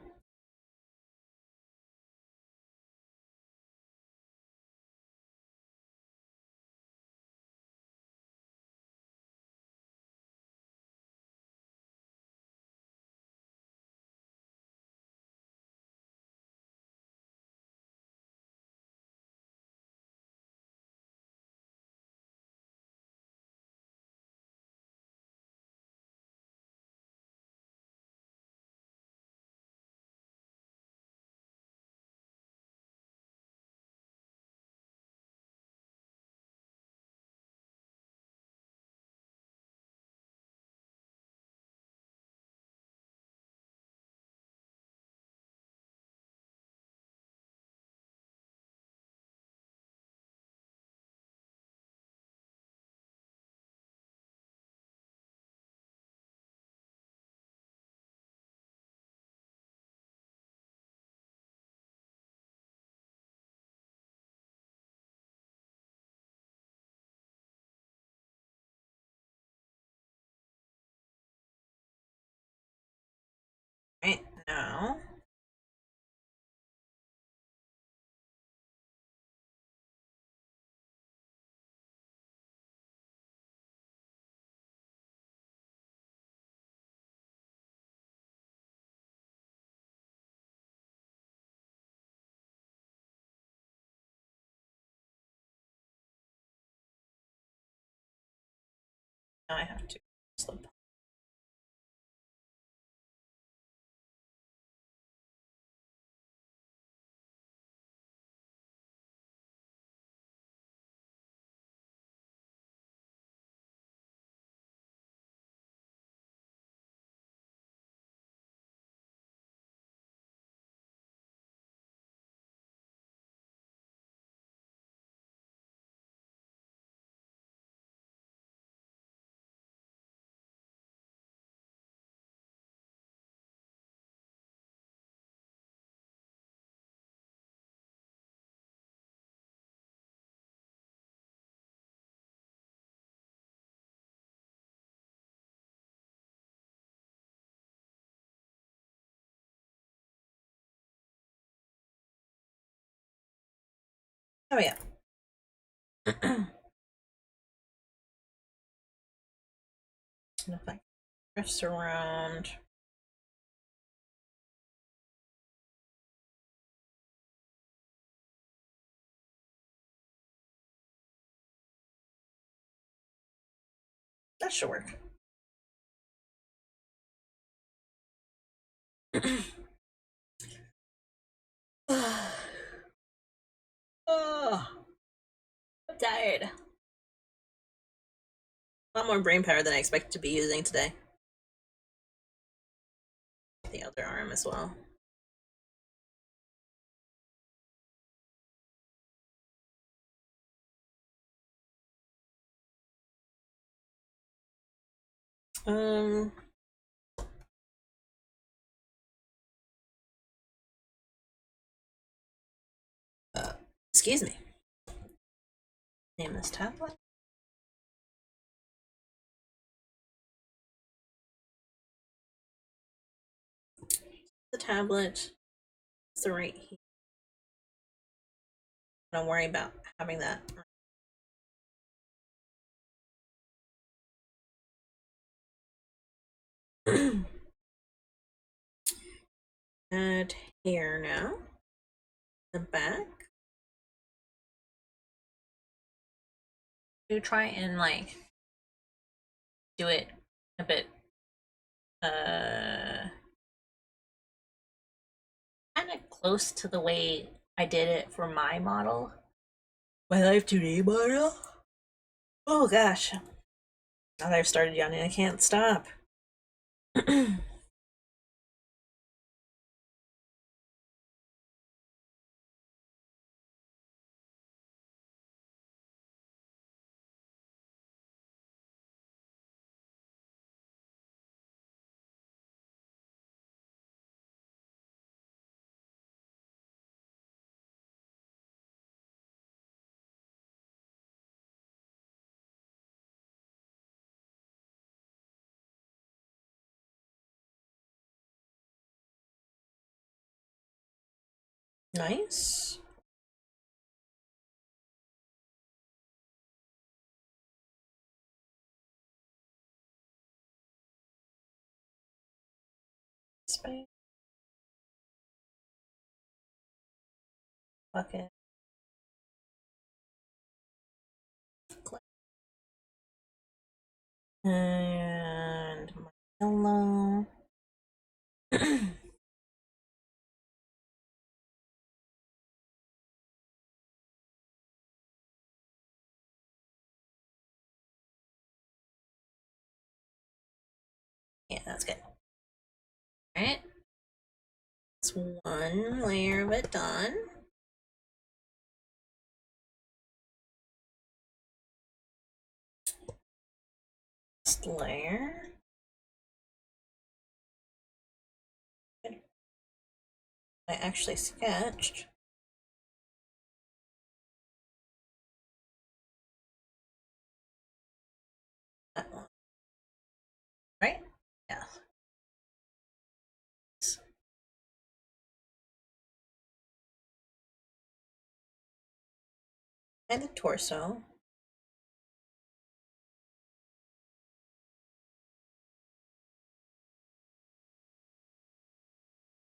Now I have to slip. Oh yeah. And if I drifts around. That should work. Oh, I'm tired. A lot more brain power than I expected to be using today. The other arm as well. Um, excuse me. Name this tablet. The tablet. It's the right here. Don't worry about having that. And here now. The back. Do try and like do it a bit kind of close to the way I did it for my model. My Life 2D model? Oh gosh. Now that I've started yawning, I can't stop. Nice. Space. Bucket. Click. And my yellow. Yeah, that's good. Alright. That's one layer of it done. Next layer. I actually sketched. That one. Right? Yeah. And the torso.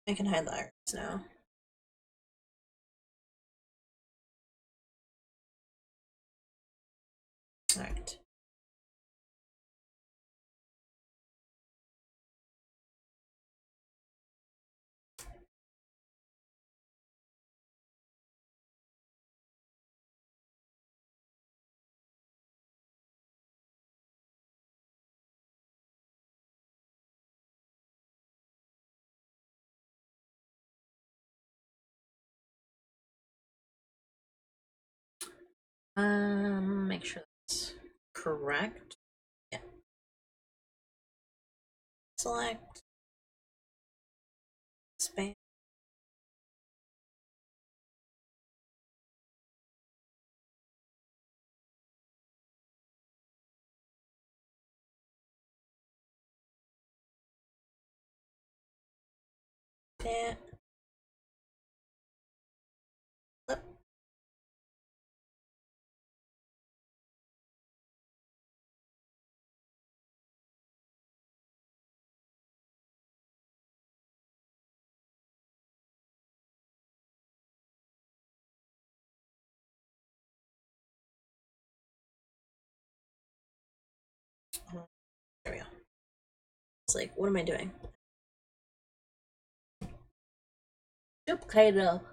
I can hide the iris now. Alright. Make sure that's correct. Yeah. Select. Expand. That. Flip. There we go. It's like, what am I doing? Duplicate up.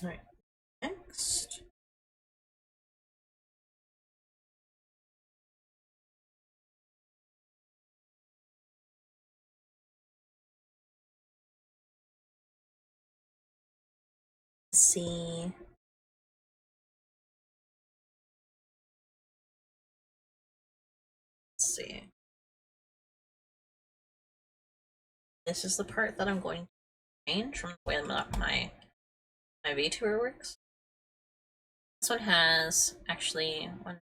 All right. Next. Let's see. Let's see. This is the part that I'm going to change from the way my VTuber works. This one has actually one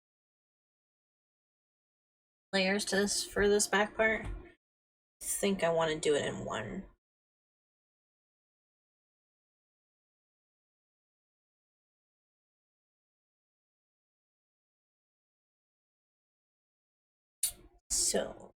layers to this for this back part. I think I want to do it in one. So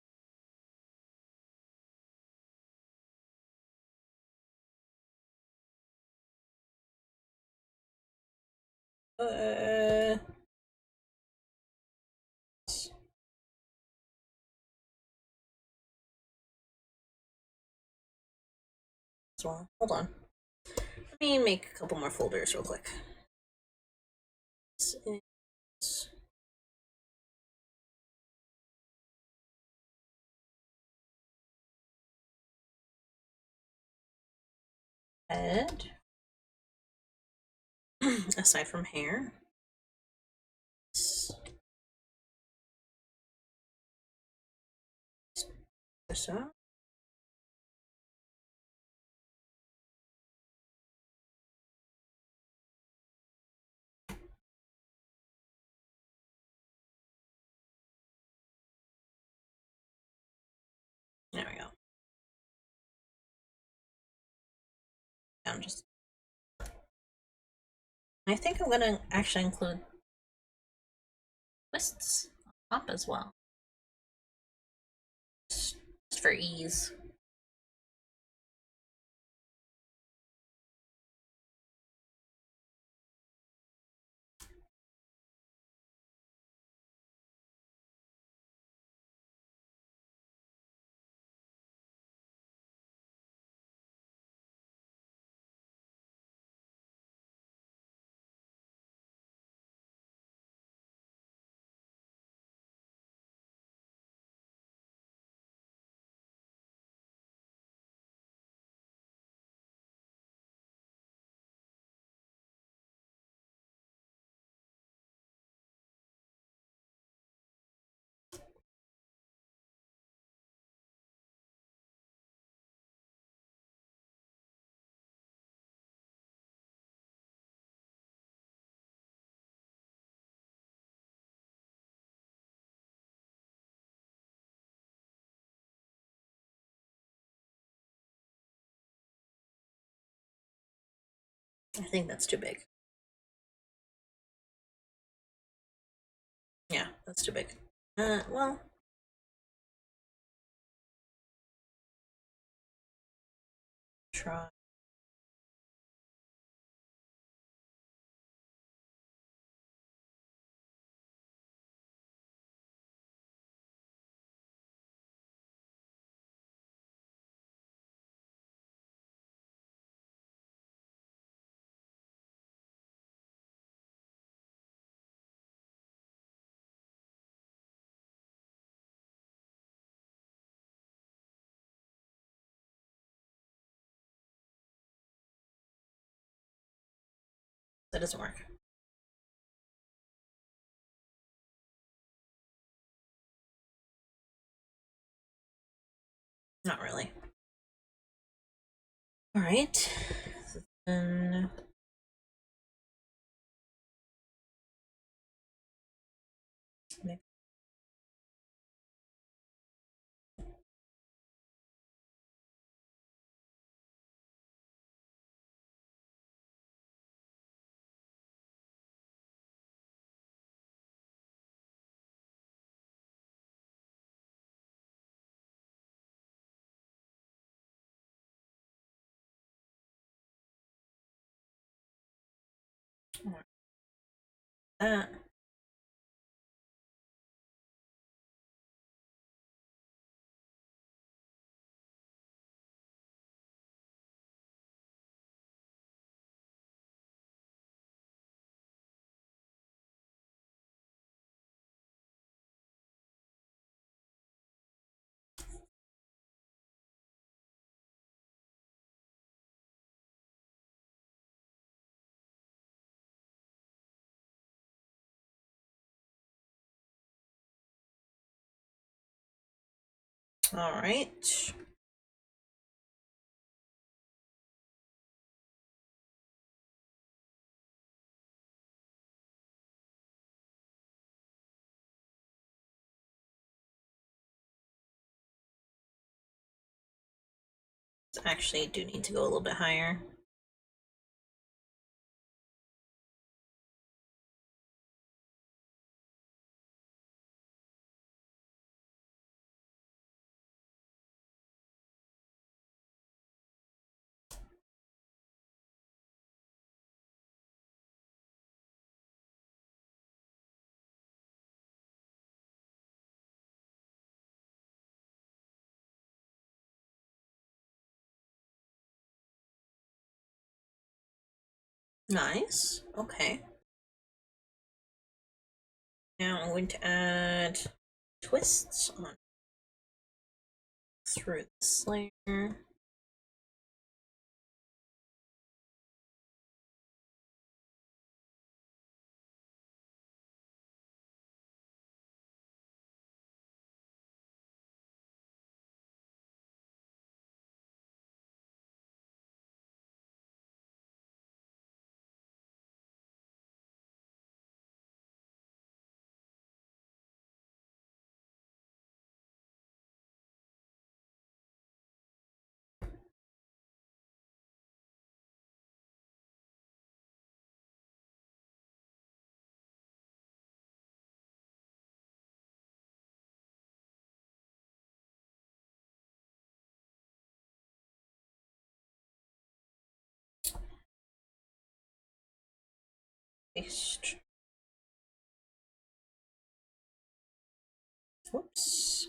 well, hold on. Let me make a couple more folders real quick. This is head. Aside from hair. So. There we go. I'm just. I think I'm gonna actually include twists on top as well, just for ease. I think that's too big. Yeah, that's too big. Well. Try. That doesn't work. Not really. All right. So then that. All right. Actually, do need to go a little bit higher. Nice. Okay. Now I'm going to add twists on through this layer. Paste. Whoops.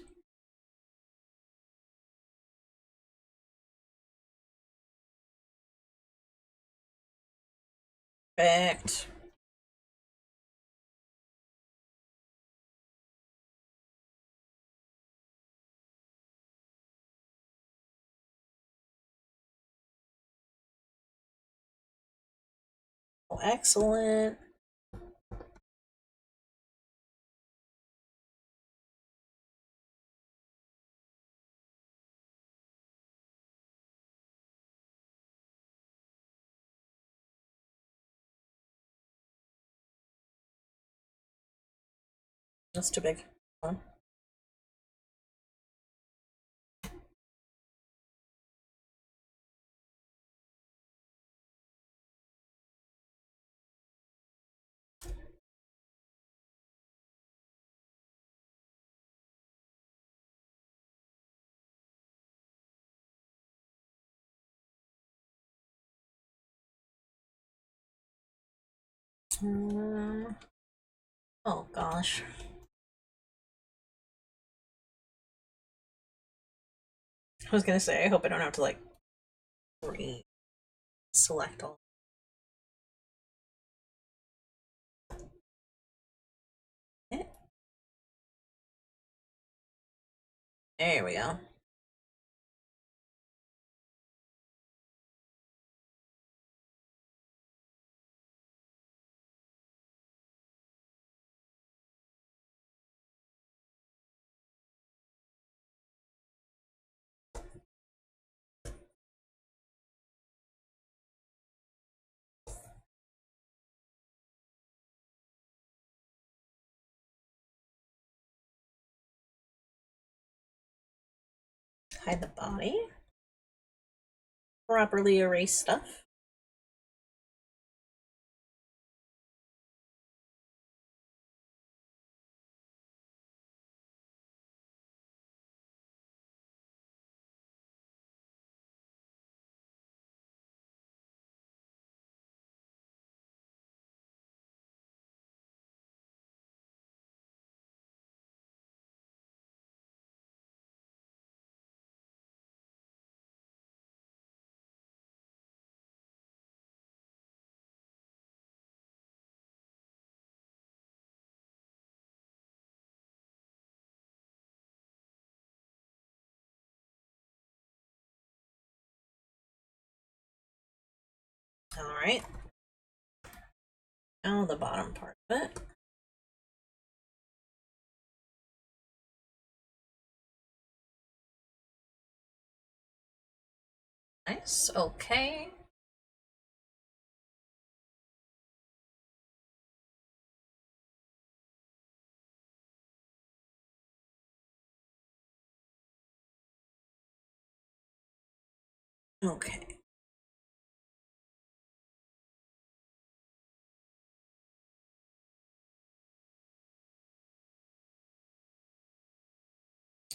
Perfect. Oh, excellent. That's too big. Oh gosh. I was gonna say, I hope I don't have to like select all. There we go. hide the body. Properly erase stuff. Alright. Now the bottom part of it. Nice, okay. Okay.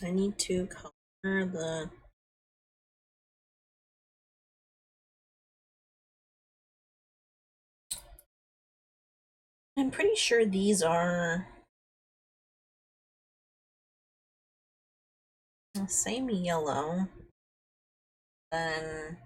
I need to color the I'm pretty sure these are the same yellow. Then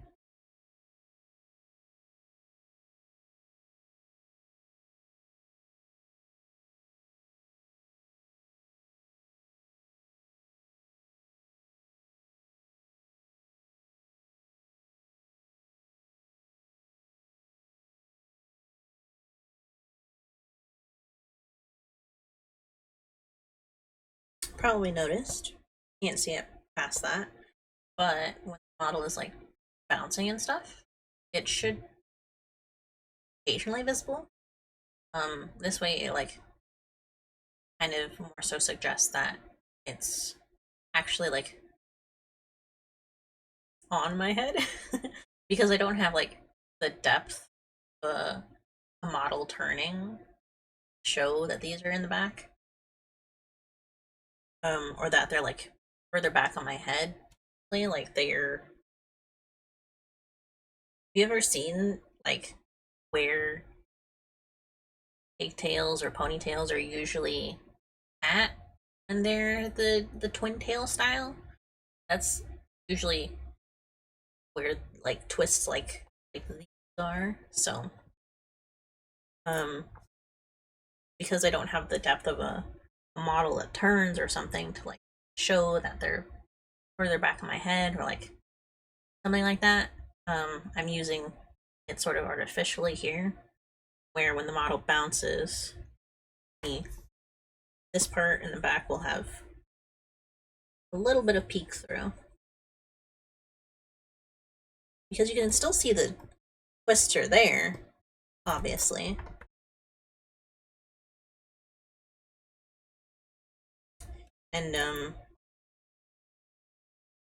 probably noticed. Can't see it past that. But when the model is like bouncing and stuff, it should occasionally visible. This way it like kind of more so suggests that it's actually like on my head because I don't have like the depth of a model turning show that these are in the back. Or that they're like further back on my head. Like they're have you ever seen like where pigtails or ponytails are usually at when they're the twin tail style? That's usually where like twists like these are. So um because I don't have the depth of a model that turns or something to like show that they're further back in my head or like something like that, I'm using it sort of artificially here, where when the model bounces, this part in the back will have a little bit of peek through. Because you can still see the twister there, obviously. And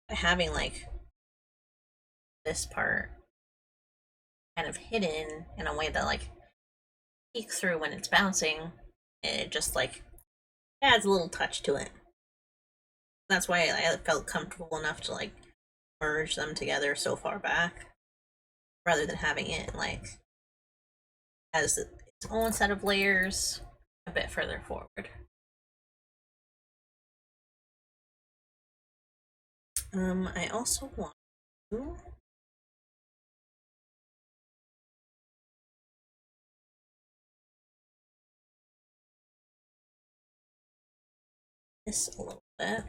having like this part kind of hidden in a way that like peeks through when it's bouncing, it just like adds a little touch to it. That's why I felt comfortable enough to like merge them together so far back rather than having it like as its own set of layers a bit further forward. I also want to this a little bit.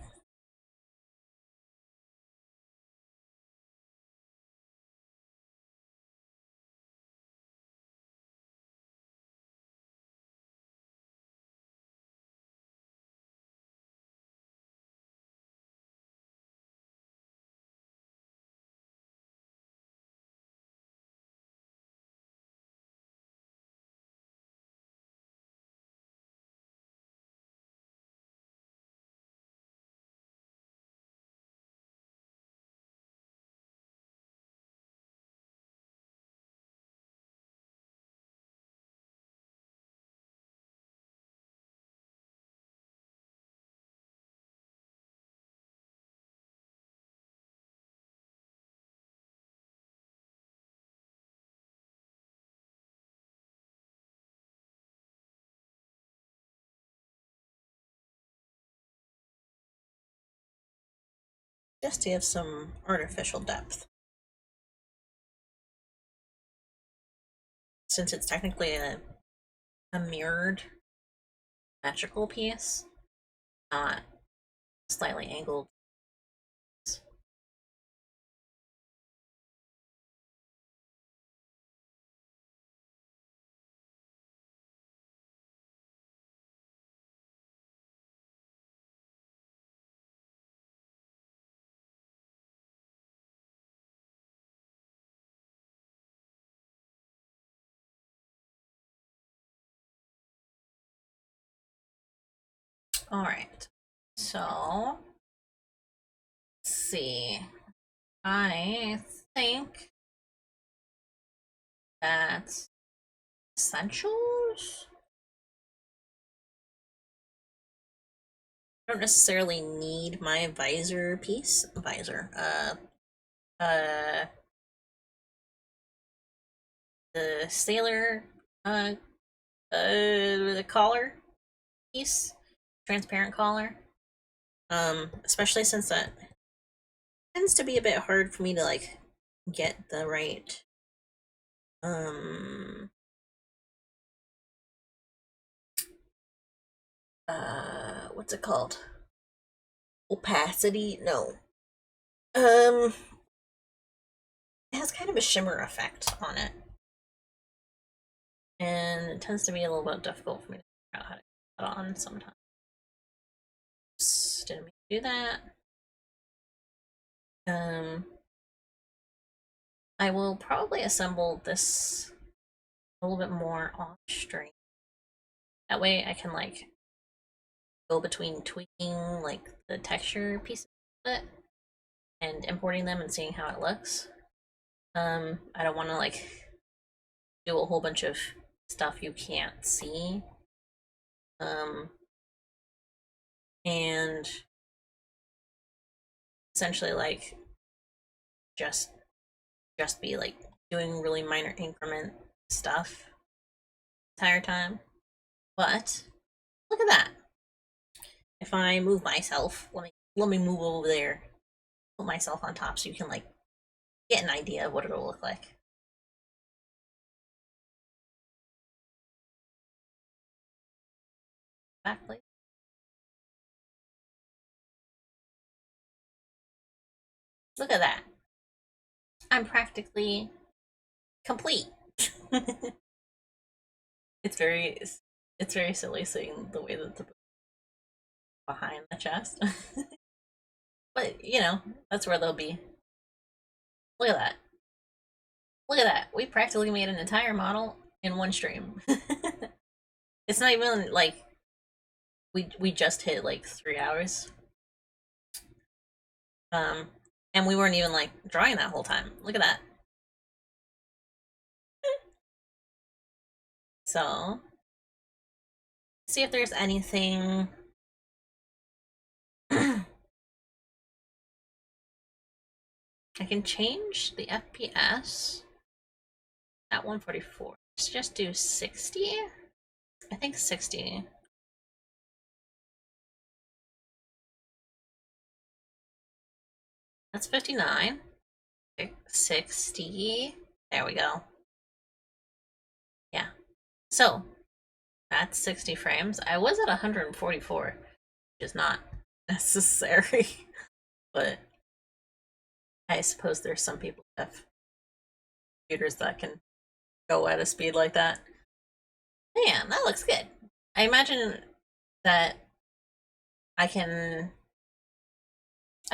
just to give some artificial depth. Since it's technically a mirrored symmetrical piece, not slightly angled. All right, so let's see. I think that's essentials. I don't necessarily need my visor piece. Uh, the sailor, the collar piece, transparent collar. Especially since that tends to be a bit hard for me to like get the right what's it called? Opacity? No. It has kind of a shimmer effect on it. And it tends to be a little bit difficult for me to figure out how to put it on sometimes. Oops, didn't mean to do that. I will probably assemble this a little bit more off stream. That way I can like go between tweaking like the texture pieces of it and importing them and seeing how it looks. I don't want to like do a whole bunch of stuff you can't see. And essentially like just be like doing really minor increment stuff the entire time. But look at that. If I move myself, let me move over there, put myself on top so you can like get an idea of what it'll look like. Back, please. Look at that. I'm practically complete. it's very silly seeing the way that the behind the chest. But you know, that's where they'll be. Look at that. Look at that. We practically made an entire model in one stream. It's not even like we just hit like 3 hours. And we weren't even like drawing that whole time. Look at that. So see if there's anything I can change the FPS at 144. Let's just do 60. I think 60. That's 59. 60. There we go. Yeah. So that's 60 frames. I was at 144, which is not necessary, but I suppose there's some people who have computers that can go at a speed like that. Man, that looks good. I imagine that I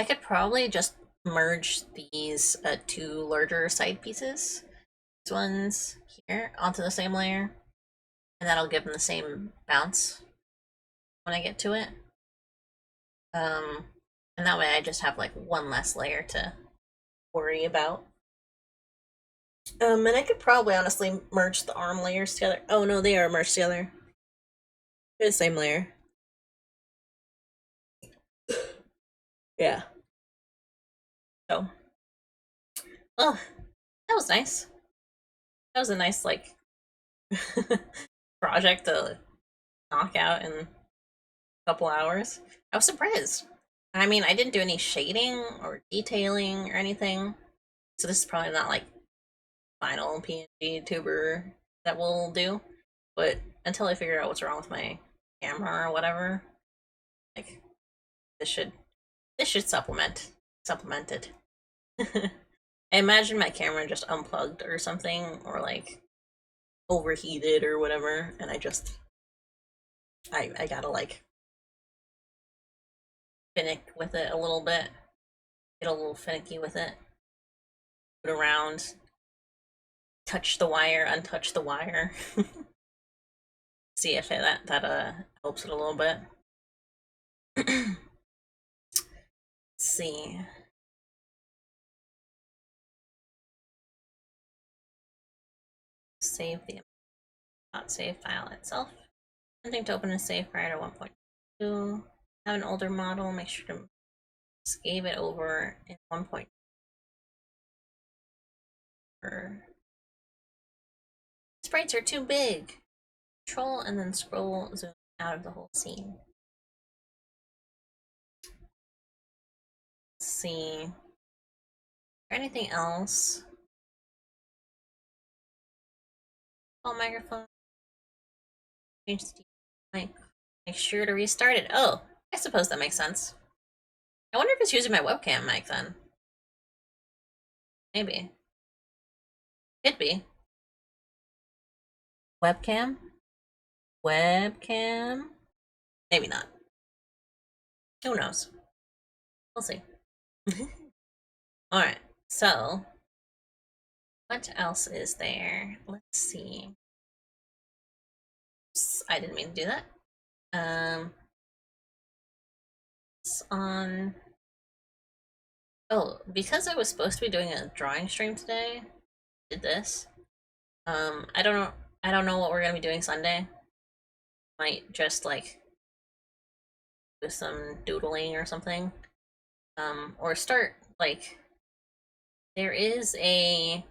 could probably just merge these two larger side pieces, these ones here, onto the same layer, and that'll give them the same bounce when I get to it. And that way I just have like one less layer to worry about. And I could probably honestly merge the arm layers together. Oh no, they are merged together. They're the same layer. Yeah. So, oh, that was nice. That was a nice like project to knock out in a couple hours. I was surprised. I mean, I didn't do any shading or detailing or anything, so this is probably not like final PNGTuber that we'll do. But until I figure out what's wrong with my camera or whatever, like this should supplement it. I imagine my camera just unplugged or something, or like overheated or whatever, and I gotta like finick with it a little bit, get a little finicky with it, put around, touch the wire, untouch the wire, see if that helps it a little bit. Let's see. Save the not save file itself. Something to open a save prior to 1.2. Have an older model, make sure to save it over in 1.2. Sprites are too big. Control and then scroll zoom out of the whole scene. Let's see. Anything else? Call microphone. Change the mic. Make sure to restart it. Oh, I suppose that makes sense. I wonder if it's using my webcam mic then. Maybe. Could be. Webcam? Webcam? Maybe not. Who knows? We'll see. Alright, so what else is there? Let's see. I didn't mean to do that. It's on. Oh, because I was supposed to be doing a drawing stream today, did this. I don't know. I don't know what we're gonna be doing Sunday. Might just like do some doodling or something. Or start like there is a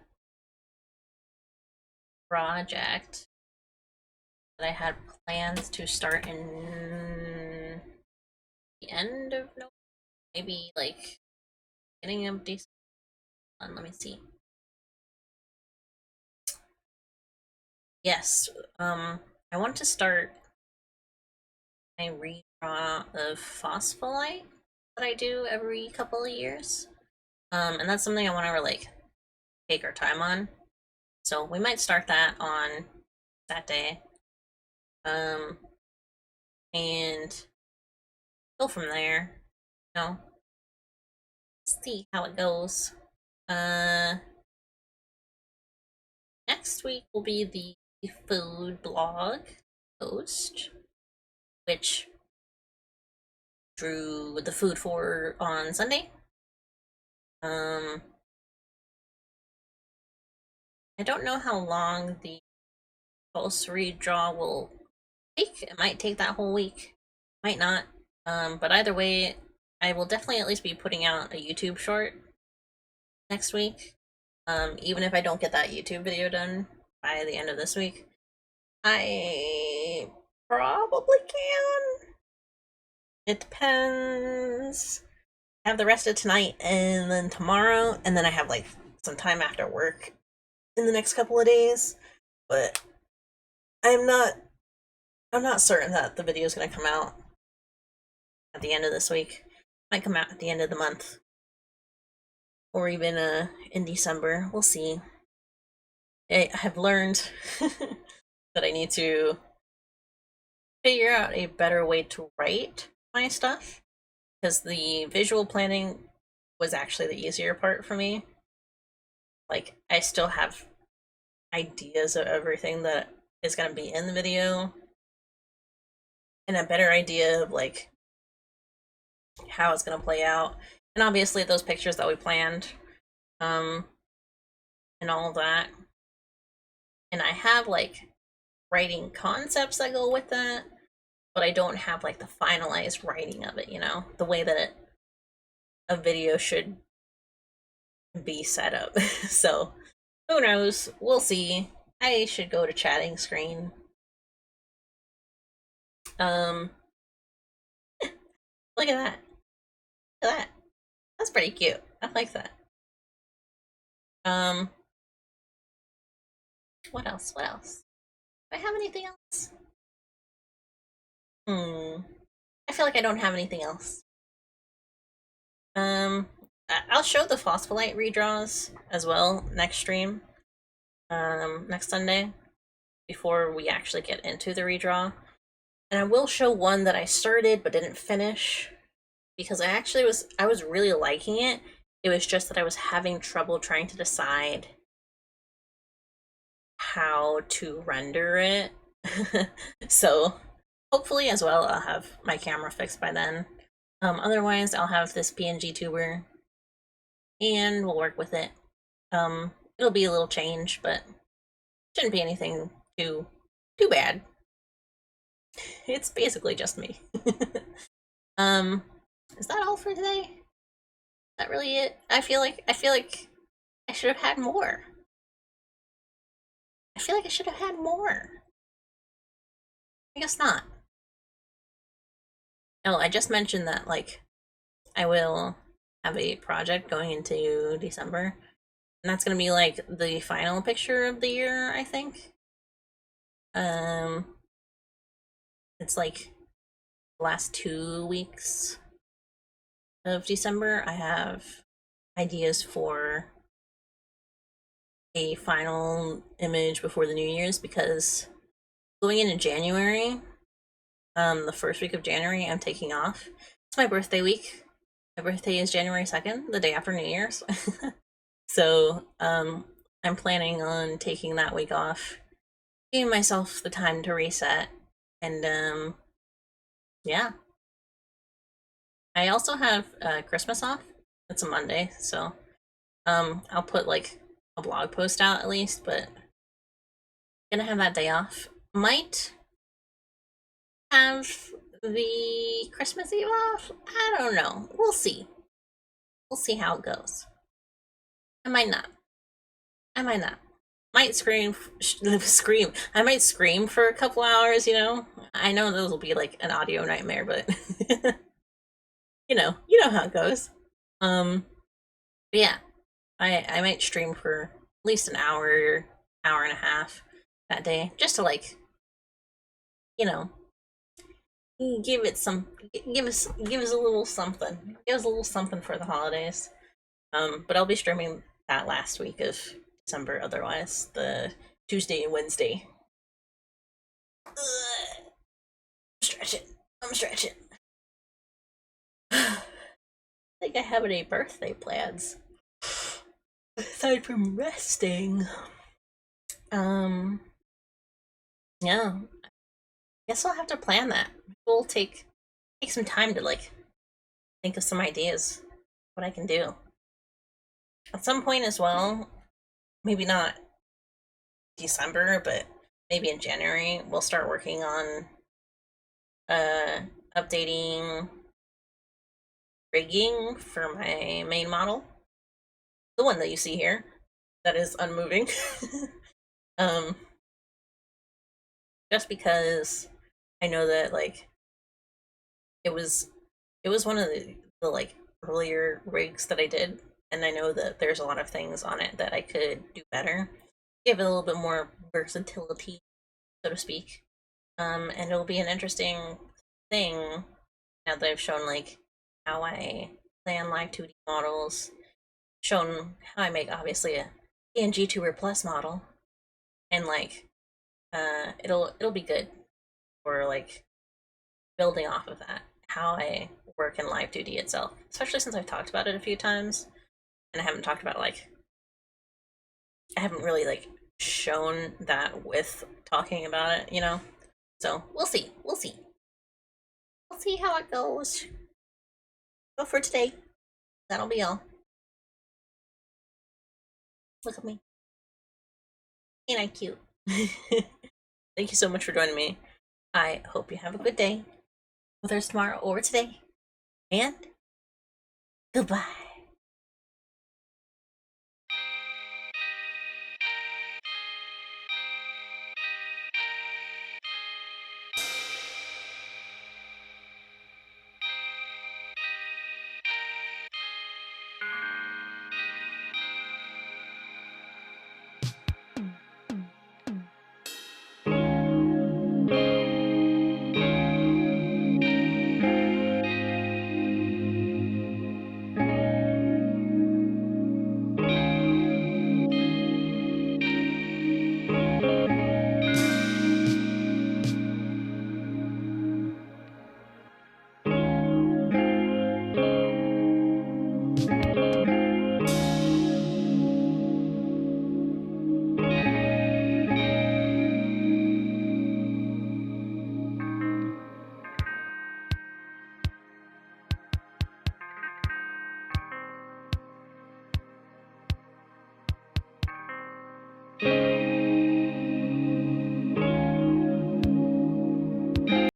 project that I had plans to start in the end of November, maybe like beginning of December. Let me see. Yes, I want to start my redraw of Phospholite that I do every couple of years. And that's something I want to like take our time on. So we might start that on that day. And go from there. You know, see how it goes. Next week will be the food blog post, which drew the food for on Sunday. I don't know how long the false redraw will take. It might take that whole week, might not. But either way, I will definitely at least be putting out a YouTube short next week. Even if I don't get that YouTube video done by the end of this week, I probably can. It depends. I have the rest of tonight and then tomorrow, and then I have like some time after work in the next couple of days. But I'm not certain that the video is gonna come out at the end of this week. It might come out at the end of the month. Or even in December. We'll see. I have learned that I need to figure out a better way to write my stuff, because the visual planning was actually the easier part for me. Like, I still have ideas of everything that is going to be in the video and a better idea of like how it's going to play out, and obviously those pictures that we planned and all of that, and I have like writing concepts that go with that, but I don't have like the finalized writing of it, you know, the way that a video should be set up. So who knows? We'll see. I should go to chatting screen. Look at that. Look at that. That's pretty cute. I like that. What else? What else? Do I have anything else? I feel like I don't have anything else. I'll show the Phospholite redraws as well next stream. Next Sunday, before we actually get into the redraw. And I will show one that I started but didn't finish because I was really liking it. It was just that I was having trouble trying to decide how to render it. So hopefully as well I'll have my camera fixed by then. Otherwise I'll have this PNGTuber and we'll work with it. It'll be a little change, but shouldn't be anything too bad. It's basically just me. Is that all for today? Is that really it? I feel like I should have had more. I feel like I should have had more. I guess not. Oh, I just mentioned that, like, I will have a project going into December. And that's gonna be, like, the final picture of the year, I think. It's, like, the last 2 weeks of December. I have ideas for a final image before the New Year's because going into January, the first week of January, I'm taking off. It's my birthday week. My birthday is January 2nd, the day after New Year's. So, I'm planning on taking that week off, giving myself the time to reset, and, yeah. I also have Christmas off. It's a Monday, so, I'll put, like, a blog post out at least, but gonna have that day off. Might have the Christmas Eve off? I don't know. We'll see. We'll see how it goes. I might not. I might not. Might scream. I might scream for a couple hours, you know? I know those will be like an audio nightmare, but you know how it goes. But yeah. I might stream for at least an hour and a half that day, just to like, you know, give us a little something. Give us a little something for the holidays. But I'll be streaming that last week of December, otherwise the Tuesday and Wednesday. I'm stretching. I think I have any birthday plans aside from resting. Yeah, guess I'll have to plan that. We'll take some time to like think of some ideas what I can do at some point as well. Maybe not December, but maybe in January we'll start working on updating rigging for my main model, the one that you see here that is unmoving. Just because I know that like it was one of the like earlier rigs that I did, and I know that there's a lot of things on it that I could do better, give it a little bit more versatility, so to speak. And it'll be an interesting thing now that I've shown like how I plan live 2D models, shown how I make obviously a PNGTuber Plus model, and like it'll be good for like building off of that, how I work in live 2D itself, especially since I've talked about it a few times, and I haven't talked about like I haven't really like shown that with talking about it, you know. So we'll see how it goes. But for today, that'll be all. Look at me, ain't I cute? Thank you so much for joining me. I hope you have a good day, whether it's tomorrow or today, and goodbye.